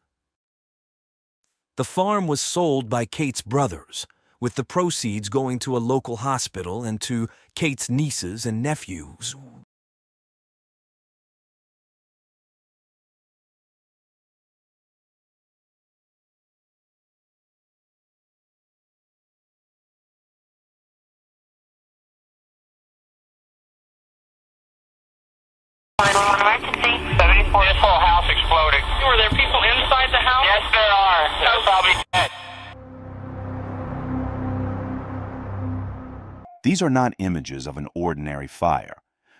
The farm was sold by Kate's brothers, with the proceeds going to a local hospital and to Kate's nieces and nephews. Emergency. 74, this whole house exploded. Were there people inside the house? Yes, there are. They're probably dead. These are not images of an ordinary fire.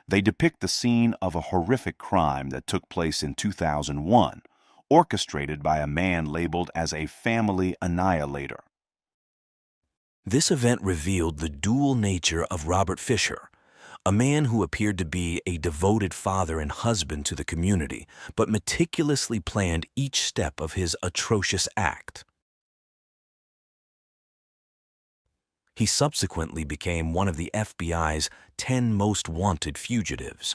They depict the scene of a horrific crime that took place in 2001, orchestrated by a man labeled as a family annihilator. This event revealed the dual nature of Robert Fisher, a man who appeared to be a devoted father and husband to the community, but meticulously planned each step of his atrocious act. He subsequently became one of the FBI's 10 most wanted fugitives.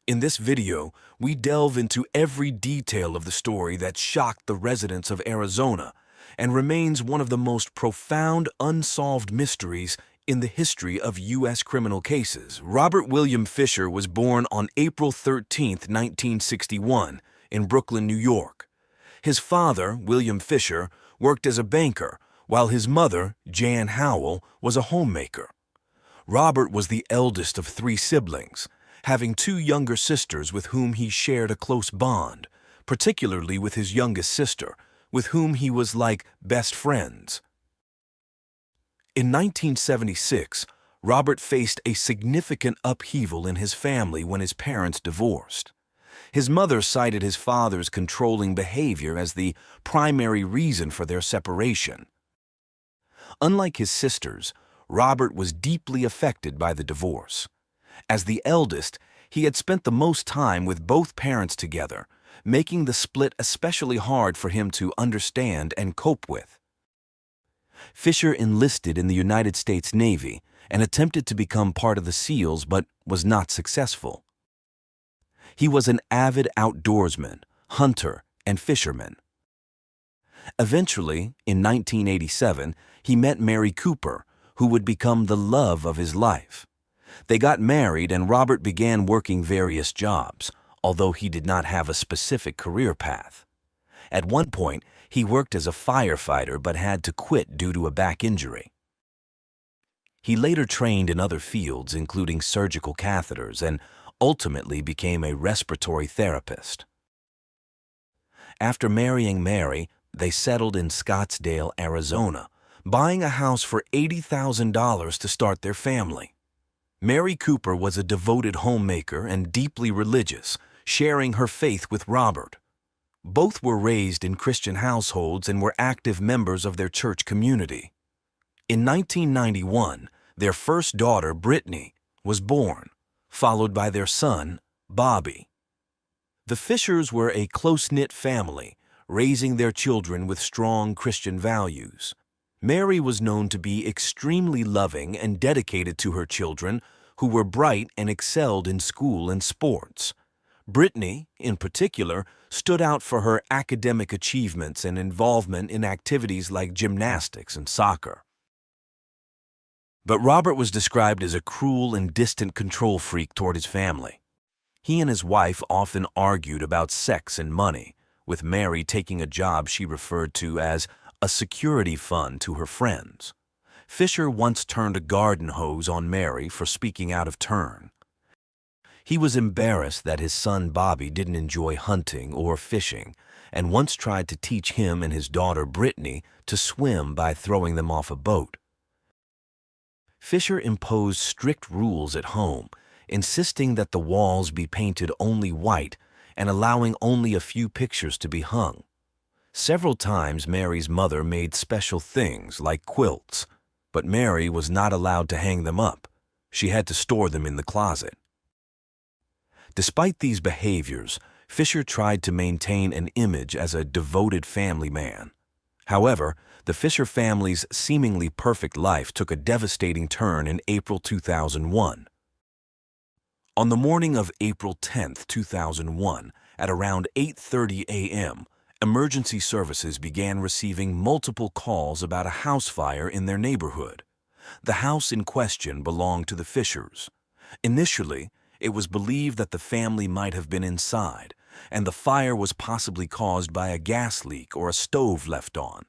In this video, we delve into every detail of the story that shocked the residents of Arizona and remains one of the most profound unsolved mysteries in the history of U.S. criminal cases. Robert William Fisher was born on April 13, 1961, in Brooklyn, New York. His father, William Fisher, worked as a banker, while his mother, Jan Howell, was a homemaker. Robert was the eldest of 3 siblings, having 2 younger sisters with whom he shared a close bond, particularly with his youngest sister, with whom he was like best friends. In 1976, Robert faced a significant upheaval in his family when his parents divorced. His mother cited his father's controlling behavior as the primary reason for their separation. Unlike his sisters, Robert was deeply affected by the divorce. As the eldest, he had spent the most time with both parents together, making the split especially hard for him to understand and cope with. Fisher enlisted in the United States Navy and attempted to become part of the SEALs but was not successful. He was an avid outdoorsman, hunter, and fisherman. Eventually, in 1987, he met Mary Cooper, who would become the love of his life. They got married and Robert began working various jobs, although he did not have a specific career path. At one point, he worked as a firefighter but had to quit due to a back injury. He later trained in other fields, including surgical catheters, and ultimately became a respiratory therapist. After marrying Mary, they settled in Scottsdale, Arizona, buying a house for $80,000 to start their family. Mary Cooper was a devoted homemaker and deeply religious, sharing her faith with Robert. Both were raised in Christian households and were active members of their church community. In 1991, their first daughter, Brittany, was born, followed by their son, Bobby. The Fishers were a close-knit family, raising their children with strong Christian values. Mary was known to be extremely loving and dedicated to her children, who were bright and excelled in school and sports. Brittany, in particular, stood out for her academic achievements and involvement in activities like gymnastics and soccer. But Robert was described as a cruel and distant control freak toward his family. He and his wife often argued about sex and money, with Mary taking a job she referred to as a security fund to her friends. Fisher once turned a garden hose on Mary for speaking out of turn. He was embarrassed that his son Bobby didn't enjoy hunting or fishing, and once tried to teach him and his daughter Brittany to swim by throwing them off a boat. Fisher imposed strict rules at home, insisting that the walls be painted only white and allowing only a few pictures to be hung. Several times Mary's mother made special things like quilts, but Mary was not allowed to hang them up. She had to store them in the closet. Despite these behaviors, Fisher tried to maintain an image as a devoted family man. However, the Fisher family's seemingly perfect life took a devastating turn in April 2001. On the morning of April 10, 2001, at around 8:30 a.m., emergency services began receiving multiple calls about a house fire in their neighborhood. The house in question belonged to the Fishers. Initially, it was believed that the family might have been inside, and the fire was possibly caused by a gas leak or a stove left on.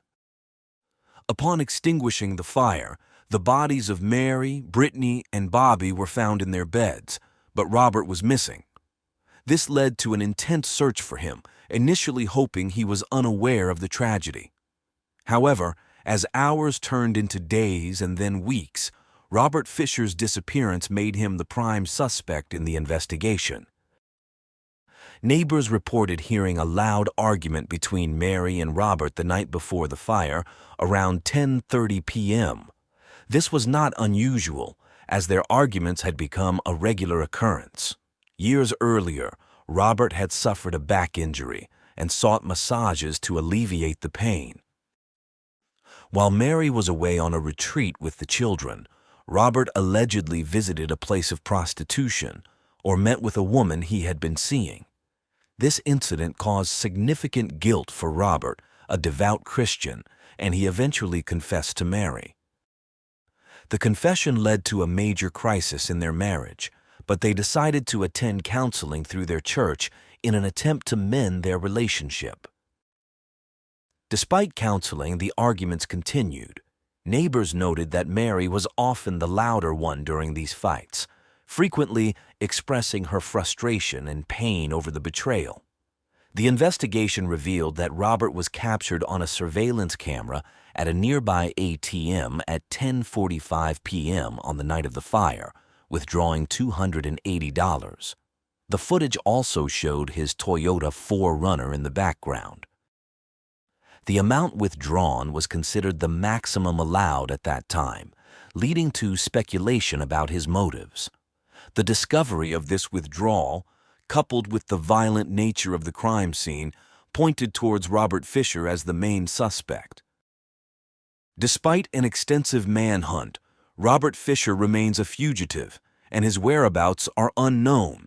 Upon extinguishing the fire, the bodies of Mary, Brittany, and Bobby were found in their beds, but Robert was missing. This led to an intense search for him, initially hoping he was unaware of the tragedy. However, as hours turned into days and then weeks, Robert Fisher's disappearance made him the prime suspect in the investigation. Neighbors reported hearing a loud argument between Mary and Robert the night before the fire, around 10:30 p.m. This was not unusual, as their arguments had become a regular occurrence. Years earlier, Robert had suffered a back injury and sought massages to alleviate the pain. While Mary was away on a retreat with the children, Robert allegedly visited a place of prostitution or met with a woman he had been seeing. This incident caused significant guilt for Robert, a devout Christian, and he eventually confessed to Mary. The confession led to a major crisis in their marriage, but they decided to attend counseling through their church in an attempt to mend their relationship. Despite counseling, the arguments continued. Neighbors noted that Mary was often the louder one during these fights, frequently expressing her frustration and pain over the betrayal. The investigation revealed that Robert was captured on a surveillance camera at a nearby ATM at 10:45 p.m. on the night of the fire, withdrawing $280. The footage also showed his Toyota 4Runner in the background. The amount withdrawn was considered the maximum allowed at that time, leading to speculation about his motives. The discovery of this withdrawal, coupled with the violent nature of the crime scene, pointed towards Robert Fisher as the main suspect. Despite an extensive manhunt, Robert Fisher remains a fugitive, and his whereabouts are unknown.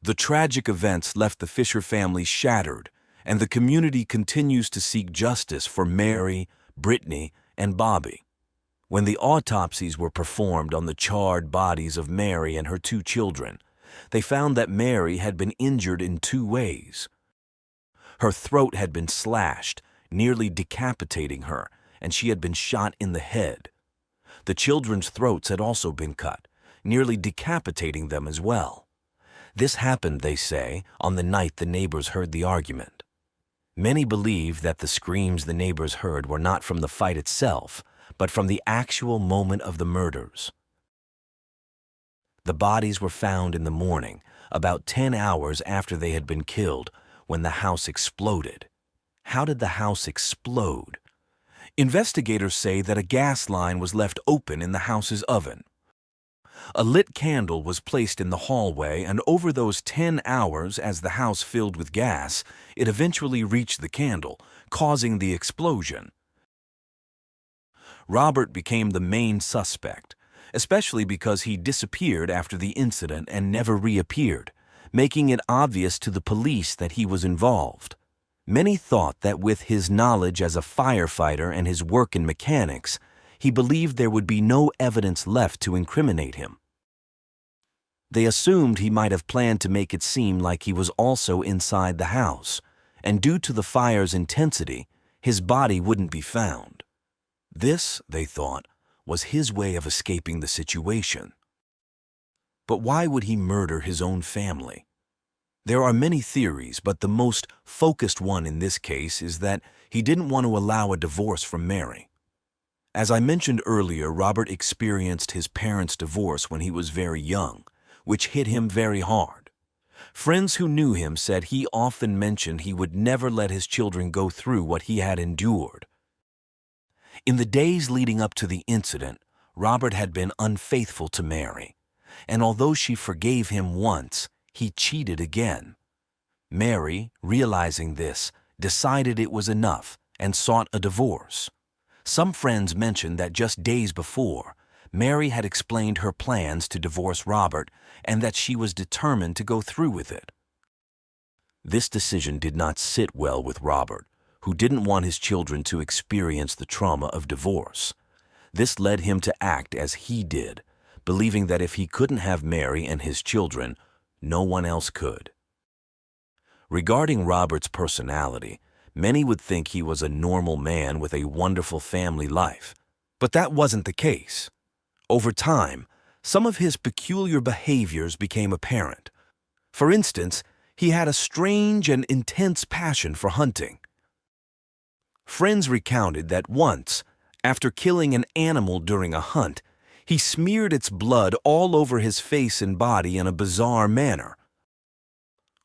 The tragic events left the Fisher family shattered, and the community continues to seek justice for Mary, Brittany, and Bobby. When the autopsies were performed on the charred bodies of Mary and her 2 children, they found that Mary had been injured in 2 ways. Her throat had been slashed, nearly decapitating her, and she had been shot in the head. The children's throats had also been cut, nearly decapitating them as well. This happened, they say, on the night the neighbors heard the argument. Many believe that the screams the neighbors heard were not from the fight itself, but from the actual moment of the murders. The bodies were found in the morning, about 10 hours after they had been killed, when the house exploded. How did the house explode? Investigators say that a gas line was left open in the house's oven. A lit candle was placed in the hallway, and over those 10 hours, as the house filled with gas, it eventually reached the candle, causing the explosion. Robert became the main suspect, especially because he disappeared after the incident and never reappeared, making it obvious to the police that he was involved. Many thought that with his knowledge as a firefighter and his work in mechanics, he believed there would be no evidence left to incriminate him. They assumed he might have planned to make it seem like he was also inside the house, and due to the fire's intensity, his body wouldn't be found. This, they thought, was his way of escaping the situation. But why would he murder his own family? There are many theories, but the most focused one in this case is that he didn't want to allow a divorce from Mary. As I mentioned earlier, Robert experienced his parents' divorce when he was very young, which hit him very hard. Friends who knew him said he often mentioned he would never let his children go through what he had endured. In the days leading up to the incident, Robert had been unfaithful to Mary, and although she forgave him once, he cheated again. Mary, realizing this, decided it was enough and sought a divorce. Some friends mentioned that just days before, Mary had explained her plans to divorce Robert and that she was determined to go through with it. This decision did not sit well with Robert, who didn't want his children to experience the trauma of divorce. This led him to act as he did, believing that if he couldn't have Mary and his children, no one else could. Regarding Robert's personality, many would think he was a normal man with a wonderful family life, but that wasn't the case. Over time, some of his peculiar behaviors became apparent. For instance, he had a strange and intense passion for hunting. Friends recounted that once, after killing an animal during a hunt, he smeared its blood all over his face and body in a bizarre manner.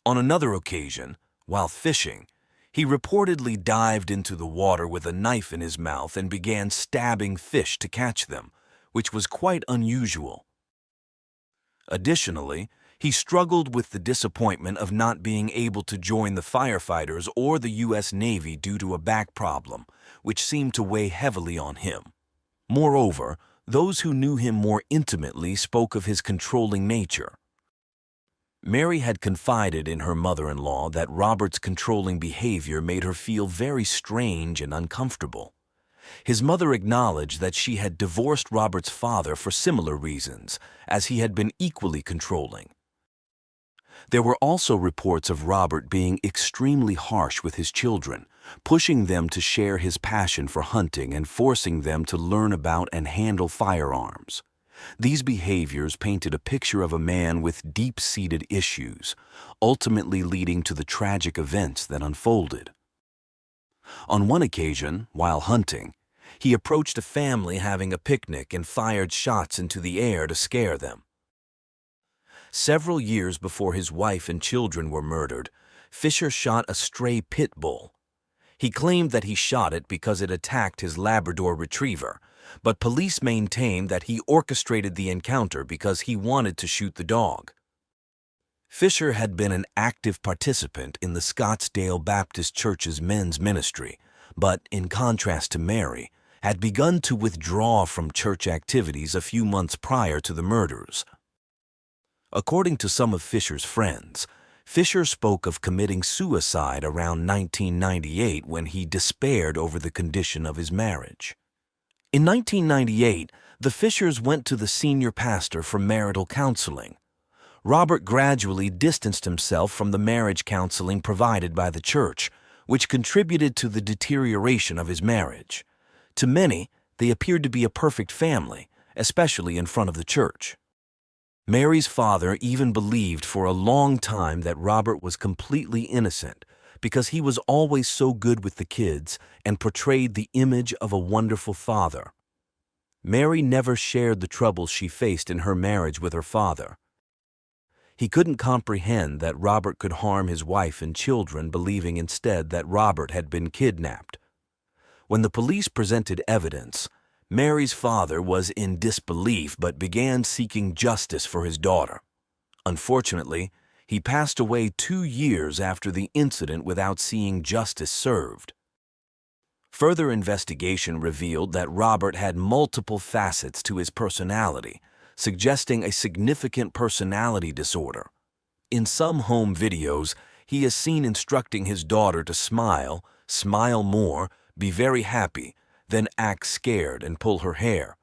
On another occasion, while fishing, he reportedly dived into the water with a knife in his mouth and began stabbing fish to catch them, which was quite unusual. Additionally, he struggled with the disappointment of not being able to join the firefighters or the U.S. Navy due to a back problem, which seemed to weigh heavily on him. Moreover, those who knew him more intimately spoke of his controlling nature. Mary had confided in her mother-in-law that Robert's controlling behavior made her feel very strange and uncomfortable. His mother acknowledged that she had divorced Robert's father for similar reasons, as he had been equally controlling. There were also reports of Robert being extremely harsh with his children, pushing them to share his passion for hunting and forcing them to learn about and handle firearms. These behaviors painted a picture of a man with deep-seated issues, ultimately leading to the tragic events that unfolded. On one occasion, while hunting, he approached a family having a picnic and fired shots into the air to scare them. Several years before his wife and children were murdered, Fisher shot a stray pit bull. He claimed that he shot it because it attacked his Labrador retriever, but police maintained that he orchestrated the encounter because he wanted to shoot the dog. Fisher had been an active participant in the Scottsdale Baptist Church's men's ministry, but, in contrast to Mary, had begun to withdraw from church activities a few months prior to the murders. According to some of Fisher's friends, Fisher spoke of committing suicide around 1998 when he despaired over the condition of his marriage. In 1998, the Fishers went to the senior pastor for marital counseling. Robert gradually distanced himself from the marriage counseling provided by the church, which contributed to the deterioration of his marriage. To many, they appeared to be a perfect family, especially in front of the church. Mary's father even believed for a long time that Robert was completely innocent because he was always so good with the kids and portrayed the image of a wonderful father. Mary never shared the troubles she faced in her marriage with her father. He couldn't comprehend that Robert could harm his wife and children, believing instead that Robert had been kidnapped. When the police presented evidence, Mary's father was in disbelief but began seeking justice for his daughter. Unfortunately, he passed away 2 years after the incident without seeing justice served. Further investigation revealed that Robert had multiple facets to his personality, suggesting a significant personality disorder. In some home videos, he is seen instructing his daughter to smile, smile more, be very happy, then act scared and pull her hair.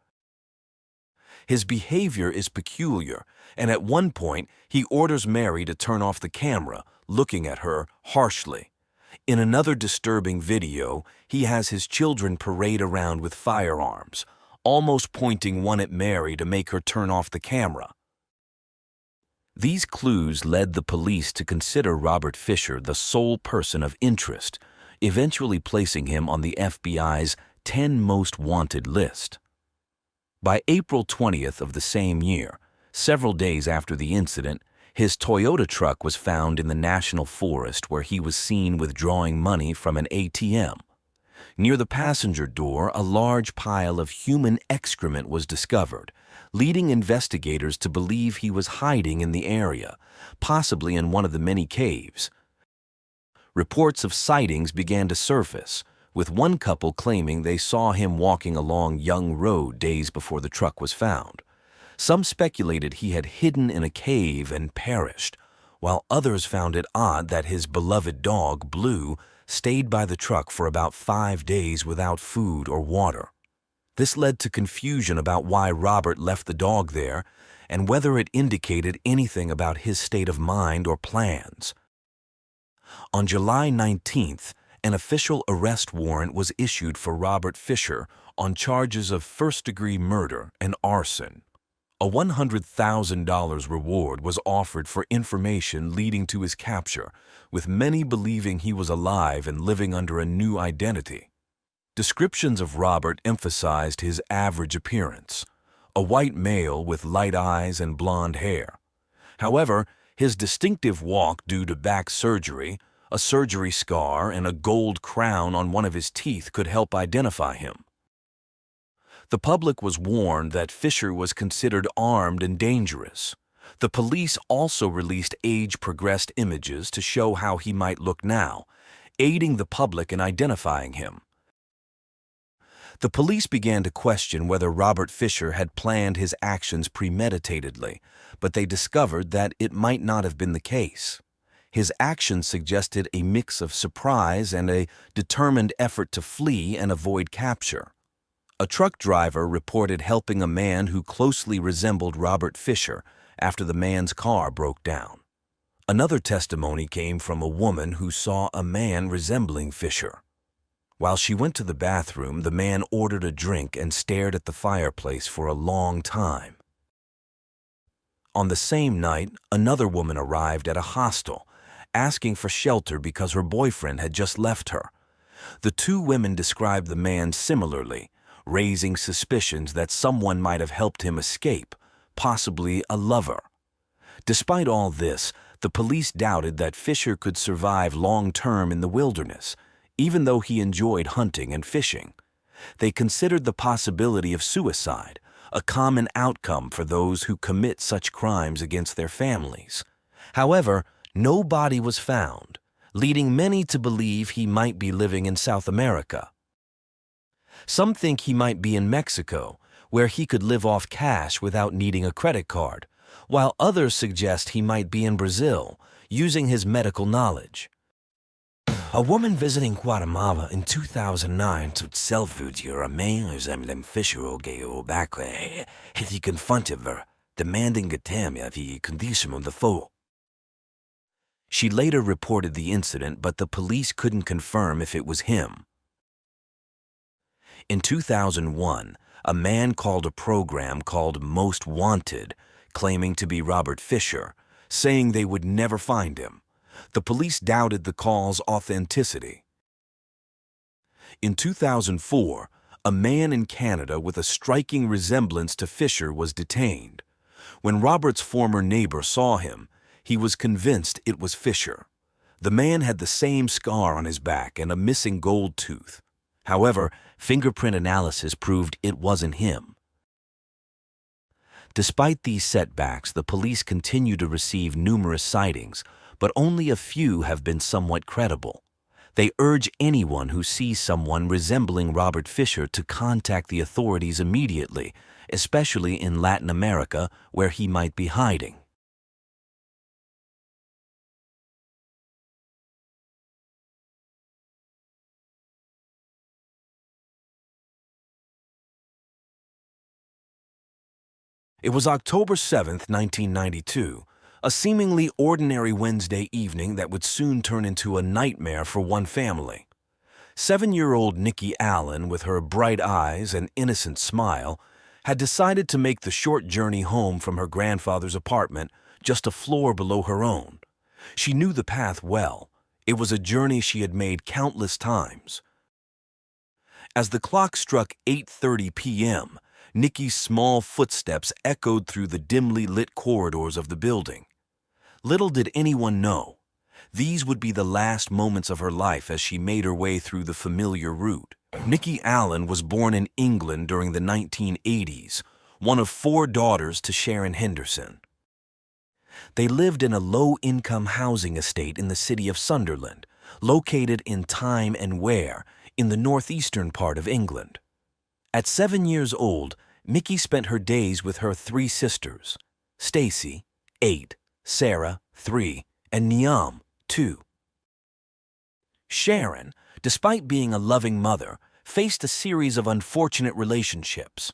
His behavior is peculiar, and at one point he orders Mary to turn off the camera, looking at her harshly. In another disturbing video, he has his children parade around with firearms, almost pointing one at Mary to make her turn off the camera. These clues led the police to consider Robert Fisher the sole person of interest, eventually placing him on the FBI's 10 Most Wanted list. By April 20th of the same year, several days after the incident, his Toyota truck was found in the National Forest where he was seen withdrawing money from an ATM. Near the passenger door, a large pile of human excrement was discovered, leading investigators to believe he was hiding in the area, possibly in one of the many caves. Reports of sightings began to surface, with one couple claiming they saw him walking along Young Road days before the truck was found. Some speculated he had hidden in a cave and perished, while others found it odd that his beloved dog, Blue, stayed by the truck for about 5 days without food or water. This led to confusion about why Robert left the dog there and whether it indicated anything about his state of mind or plans. On July 19th, an official arrest warrant was issued for Robert Fisher on charges of first-degree murder and arson. A $100,000 reward was offered for information leading to his capture, with many believing he was alive and living under a new identity. Descriptions of Robert emphasized his average appearance, a white male with light eyes and blonde hair. However, his distinctive walk due to back surgery, a surgery scar, and a gold crown on one of his teeth could help identify him. The public was warned that Fisher was considered armed and dangerous. The police also released age-progressed images to show how he might look now, aiding the public in identifying him. The police began to question whether Robert Fisher had planned his actions premeditatedly, but they discovered that it might not have been the case. His actions suggested a mix of surprise and a determined effort to flee and avoid capture. A truck driver reported helping a man who closely resembled Robert Fisher after the man's car broke down. Another testimony came from a woman who saw a man resembling Fisher. While she went to the bathroom, the man ordered a drink and stared at the fireplace for a long time. On the same night, another woman arrived at a hostel, asking for shelter because her boyfriend had just left her. The two women described the man similarly, raising suspicions that someone might have helped him escape, possibly a lover. Despite all this, the police doubted that Fisher could survive long-term in the wilderness, even though he enjoyed hunting and fishing. They considered the possibility of suicide, a common outcome for those who commit such crimes against their families. However, no body was found, leading many to believe he might be living in South America. Some think he might be in Mexico, where he could live off cash without needing a credit card, while others suggest he might be in Brazil, using his medical knowledge. A woman visiting Guatemala in 2009 tog selfie av mig som Fisher och Geo Backway. He confronted her, demanding Gatamia the condition of the foe. She later reported the incident, but the police couldn't confirm if it was him. In 2001, a man called a program called Most Wanted, claiming to be Robert Fisher, saying they would never find him. The police doubted the call's authenticity. In 2004, a man in Canada with a striking resemblance to Fisher was detained. When Robert's former neighbor saw him, he was convinced it was Fisher. The man had the same scar on his back and a missing gold tooth. However, fingerprint analysis proved it wasn't him. Despite these setbacks, the police continue to receive numerous sightings, but only a few have been somewhat credible. They urge anyone who sees someone resembling Robert Fisher to contact the authorities immediately, especially in Latin America, where he might be hiding. It was October 7, 1992, a seemingly ordinary Wednesday evening that would soon turn into a nightmare for one family. 7-year-old Nikki Allen, with her bright eyes and innocent smile, had decided to make the short journey home from her grandfather's apartment just a floor below her own. She knew the path well. It was a journey she had made countless times. As the clock struck 8:30 p.m., Nikki's small footsteps echoed through the dimly lit corridors of the building. Little did anyone know, these would be the last moments of her life as she made her way through the familiar route. Nikki Allen was born in England during the 1980s, one of 4 daughters to Sharon Henderson. They lived in a low-income housing estate in the city of Sunderland, located in Tyne and Wear, in the northeastern part of England. At 7 years old, Mickey spent her days with her 3 sisters, Stacy, 8, Sarah, 3, and Niam, 2. Sharon, despite being a loving mother, faced a series of unfortunate relationships.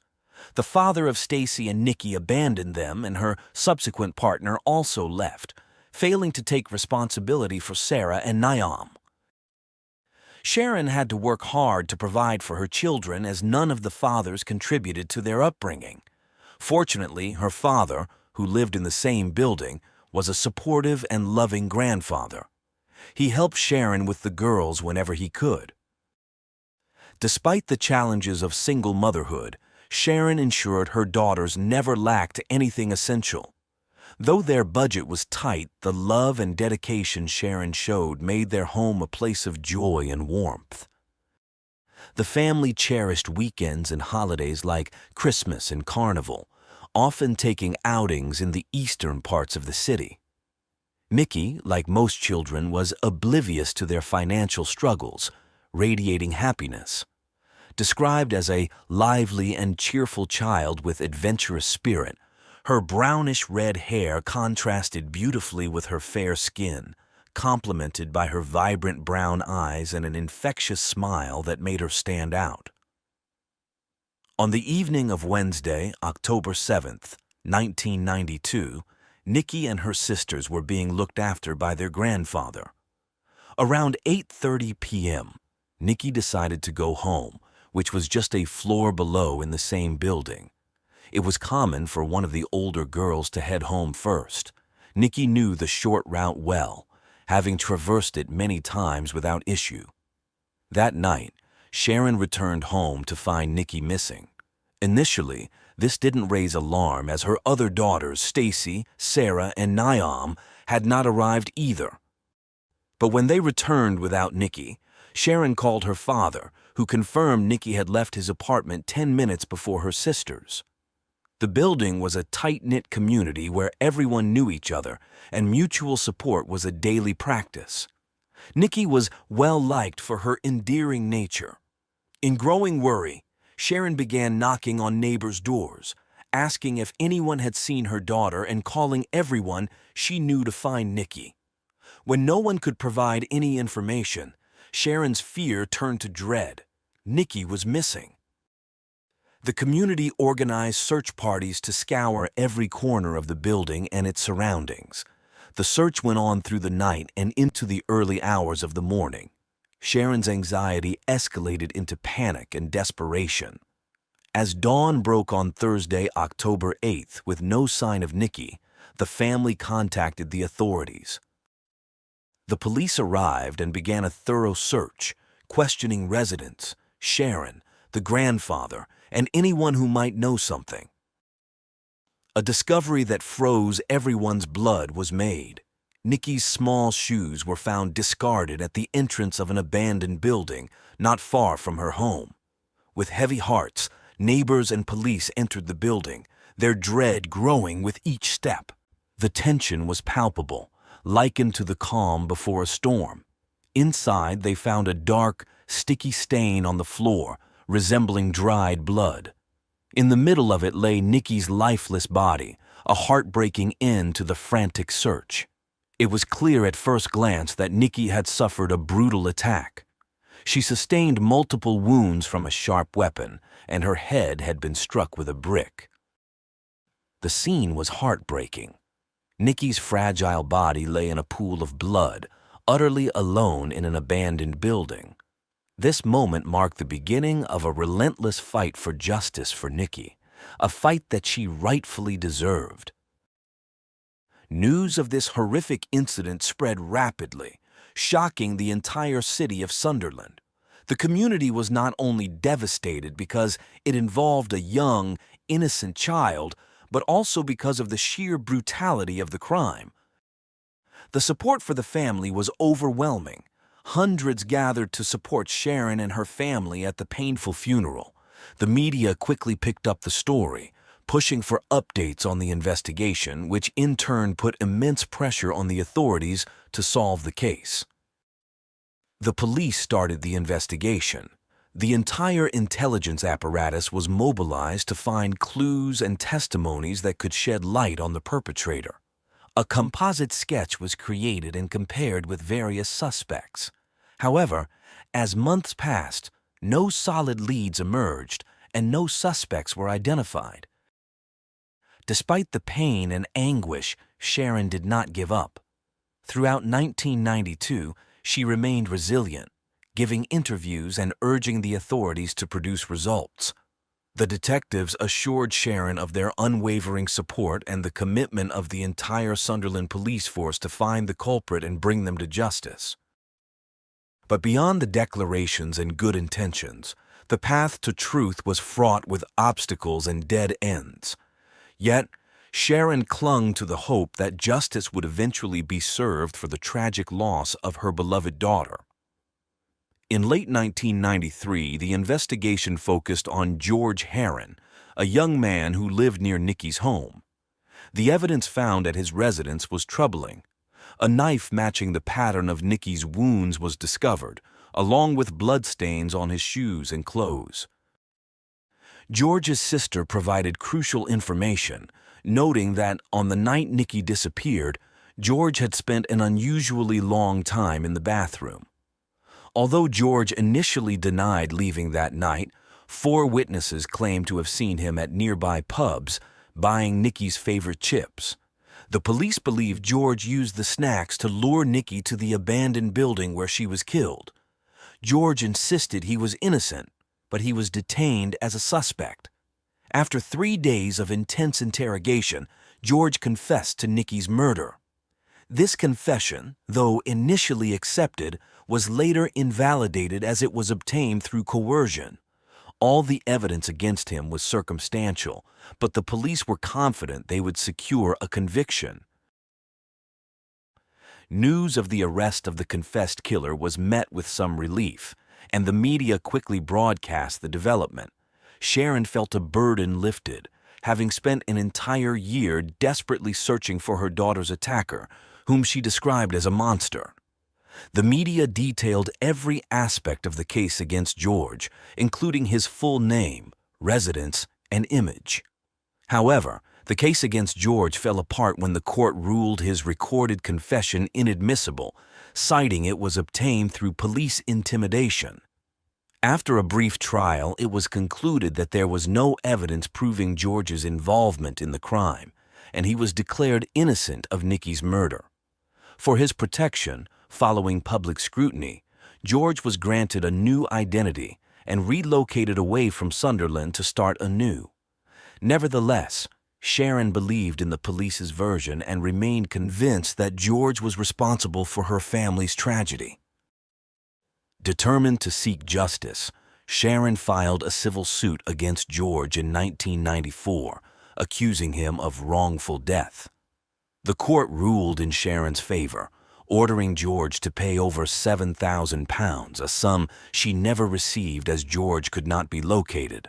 The father of Stacy and Nikki abandoned them, and her subsequent partner also left, failing to take responsibility for Sarah and Niam. Sharon had to work hard to provide for her children, as none of the fathers contributed to their upbringing. Fortunately, her father, who lived in the same building, was a supportive and loving grandfather. He helped Sharon with the girls whenever he could. Despite the challenges of single motherhood, Sharon ensured her daughters never lacked anything essential. Though their budget was tight, the love and dedication Sharon showed made their home a place of joy and warmth. The family cherished weekends and holidays like Christmas and Carnival, often taking outings in the eastern parts of the city. Mickey, like most children, was oblivious to their financial struggles, radiating happiness. Described as a lively and cheerful child with adventurous spirit, her brownish-red hair contrasted beautifully with her fair skin, complemented by her vibrant brown eyes and an infectious smile that made her stand out. On the evening of Wednesday, October 7th, 1992, Nikki and her sisters were being looked after by their grandfather. Around 8:30 p.m., Nikki decided to go home, which was just a floor below in the same building. It was common for one of the older girls to head home first. Nikki knew the short route well, having traversed it many times without issue. That night, Sharon returned home to find Nikki missing. Initially, this didn't raise alarm as her other daughters, Stacy, Sarah, and Niam, had not arrived either. But when they returned without Nikki, Sharon called her father, who confirmed Nikki had left his apartment 10 minutes before her sisters. The building was a tight-knit community where everyone knew each other, and mutual support was a daily practice. Nikki was well-liked for her endearing nature. In growing worry, Sharon began knocking on neighbors' doors, asking if anyone had seen her daughter and calling everyone she knew to find Nikki. When no one could provide any information, Sharon's fear turned to dread. Nikki was missing. The community organized search parties to scour every corner of the building and its surroundings. The search went on through the night and into the early hours of the morning. Sharon's anxiety escalated into panic and desperation. As dawn broke on Thursday, October 8th, with no sign of Nikki, the family contacted the authorities. The police arrived and began a thorough search, questioning residents, Sharon, the grandfather, and anyone who might know something. A discovery that froze everyone's blood was made. Nikki's small shoes were found discarded at the entrance of an abandoned building not far from her home. With heavy hearts, neighbors and police entered the building, their dread growing with each step. The tension was palpable, likened to the calm before a storm. Inside, they found a dark, sticky stain on the floor, resembling dried blood. In the middle of it lay Nikki's lifeless body, a heartbreaking end to the frantic search. It was clear at first glance that Nikki had suffered a brutal attack. She sustained multiple wounds from a sharp weapon, and her head had been struck with a brick. The scene was heartbreaking. Nikki's fragile body lay in a pool of blood, utterly alone in an abandoned building. This moment marked the beginning of a relentless fight for justice for Nikki, a fight that she rightfully deserved. News of this horrific incident spread rapidly, shocking the entire city of Sunderland. The community was not only devastated because it involved a young, innocent child, but also because of the sheer brutality of the crime. The support for the family was overwhelming. Hundreds gathered to support Sharon and her family at the painful funeral. The media quickly picked up the story, pushing for updates on the investigation, which in turn put immense pressure on the authorities to solve the case. The police started the investigation. The entire intelligence apparatus was mobilized to find clues and testimonies that could shed light on the perpetrator. A composite sketch was created and compared with various suspects. However, as months passed, no solid leads emerged and no suspects were identified. Despite the pain and anguish, Sharon did not give up. Throughout 1992, she remained resilient, giving interviews and urging the authorities to produce results. The detectives assured Sharon of their unwavering support and the commitment of the entire Sunderland police force to find the culprit and bring them to justice. But beyond the declarations and good intentions, the path to truth was fraught with obstacles and dead ends. Yet, Sharon clung to the hope that justice would eventually be served for the tragic loss of her beloved daughter. In late 1993, the investigation focused on George Herron, a young man who lived near Nikki's home. The evidence found at his residence was troubling. A knife matching the pattern of Nikki's wounds was discovered, along with bloodstains on his shoes and clothes. George's sister provided crucial information, noting that on the night Nikki disappeared, George had spent an unusually long time in the bathroom. Although George initially denied leaving that night, 4 witnesses claimed to have seen him at nearby pubs buying Nikki's favorite chips. The police believe George used the snacks to lure Nikki to the abandoned building where she was killed. George insisted he was innocent, but he was detained as a suspect. After 3 days of intense interrogation, George confessed to Nikki's murder. This confession, though initially accepted, was later invalidated as it was obtained through coercion. All the evidence against him was circumstantial, but the police were confident they would secure a conviction. News of the arrest of the confessed killer was met with some relief, and the media quickly broadcast the development. Sharon felt a burden lifted, having spent an entire year desperately searching for her daughter's attacker, whom she described as a monster. The media detailed every aspect of the case against George, including his full name, residence, and image. However, the case against George fell apart when the court ruled his recorded confession inadmissible, citing it was obtained through police intimidation. After a brief trial, it was concluded that there was no evidence proving George's involvement in the crime, and he was declared innocent of Nikki's murder. For his protection, following public scrutiny, George was granted a new identity and relocated away from Sunderland to start anew. Nevertheless, Sharon believed in the police's version and remained convinced that George was responsible for her family's tragedy. Determined to seek justice, Sharon filed a civil suit against George in 1994, accusing him of wrongful death. The court ruled in Sharon's favor, ordering George to pay over £7,000, a sum she never received as George could not be located.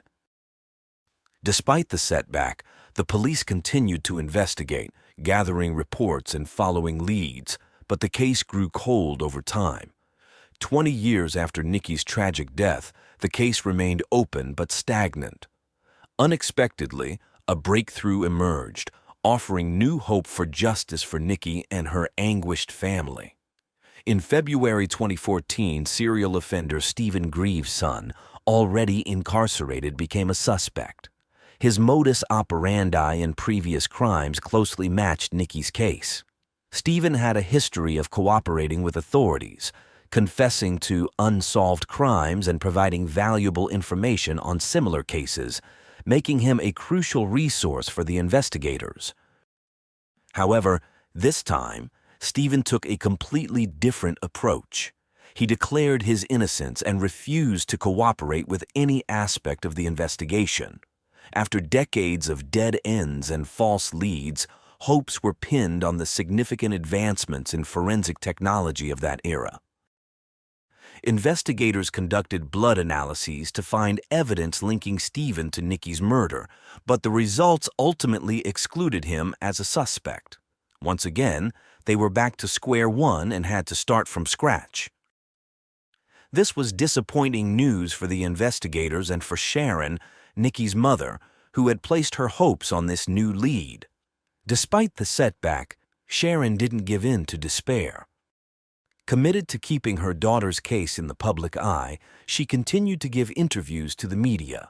Despite the setback, the police continued to investigate, gathering reports and following leads, but the case grew cold over time. 20 years after Nikki's tragic death, the case remained open but stagnant. Unexpectedly, a breakthrough emerged, offering new hope for justice for Nikki and her anguished family. In February 2014, serial offender Stephen Greaves' son, already incarcerated, became a suspect. His modus operandi in previous crimes closely matched Nikki's case. Stephen had a history of cooperating with authorities, confessing to unsolved crimes and providing valuable information on similar cases, making him a crucial resource for the investigators. However, this time, Stephen took a completely different approach. He declared his innocence and refused to cooperate with any aspect of the investigation. After decades of dead ends and false leads, hopes were pinned on the significant advancements in forensic technology of that era. Investigators conducted blood analyses to find evidence linking Stephen to Nikki's murder, but the results ultimately excluded him as a suspect. Once again, they were back to square one and had to start from scratch. This was disappointing news for the investigators and for Sharon, Nikki's mother, who had placed her hopes on this new lead. Despite the setback, Sharon didn't give in to despair. Committed to keeping her daughter's case in the public eye, she continued to give interviews to the media.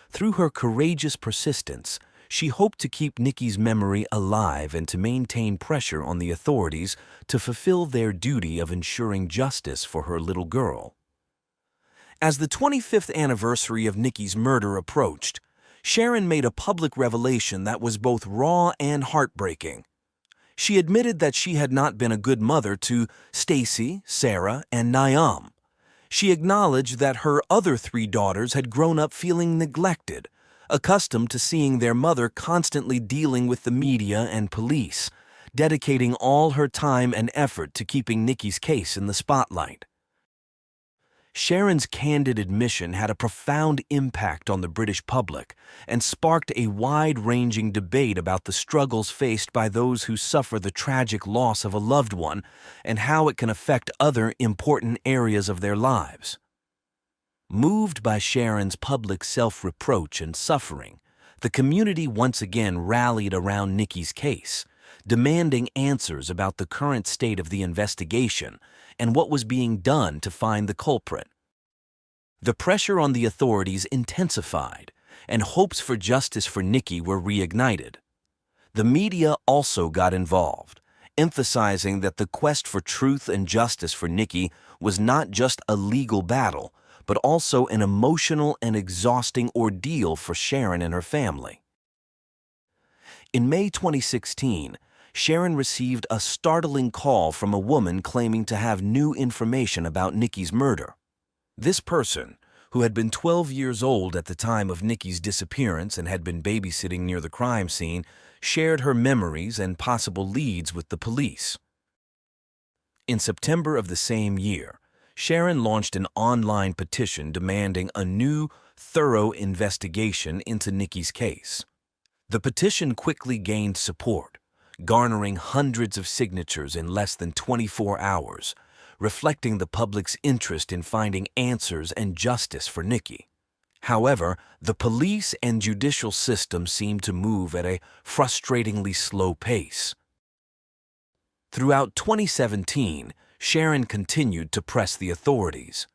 Through her courageous persistence, she hoped to keep Nikki's memory alive and to maintain pressure on the authorities to fulfill their duty of ensuring justice for her little girl. As the 25th anniversary of Nikki's murder approached, Sharon made a public revelation that was both raw and heartbreaking. She admitted that she had not been a good mother to Stacy, Sarah, and Niam. She acknowledged that her other 3 daughters had grown up feeling neglected, accustomed to seeing their mother constantly dealing with the media and police, dedicating all her time and effort to keeping Nikki's case in the spotlight. Sharon's candid admission had a profound impact on the British public and sparked a wide-ranging debate about the struggles faced by those who suffer the tragic loss of a loved one and how it can affect other important areas of their lives. Moved by Sharon's public self-reproach and suffering, the community once again rallied around Nikki's case, demanding answers about the current state of the investigation and what was being done to find the culprit. The pressure on the authorities intensified, and hopes for justice for Nikki were reignited. The media also got involved, emphasizing that the quest for truth and justice for Nikki was not just a legal battle, but also an emotional and exhausting ordeal for Sharon and her family. In May 2016, Sharon received a startling call from a woman claiming to have new information about Nikki's murder. This person, who had been 12 years old at the time of Nikki's disappearance and had been babysitting near the crime scene, shared her memories and possible leads with the police. In September of the same year, Sharon launched an online petition demanding a new, thorough investigation into Nikki's case. The petition quickly gained support, garnering hundreds of signatures in less than 24 hours, reflecting the public's interest in finding answers and justice for Nikki. However, the police and judicial system seemed to move at a frustratingly slow pace. Throughout 2017, Sharon continued to press the authorities.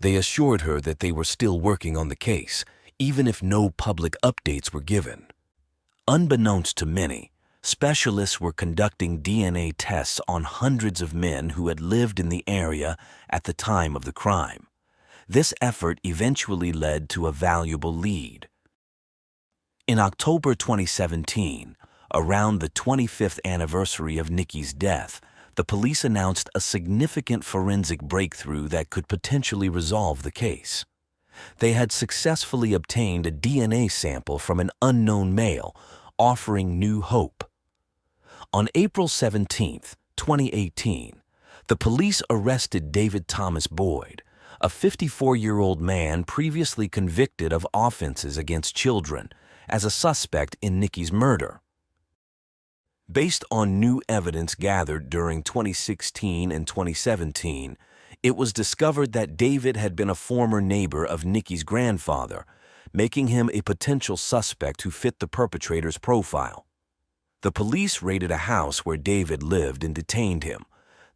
They assured her that they were still working on the case, even if no public updates were given. Unbeknownst to many, specialists were conducting DNA tests on hundreds of men who had lived in the area at the time of the crime. This effort eventually led to a valuable lead. In October 2017, around the 25th anniversary of Nikki's death, the police announced a significant forensic breakthrough that could potentially resolve the case. They had successfully obtained a DNA sample from an unknown male, offering new hope. On April 17, 2018, the police arrested David Thomas Boyd, a 54-year-old man previously convicted of offenses against children, as a suspect in Nikki's murder. Based on new evidence gathered during 2016 and 2017, it was discovered that David had been a former neighbor of Nikki's grandfather, making him a potential suspect who fit the perpetrator's profile. The police raided a house where David lived and detained him.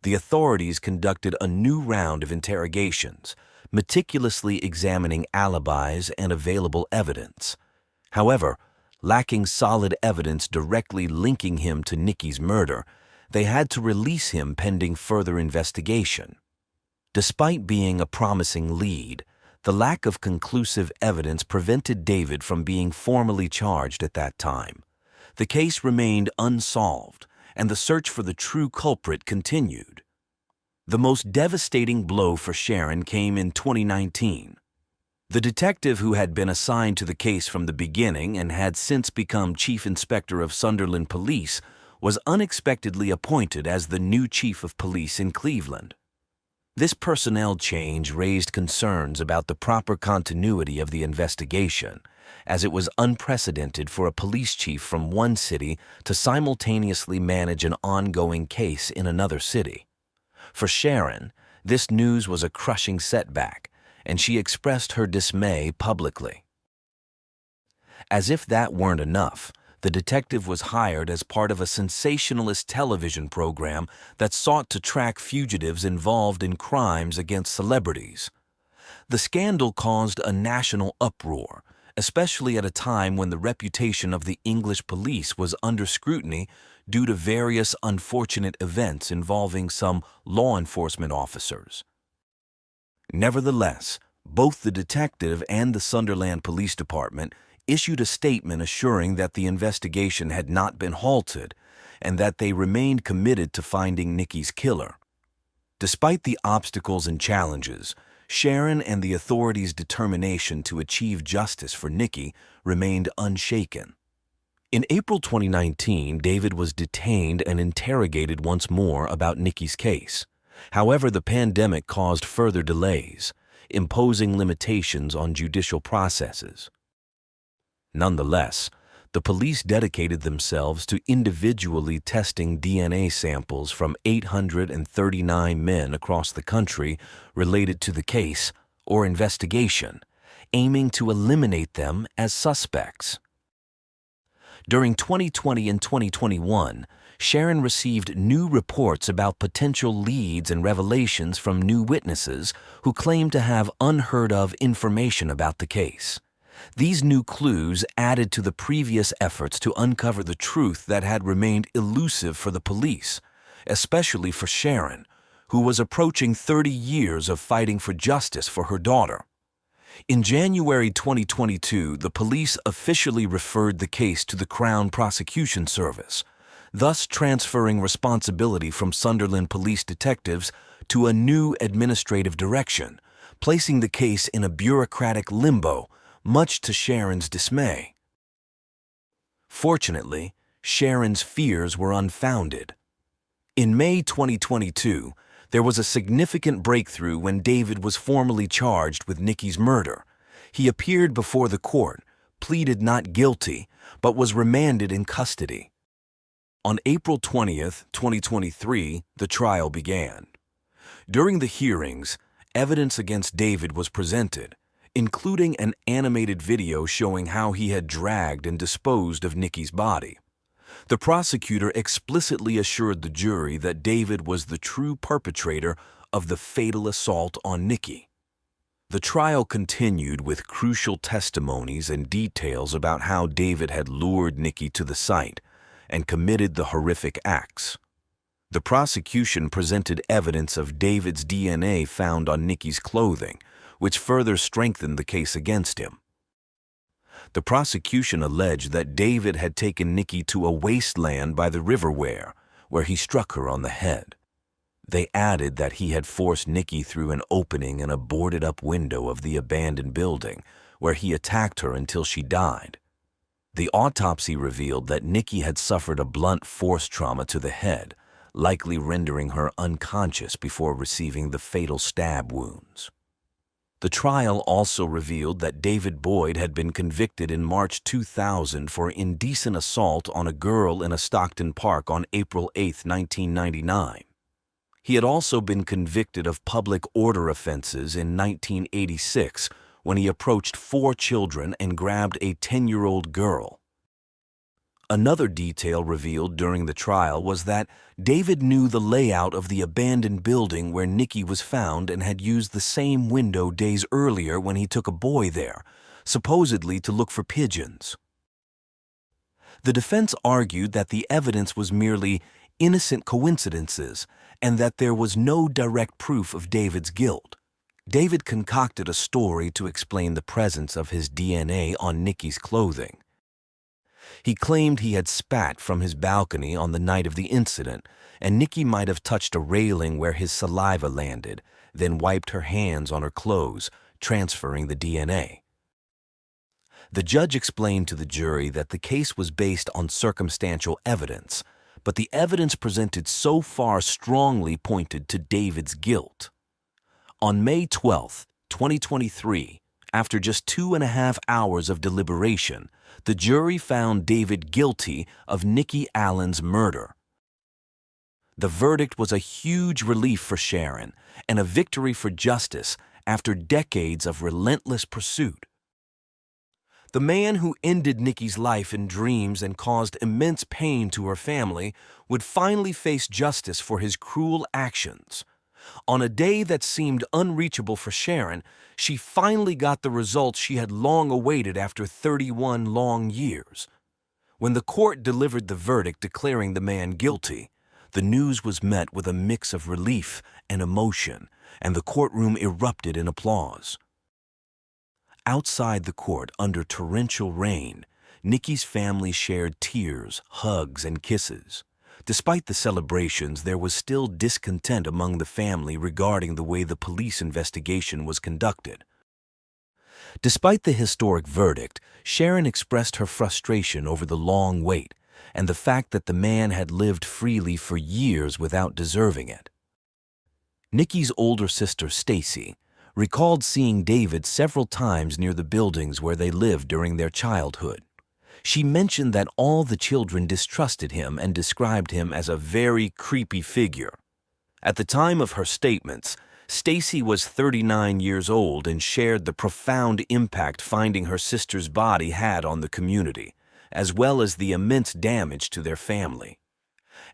The authorities conducted a new round of interrogations, meticulously examining alibis and available evidence. However, lacking solid evidence directly linking him to Nikki's murder, they had to release him pending further investigation. Despite being a promising lead, the lack of conclusive evidence prevented David from being formally charged at that time. The case remained unsolved, and the search for the true culprit continued. The most devastating blow for Sharon came in 2019. The detective who had been assigned to the case from the beginning and had since become Chief Inspector of Sunderland Police was unexpectedly appointed as the new Chief of Police in Cleveland. This personnel change raised concerns about the proper continuity of the investigation, as it was unprecedented for a police chief from one city to simultaneously manage an ongoing case in another city. For Sharon, this news was a crushing setback, and she expressed her dismay publicly. As if that weren't enough, the detective was hired as part of a sensationalist television program that sought to track fugitives involved in crimes against celebrities. The scandal caused a national uproar, especially at a time when the reputation of the English police was under scrutiny due to various unfortunate events involving some law enforcement officers. Nevertheless, both the detective and the Sunderland Police Department issued a statement assuring that the investigation had not been halted and that they remained committed to finding Nikki's killer. Despite the obstacles and challenges, Sharon and the authorities' determination to achieve justice for Nikki remained unshaken. In April 2019, David was detained and interrogated once more about Nikki's case. However, the pandemic caused further delays, imposing limitations on judicial processes. Nonetheless, the police dedicated themselves to individually testing DNA samples from 839 men across the country related to the case or investigation, aiming to eliminate them as suspects. During 2020 and 2021, Sharon received new reports about potential leads and revelations from new witnesses who claimed to have unheard-of information about the case. These new clues added to the previous efforts to uncover the truth that had remained elusive for the police, especially for Sharon, who was approaching 30 years of fighting for justice for her daughter. In January 2022, the police officially referred the case to the Crown Prosecution Service, thus transferring responsibility from Sunderland police detectives to a new administrative direction, placing the case in a bureaucratic limbo, much to Sharon's dismay. Fortunately, Sharon's fears were unfounded. In May 2022, there was a significant breakthrough when David was formally charged with Nikki's murder. He appeared before the court, pleaded not guilty, but was remanded in custody. On April 20th, 2023, the trial began. During the hearings, evidence against David was presented, including an animated video showing how he had dragged and disposed of Nikki's body. The prosecutor explicitly assured the jury that David was the true perpetrator of the fatal assault on Nikki. The trial continued with crucial testimonies and details about how David had lured Nikki to the site and committed the horrific acts. The prosecution presented evidence of David's DNA found on Nikki's clothing, which further strengthened the case against him. The prosecution alleged that David had taken Nikki to a wasteland by the river where he struck her on the head. They added that he had forced Nikki through an opening in a boarded-up window of the abandoned building, where he attacked her until she died. The autopsy revealed that Nikki had suffered a blunt force trauma to the head, likely rendering her unconscious before receiving the fatal stab wounds. The trial also revealed that David Boyd had been convicted in March 2000 for indecent assault on a girl in a Stockton park on April 8, 1999. He had also been convicted of public order offenses in 1986 when he approached 4 children and grabbed a 10-year-old girl. Another detail revealed during the trial was that David knew the layout of the abandoned building where Nikki was found and had used the same window days earlier when he took a boy there, supposedly to look for pigeons. The defense argued that the evidence was merely innocent coincidences and that there was no direct proof of David's guilt. David concocted a story to explain the presence of his DNA on Nikki's clothing. He claimed he had spat from his balcony on the night of the incident, and Nikki might have touched a railing where his saliva landed, then wiped her hands on her clothes, transferring the DNA. The judge explained to the jury that the case was based on circumstantial evidence, but the evidence presented so far strongly pointed to David's guilt. On May 12, 2023, after just 2.5 hours of deliberation, the jury found David guilty of Nikki Allen's murder. The verdict was a huge relief for Sharon and a victory for justice after decades of relentless pursuit. The man who ended Nikki's life in dreams and caused immense pain to her family would finally face justice for his cruel actions. On a day that seemed unreachable for Sharon, she finally got the results she had long awaited after 31 long years. When the court delivered the verdict declaring the man guilty, the news was met with a mix of relief and emotion, and the courtroom erupted in applause. Outside the court, under torrential rain, Nikki's family shared tears, hugs, and kisses. Despite the celebrations, there was still discontent among the family regarding the way the police investigation was conducted. Despite the historic verdict, Sharon expressed her frustration over the long wait and the fact that the man had lived freely for years without deserving it. Nikki's older sister, Stacy, recalled seeing David several times near the buildings where they lived during their childhood. She mentioned that all the children distrusted him and described him as a very creepy figure. At the time of her statements, Stacy was 39 years old and shared the profound impact finding her sister's body had on the community, as well as the immense damage to their family.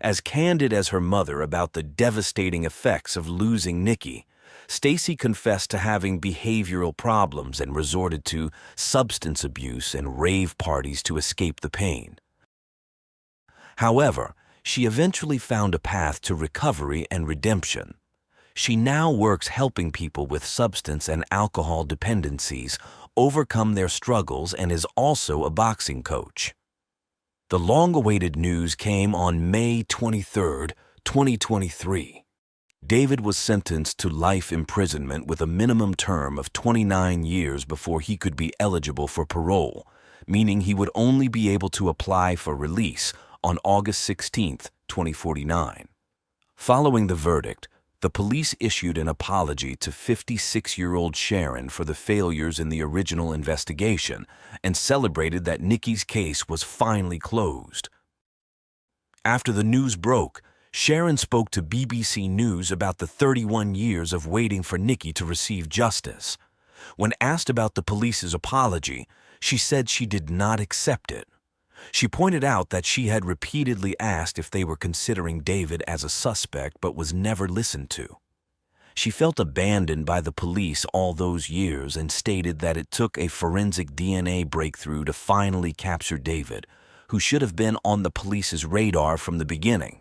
As candid as her mother about the devastating effects of losing Nikki, Stacy confessed to having behavioral problems and resorted to substance abuse and rave parties to escape the pain. However, she eventually found a path to recovery and redemption. She now works helping people with substance and alcohol dependencies overcome their struggles and is also a boxing coach. The long-awaited news came on May 23, 2023. David was sentenced to life imprisonment with a minimum term of 29 years before he could be eligible for parole, meaning he would only be able to apply for release on August 16, 2049. Following the verdict, the police issued an apology to 56-year-old Sharon for the failures in the original investigation and celebrated that Nikki's case was finally closed. After the news broke, Sharon spoke to BBC News about the 31 years of waiting for Nikki to receive justice. When asked about the police's apology, she said she did not accept it. She pointed out that she had repeatedly asked if they were considering David as a suspect but was never listened to. She felt abandoned by the police all those years and stated that it took a forensic DNA breakthrough to finally capture David, who should have been on the police's radar from the beginning.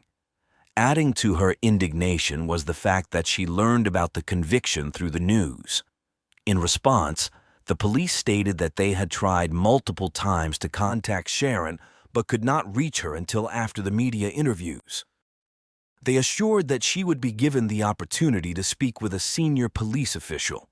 Adding to her indignation was the fact that she learned about the conviction through the news. In response, the police stated that they had tried multiple times to contact Sharon but could not reach her until after the media interviews. They assured that she would be given the opportunity to speak with a senior police official.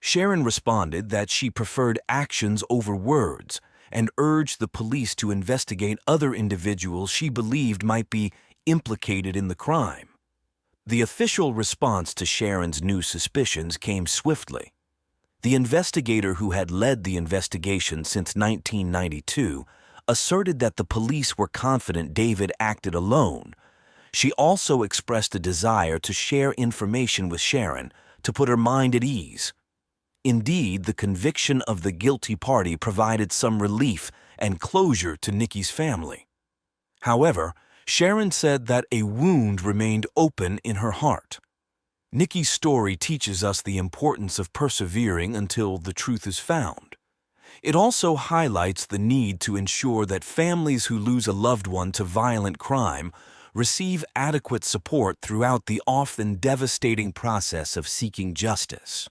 Sharon responded that she preferred actions over words and urged the police to investigate other individuals she believed might be implicated in the crime. The official response to Sharon's new suspicions came swiftly. The investigator who had led the investigation since 1992 asserted that the police were confident David acted alone. She also expressed a desire to share information with Sharon to put her mind at ease. Indeed, the conviction of the guilty party provided some relief and closure to Nikki's family. However, Sharon said that a wound remained open in her heart. Nikki's story teaches us the importance of persevering until the truth is found. It also highlights the need to ensure that families who lose a loved one to violent crime receive adequate support throughout the often devastating process of seeking justice.